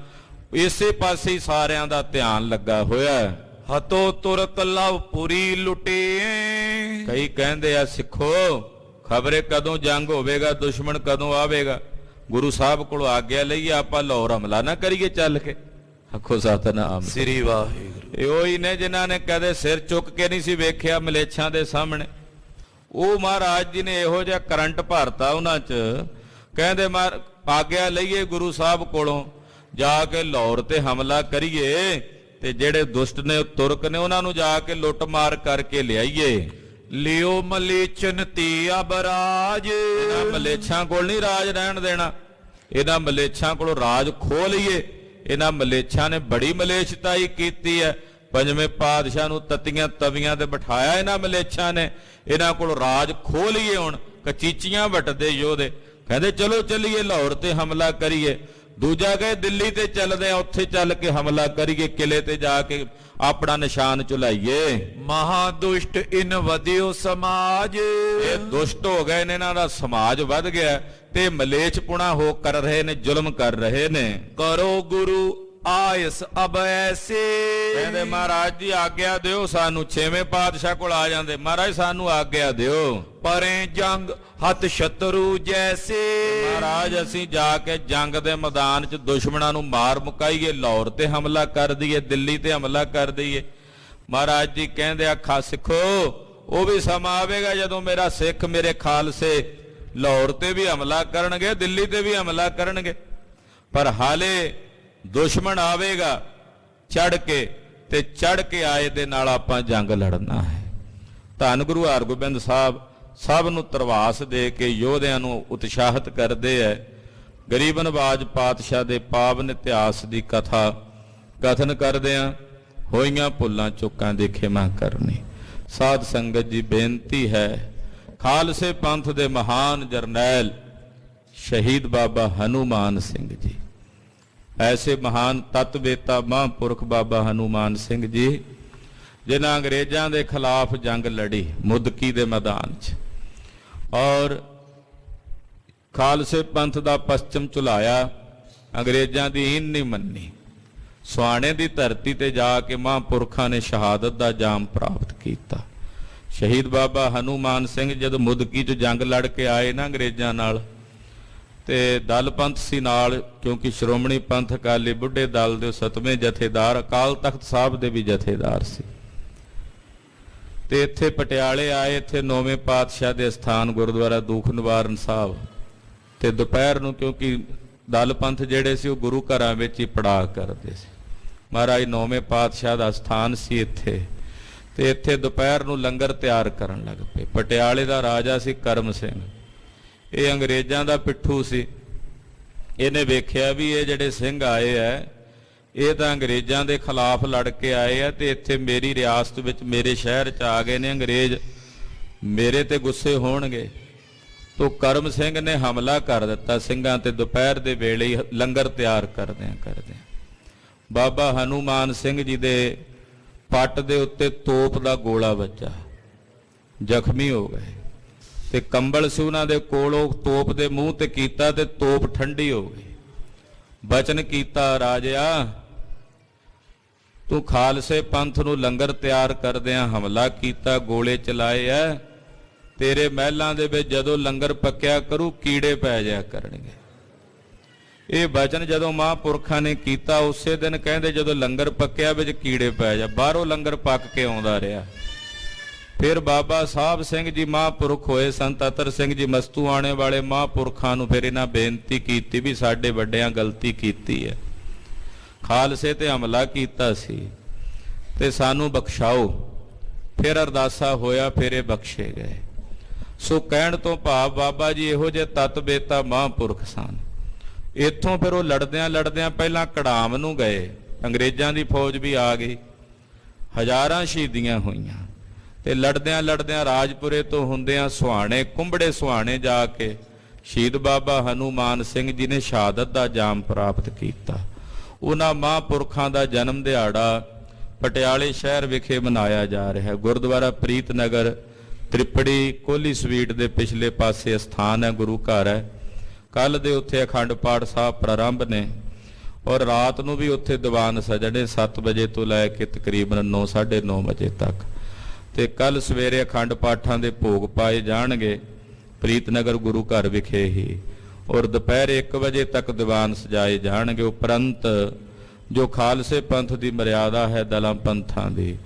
ਇਸੇ ਪਾਸੇ ਹੀ ਸਾਰਿਆਂ ਦਾ ਧਿਆਨ ਲੱਗਾ ਹੋਇਆ। ਹਤੋ ਤੁਰਕ ਲਵਪੁਰੀ ਲੁਟੇ, ਕਈ ਕਹਿੰਦੇ ਆ ਸਿੱਖੋ ਖਬਰੇ ਕਦੋਂ ਜੰਗ ਹੋਵੇਗਾ, ਦੁਸ਼ਮਣ ਕਦੋਂ ਆਵੇਗਾ, ਗੁਰੂ ਸਾਹਿਬ ਕੋਲੋਂ ਆਗਿਆ ਲਈਏ ਆਪਾਂ ਲਾਹੌਰ ਹਮਲਾ ਨਾ ਕਰੀਏ ਚੱਲ ਕੇ। ਆਖੋ ਸਤਨਾਮ ਸ੍ਰੀ ਵਾਹਿਗੁਰੂ। ਇਹ ਉਹੀ ਨੇ ਜਿਨ੍ਹਾਂ ਨੇ ਕਦੇ ਸਿਰ ਚੁੱਕ ਕੇ ਨਹੀਂ ਸੀ ਵੇਖਿਆ ਮਲੇਛਾਂ ਦੇ ਸਾਹਮਣੇ। ਉਹ ਮਹਾਰਾਜ ਜੀ ਨੇ ਇਹੋ ਜਿਹਾ ਕਰੰਟ ਭਰਤਾ ਉਹਨਾਂ 'ਚ, ਕਹਿੰਦੇ ਆਗਿਆ ਲਈਏ ਗੁਰੂ ਸਾਹਿਬ ਕੋਲੋਂ, ਜਾ ਕੇ ਲਾਹੌਰ ਤੇ ਹਮਲਾ ਕਰੀਏ ਤੇ ਜਿਹੜੇ ਦੁਸ਼ਟ ਨੇ ਤੁਰਕ ਨੇ ਉਹਨਾਂ ਨੂੰ ਜਾ ਕੇ ਲੁੱਟ ਮਾਰ ਕਰਕੇ ਲਿਆਈਏ। ਲਿਓ ਮਲੇਛਨ ਤੇ ਅਬਰਾਜ, ਇਹਨਾਂ ਮਲੇਛਾਂ ਕੋਲ ਨਹੀਂ ਰਾਜ ਰਹਿਣ ਦੇਣਾ, ਇਹਨਾਂ ਮਲੇਛਾਂ ਕੋਲੋਂ ਰਾਜ ਖੋਹ ਲਈਏ। ਇਹਨਾਂ ਮਲੇਛਾਂ ਨੇ ਬੜੀ ਮਲੇਛਤਾਈ ਕੀਤੀ ਹੈ, ਪੰਜਵੇਂ ਪਾਤਸ਼ਾਹ ਨੂੰ ਤਤੀਆਂ ਤਵੀਆਂ ਤੇ ਬਿਠਾਇਆ ਇਹਨਾਂ ਮਲੇਛਾਂ ਨੇ। ਇਹਨਾਂ ਕੋਲ ਰਾਜ ਖੋਹ ਲਈਏ। ਹੁਣ ਕਚੀਚੀਆਂ ਵੱਟਦੇ ਯੋਧੇ, ਕਹਿੰਦੇ ਚਲੋ ਚੱਲੀਏ ਲਾਹੌਰ ਤੇ ਹਮਲਾ ਕਰੀਏ। ਦੂਜਾ ਕਹੇ ਦਿੱਲੀ ਤੇ ਚੱਲਦੇ ਆ, ਉੱਥੇ ਚੱਲ ਕੇ ਹਮਲਾ ਕਰੀਏ, ਕਿਲੇ ਤੇ ਜਾ ਕੇ ਆਪਣਾ ਨਿਸ਼ਾਨ ਝੁਲਾਈਏ। ਮਹਾਦੁਸ਼ਟ ਇਨ ਵਧਿਓ ਸਮਾਜ, ਇਹ ਦੁਸ਼ਟ ਹੋ ਗਏ ਨੇ, ਇਹਨਾਂ ਦਾ ਸਮਾਜ ਵੱਧ ਗਿਆ ਤੇ ਮਲੇਛਪੁਣਾ ਹੋ ਕਰ ਰਹੇ ਨੇ, ਜ਼ੁਲਮ ਕਰ ਰਹੇ ਨੇ। ਕਰੋ ਗੁਰੂ ਆਇਸ ਅਬ ਐਸੇ, ਕਹਿੰਦੇ ਮਹਾਰਾਜ ਜੀ ਆਗਿਆ ਦਿਓ ਸਾਨੂੰ। ਛੇਵੇਂ ਪਾਤਸ਼ਾਹ ਕੋਲ ਆ ਜਾਂਦੇ, ਮਹਾਰਾਜ ਸਾਨੂੰ ਆਗਿਆ ਦਿਓ। ਪਰੇ ਜੰਗ ਹੱਥ ਸ਼ਤਰੂ ਜੈਸੇ, ਮਹਾਰਾਜ ਅਸੀਂ ਜਾ ਕੇ ਜੰਗ ਦੇ ਮੈਦਾਨ 'ਚ ਦੁਸ਼ਮਣਾਂ ਨੂੰ ਮਾਰ ਮੁਕਾਈਏ, ਲਾਹੌਰ ਤੇ ਹਮਲਾ ਕਰ ਦਈਏ, ਦਿੱਲੀ ਤੇ ਹਮਲਾ ਕਰ ਦਈਏ। ਮਹਾਰਾਜ ਜੀ ਕਹਿੰਦੇ ਆਖਾ ਸਿੱਖੋ ਉਹ ਵੀ ਸਮਾਂ ਆਵੇਗਾ ਜਦੋਂ ਮੇਰਾ ਸਿੱਖ ਮੇਰੇ ਖਾਲਸੇ ਲਾਹੌਰ ਤੇ ਵੀ ਹਮਲਾ ਕਰਨਗੇ, ਦਿੱਲੀ ਤੇ ਵੀ ਹਮਲਾ ਕਰਨਗੇ, ਪਰ ਹਾਲੇ ਦੁਸ਼ਮਣ ਆਵੇਗਾ ਚੜ ਕੇ, ਤੇ ਚੜ ਕੇ ਆਏ ਦੇ ਨਾਲ ਆਪਾਂ ਜੰਗ ਲੜਨਾ ਹੈ। ਧੰਨ ਗੁਰੂ ਹਰਗੋਬਿੰਦ ਸਾਹਿਬ ਸਭ ਨੂੰ ਤਰਵਾਸ ਦੇ ਕੇ ਯੋਧਿਆਂ ਨੂੰ ਉਤਸ਼ਾਹਿਤ ਕਰਦੇ ਐ। ਗਰੀਬ ਨਵਾਜ ਪਾਤਸ਼ਾਹ ਦੇ ਪਾਵਨ ਇਤਿਹਾਸ ਦੀ ਕਥਾ ਕਥਨ ਕਰਦਿਆਂ ਹੋਈਆਂ ਭੁੱਲਾਂ ਚੁੱਕਾਂ ਦੀ ਖਿਮਾ ਕਰਨੀ। ਸਾਧ ਸੰਗਤ ਜੀ ਬੇਨਤੀ ਹੈ, ਖਾਲਸੇ ਪੰਥ ਦੇ ਮਹਾਨ ਜਰਨੈਲ ਸ਼ਹੀਦ ਬਾਬਾ ਹਨੂਮਾਨ ਸਿੰਘ ਜੀ, ਐਸੇ ਮਹਾਨ ਤਤਵੇਤਾ ਮਹਾਂਪੁਰਖ ਬਾਬਾ ਹਨੂਮਾਨ ਸਿੰਘ ਜੀ, ਜਿਨ੍ਹਾਂ ਅੰਗਰੇਜ਼ਾਂ ਦੇ ਖਿਲਾਫ ਜੰਗ ਲੜੀ ਮੁਦਕੀ ਦੇ ਮੈਦਾਨ 'ਚ, ਔਰ ਖਾਲਸੇ ਪੰਥ ਦਾ ਪਸਚਮ ਝੁਲਾਇਆ, ਅੰਗਰੇਜ਼ਾਂ ਦੀ ਈਨ ਨਹੀਂ ਮੰਨੀ। ਸੁਹਾਣੇ ਦੀ ਧਰਤੀ ਤੇ ਜਾ ਕੇ ਮਹਾਂਪੁਰਖਾਂ ਨੇ ਸ਼ਹਾਦਤ ਦਾ ਜਾਮ ਪ੍ਰਾਪਤ ਕੀਤਾ। ਸ਼ਹੀਦ ਬਾਬਾ ਹਨੂਮਾਨ ਸਿੰਘ ਜਦੋਂ ਮੁਦਕੀ 'ਚ ਜੰਗ ਲੜ ਕੇ ਆਏ ਨਾ ਅੰਗਰੇਜ਼ਾਂ ਨਾਲ, ਤੇ ਦਲ ਪੰਥ ਸੀ ਨਾਲ, ਕਿਉਂਕਿ ਸ਼੍ਰੋਮਣੀ ਪੰਥ ਅਕਾਲੀ ਬੁੱਢੇ ਦਲ ਦੇ 7ਵੇਂ ਜਥੇਦਾਰ ਅਕਾਲ ਤਖਤ ਸਾਹਿਬ ਦੇ ਵੀ ਜਥੇਦਾਰ ਸੀ। ਤੇ ਇੱਥੇ ਪਟਿਆਲੇ ਆਏ, ਇੱਥੇ 9ਵੇਂ ਪਾਤਸ਼ਾਹ ਦੇ ਸਥਾਨ ਗੁਰਦੁਆਰਾ ਦੂਖ ਨਿਵਾਰਨ ਸਾਹਿਬ। ਤੇ ਦੁਪਹਿਰ ਨੂੰ, ਕਿਉਂਕਿ ਦਲ ਪੰਥ ਜਿਹੜੇ ਸੀ ਉਹ ਗੁਰੂ ਘਰਾਂ ਵਿੱਚ ਹੀ ਪੜਾਅ ਕਰਦੇ ਸੀ, ਮਹਾਰਾਜ 9ਵੇਂ ਪਾਤਸ਼ਾਹ ਦਾ ਸਥਾਨ ਸੀ ਇੱਥੇ। ਤੇ ਇੱਥੇ ਦੁਪਹਿਰ ਨੂੰ ਲੰਗਰ ਤਿਆਰ ਕਰਨ ਲੱਗ ਪਏ। ਪਟਿਆਲੇ ਦਾ ਰਾਜਾ ਸੀ ਕਰਮ ਸਿੰਘ, ਇਹ ਅੰਗਰੇਜ਼ਾਂ ਦਾ ਪਿੱਠੂ ਸੀ। ਇਹਨੇ ਵੇਖਿਆ ਵੀ ਇਹ ਜਿਹੜੇ ਸਿੰਘ ਆਏ ਐ ਇਹ ਤਾਂ ਅੰਗਰੇਜ਼ਾਂ ਦੇ ਖਿਲਾਫ ਲੜ ਕੇ ਆਏ ਆ, ਤੇ ਇੱਥੇ ਮੇਰੀ ਰਿਆਸਤ ਵਿੱਚ ਮੇਰੇ ਸ਼ਹਿਰ 'ਚ ਆ ਗਏ ਨੇ ਅੰਗਰੇਜ਼, ਮੇਰੇ ਤੇ ਗੁੱਸੇ ਹੋਣਗੇ। ਤੋ ਕਰਮ ਸਿੰਘ ਨੇ ਹਮਲਾ ਕਰ ਦਿੱਤਾ ਸਿੰਘਾਂ ਤੇ। ਦੁਪਹਿਰ ਦੇ ਵੇਲੇ ਹੀ ਲੰਗਰ ਤਿਆਰ ਕਰਦਿਆਂ ਬਾਬਾ ਹਨੂਮਾਨ ਸਿੰਘ ਜੀ ਦੇ ਪੱਟ ਦੇ ਉੱਤੇ ਤੋਪ ਦਾ ਗੋਲਾ ਵੱਜਾ, ਜ਼ਖਮੀ ਹੋ ਗਏ। ਤੇ ਕੰਬਲ ਸੀ ਉਹਨਾਂ ਦੇ ਕੋਲ, ਉਹ ਤੋਪ ਦੇ ਮੂੰਹ ਤੇ ਕੀਤਾ ਤੇ ਤੋਪ ਠੰਡੀ ਹੋ ਗਈ। ਬਚਨ ਕੀਤਾ, ਰਾਜਿਆ ਤੂੰ ਖਾਲਸੇ ਪੰਥ ਨੂੰ ਲੰਗਰ ਤਿਆਰ ਕਰਦਿਆਂ ਹਮਲਾ ਕੀਤਾ, ਗੋਲੇ ਚਲਾਏ ਐ, ਤੇਰੇ ਮਹਿਲਾਂ ਦੇ ਵਿੱਚ ਜਦੋਂ ਲੰਗਰ ਪੱਕਿਆ ਕਰੂ ਕੀੜੇ ਪੈ ਜਾਇਆ ਕਰਨਗੇ। ਇਹ ਬਚਨ ਜਦੋਂ ਮਹਾਂਪੁਰਖਾਂ ਨੇ ਕੀਤਾ, ਉਸੇ ਦਿਨ ਕਹਿੰਦੇ ਜਦੋਂ ਲੰਗਰ ਪੱਕਿਆ ਵਿੱਚ ਕੀੜੇ ਪੈ ਜਾ। ਬਾਹਰੋਂ ਲੰਗਰ ਪੱਕ ਕੇ ਆਉਂਦਾ ਰਿਹਾ। ਫਿਰ ਬਾਬਾ ਸਾਹਿਬ ਸਿੰਘ ਜੀ ਮਹਾਂਪੁਰਖ ਹੋਏ, ਸੰਤ ਅਤਰ ਸਿੰਘ ਜੀ ਮਸਤੂਆਣੇ ਵਾਲੇ ਮਹਾਂਪੁਰਖਾਂ ਨੂੰ ਫਿਰ ਇਹਨਾਂ ਬੇਨਤੀ ਕੀਤੀ ਵੀ ਸਾਡੇ ਵੱਡਿਆਂ ਗਲਤੀ ਕੀਤੀ ਹੈ, ਖਾਲਸੇ ਤੇ ਹਮਲਾ ਕੀਤਾ ਸੀ ਤੇ ਸਾਨੂੰ ਬਖਸ਼ਾਓ। ਫਿਰ ਅਰਦਾਸਾ ਹੋਇਆ, ਫਿਰ ਇਹ ਬਖਸ਼ੇ ਗਏ। ਸੋ ਕਹਿਣ ਤੋਂ ਭਾਵ ਬਾਬਾ ਜੀ ਇਹੋ ਜਿਹੇ ਤਤ ਬੇਤਾ ਮਹਾਂਪੁਰਖ ਸਨ। ਇੱਥੋਂ ਫਿਰ ਉਹ ਲੜਦਿਆਂ ਪਹਿਲਾਂ ਕੜਾਮ ਨੂੰ ਗਏ, ਅੰਗਰੇਜ਼ਾਂ ਦੀ ਫੌਜ ਵੀ ਆ ਗਈ, ਹਜ਼ਾਰਾਂ ਸ਼ਹੀਦੀਆਂ ਹੋਈਆਂ। ਤੇ ਲੜਦਿਆਂ ਰਾਜਪੁਰੇ ਤੋਂ ਹੁੰਦਿਆਂ ਸੁਹਾਣੇ, ਕੁੰਬੜੇ ਸੁਹਾਣੇ ਜਾ ਕੇ ਸ਼ਹੀਦ ਬਾਬਾ ਹਨੂਮਾਨ ਸਿੰਘ ਜੀ ਨੇ ਸ਼ਹਾਦਤ ਦਾ ਜਾਮ ਪ੍ਰਾਪਤ ਕੀਤਾ। ਉਹਨਾਂ ਮਹਾਂਪੁਰਖਾਂ ਦਾ ਜਨਮ ਦਿਹਾੜਾ ਪਟਿਆਲੇ ਸ਼ਹਿਰ ਵਿਖੇ ਮਨਾਇਆ ਜਾ ਰਿਹਾ ਹੈ। ਗੁਰਦੁਆਰਾ ਪ੍ਰੀਤ ਨਗਰ ਤ੍ਰਿਪੜੀ ਕੋਹਲੀ ਸਵੀਟ ਦੇ ਪਿਛਲੇ ਪਾਸੇ ਸਥਾਨ ਹੈ, ਗੁਰੂ ਘਰ ਹੈ। ਕੱਲ ਦੇ ਉੱਥੇ ਅਖੰਡ ਪਾਠ ਸਾਹਿਬ ਪ੍ਰਾਰੰਭ ਨੇ, ਔਰ ਰਾਤ ਨੂੰ ਵੀ ਉੱਥੇ ਦੀਵਾਨ ਸਜਣੇ 7 ਵਜੇ ਤੋਂ ਲੈ ਕੇ ਤਕਰੀਬਨ 9, 9:30 ਵਜੇ ਤੱਕ। ਤੇ ਕੱਲ ਸਵੇਰੇ ਅਖੰਡ ਪਾਠਾਂ ਦੇ ਭੋਗ ਪਾਏ ਜਾਣਗੇ ਪ੍ਰੀਤ ਨਗਰ ਗੁਰੂ ਘਰ ਵਿਖੇ ਹੀ, ਔਰ ਦੁਪਹਿਰ 1 ਵਜੇ ਤੱਕ ਦੀਵਾਨ ਸਜਾਏ ਜਾਣਗੇ। ਉਪਰੰਤ ਜੋ ਖਾਲਸੇ ਪੰਥ ਦੀ ਮਰਿਆਦਾ ਹੈ, ਦਲਾਂ ਪੰਥਾਂ ਦੀ,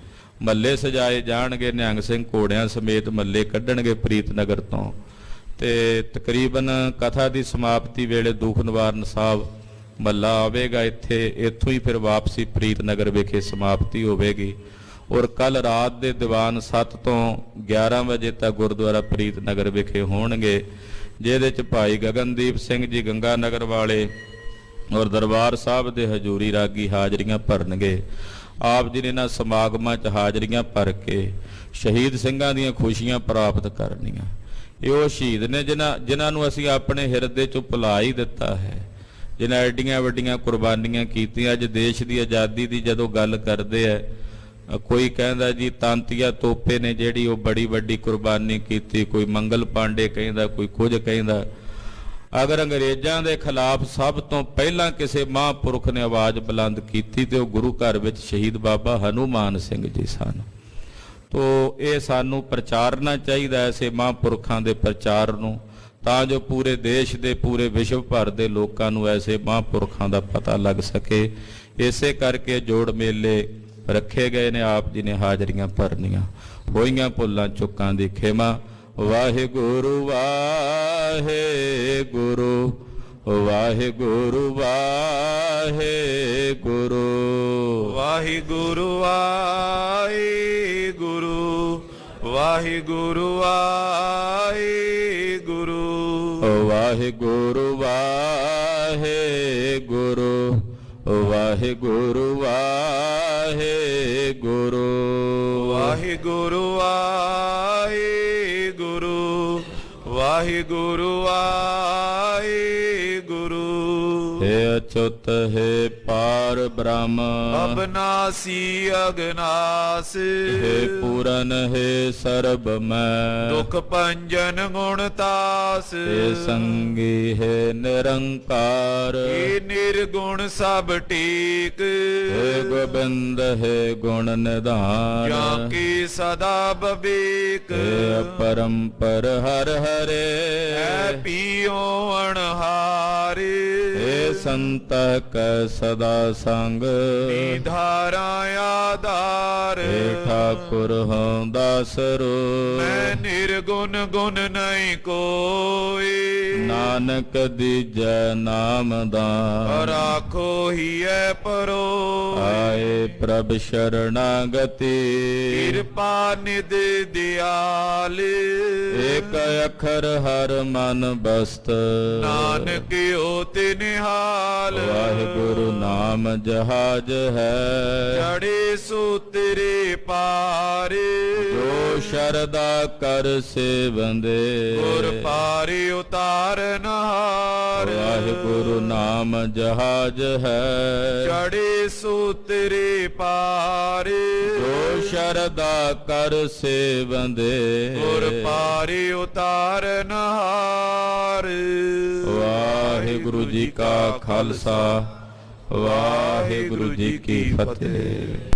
ਮੱਲੇ ਸਜਾਏ ਜਾਣਗੇ। ਨਿਹੰਗ ਸਿੰਘ ਘੋੜਿਆਂ ਸਮੇਤ ਮੱਲੇ ਕੱਢਣਗੇ ਪ੍ਰੀਤ ਨਗਰ ਤੋਂ। ਤੇ ਤਕਰੀਬਨ ਕਥਾ ਦੀ ਸਮਾਪਤੀ ਵੇਲੇ ਦੂਖ ਨਿਵਾਰਨ ਸਾਹਿਬ ਮੱਲਾ ਆਵੇਗਾ ਇੱਥੇ, ਇੱਥੋਂ ਹੀ ਫਿਰ ਵਾਪਸੀ ਪ੍ਰੀਤ ਨਗਰ ਵਿਖੇ ਸਮਾਪਤੀ ਹੋਵੇਗੀ। ਔਰ ਕੱਲ ਰਾਤ ਦੇ ਦੀਵਾਨ 7 ਤੋਂ 11 ਵਜੇ ਤੱਕ ਗੁਰਦੁਆਰਾ ਪ੍ਰੀਤ ਨਗਰ ਵਿਖੇ ਹੋਣਗੇ, ਜਿਹਦੇ 'ਚ ਭਾਈ ਗਗਨਦੀਪ ਸਿੰਘ ਜੀ ਗੰਗਾ ਨਗਰ ਵਾਲੇ ਔਰ ਦਰਬਾਰ ਸਾਹਿਬ ਦੇ ਹਜ਼ੂਰੀ ਰਾਗੀ ਹਾਜ਼ਰੀਆਂ ਭਰਨਗੇ। ਆਪ ਜੀ ਨੇ ਇਹਨਾਂ ਸਮਾਗਮਾਂ 'ਚ ਹਾਜ਼ਰੀਆਂ ਭਰ ਕੇ ਸ਼ਹੀਦ ਸਿੰਘਾਂ ਦੀਆਂ ਖੁਸ਼ੀਆਂ ਪ੍ਰਾਪਤ ਕਰਨੀਆਂ। ਇਹ ਉਹ ਸ਼ਹੀਦ ਨੇ ਜਿਨ੍ਹਾਂ ਨੂੰ ਅਸੀਂ ਆਪਣੇ ਹਿਰਦੇ 'ਚੋਂ ਭੁਲਾ ਹੀ ਦਿੱਤਾ ਹੈ, ਜਿਨ੍ਹਾਂ ਐਡੀਆਂ ਵੱਡੀਆਂ ਕੁਰਬਾਨੀਆਂ ਕੀਤੀਆਂ। ਅੱਜ ਦੇਸ਼ ਦੀ ਆਜ਼ਾਦੀ ਦੀ ਜਦੋਂ ਗੱਲ ਕਰਦੇ ਹੈ, ਕੋਈ ਕਹਿੰਦਾ ਜੀ ਤਾਂਤੀਆ ਤੋਪੇ ਨੇ ਜਿਹੜੀ ਉਹ ਬੜੀ ਵੱਡੀ ਕੁਰਬਾਨੀ ਕੀਤੀ, ਕੋਈ ਮੰਗਲ ਪਾਂਡੇ ਕਹਿੰਦਾ, ਕੋਈ ਕੁਝ ਕਹਿੰਦਾ। ਅਗਰ ਅੰਗਰੇਜ਼ਾਂ ਦੇ ਖਿਲਾਫ ਸਭ ਤੋਂ ਪਹਿਲਾਂ ਕਿਸੇ ਮਹਾਂਪੁਰਖ ਨੇ ਆਵਾਜ਼ ਬੁਲੰਦ ਕੀਤੀ ਤੇ ਉਹ ਗੁਰੂ ਘਰ ਵਿੱਚ ਸ਼ਹੀਦ ਬਾਬਾ ਹਨੂਮਾਨ ਸਿੰਘ ਜੀ ਸਨ। ਤੋ ਇਹ ਸਾਨੂੰ ਪ੍ਰਚਾਰਨਾ ਚਾਹੀਦਾ ਐਸੇ ਮਹਾਂਪੁਰਖਾਂ ਦੇ ਪ੍ਰਚਾਰ ਨੂੰ, ਤਾਂ ਜੋ ਪੂਰੇ ਦੇਸ਼ ਦੇ, ਪੂਰੇ ਵਿਸ਼ਵ ਭਰ ਦੇ ਲੋਕਾਂ ਨੂੰ ਐਸੇ ਮਹਾਂਪੁਰਖਾਂ ਦਾ ਪਤਾ ਲੱਗ ਸਕੇ। ਇਸੇ ਕਰਕੇ ਜੋੜ ਮੇਲੇ ਰੱਖੇ ਗਏ ਨੇ, ਆਪ ਜੀ ਨੇ ਹਾਜ਼ਰੀਆਂ ਭਰਨੀਆਂ। ਹੋਈਆਂ ਭੁੱਲਾਂ ਚੁੱਕਾਂ ਦੀ ਖਿਮਾ। ਵਾਹਿਗੁਰੂ ਵਾਹਿਗੁਰੂ ਵਾਹਿਗੁਰੂ ਵਾਹਿਗੁਰੂ ਵਾਹਿਗੁਰੂ ਵਾਹਿਗੁਰੂ ਵਾਹਿਗੁਰੂ ਵਾਹਿਗੁਰੂ ਵਾਹਿਗੁਰੂ ਵਾਹਿਗੁਰੂ ਵਾਹਿਗੁਰੂ ਵਾਹਿਗੁਰੂ ਵਾਹਿਗੁਰੂ ਵਾਹਿਗੁਰੂ ਵਾਹਿਗੁਰੂ ਵਾਹਿਗੁਰੂ। ਹੇ ਅਚੁੱਤ ਹੈ ਪਾਰ ਬ੍ਰਹਮ ਅਬਨਾਸੀ ਅਗਨਾਸ ਹੈ ਪੂਰਨ ਹੈ ਸਰਬ ਮੈਂ ਦੁਖ ਭੰਜਨ ਗੁਣ ਤਾਸ ਹੈ ਸੰਗੀ ਹੈ ਨਿਰੰਕਾਰ ਏ ਨਿਰਗੁਣ ਸਭ ਟੇਕ ਹੈ ਗੋਬਿੰਦ ਹੈ ਗੁਣ ਨਿਧਾਨ ਜਾਂ ਕੀ ਸਦਾ ਬਵੇਕ ਹੈ ਪਰੰਪਰ ਹਰ ਹਰੇ ਹੈ ਪੀਓ ਅਣਹਾਰੇ हे संत कै सदा संग ਨਿਧਾਰਾ ਆਧਾਰ हे ठाकुर हों दासरो ਮੈਂ ਨਿਰਗੁਣ ਗੁਣ ਨਹੀਂ ਕੋਈ नानक दीजै नाम दान ਰਾਖੋ ਹੀਐ ਪਰੋ आए प्रभ शरणागति ਕਿਰਪਾ ਨਿਧ ਦਿਆਲ एक अखर हर मन बस्त ਨਾਨਕ ਹੋਤੇ ਨਿਹਾਲ वाहिगुरु नाम जहाज है ਜੜੇ ਸੂਤਰੇ ਪਾਰ जो शरदा कर से बंदे ਗੁਰ ਪਾਰੇ ਉਤਾਰਨ ਹਾਰ वाहिगुरु नाम जहाज है ਜੜੇ ਸੂਤਰੇ ਪਾਰ जो शरदा कर से बंदे ਗੁਰ ਪਾਰੇ ਉਤਾਰਨ ਹਾਰ वाहिगुरु जी का खालसा वाहिगुरु जी की फतेह।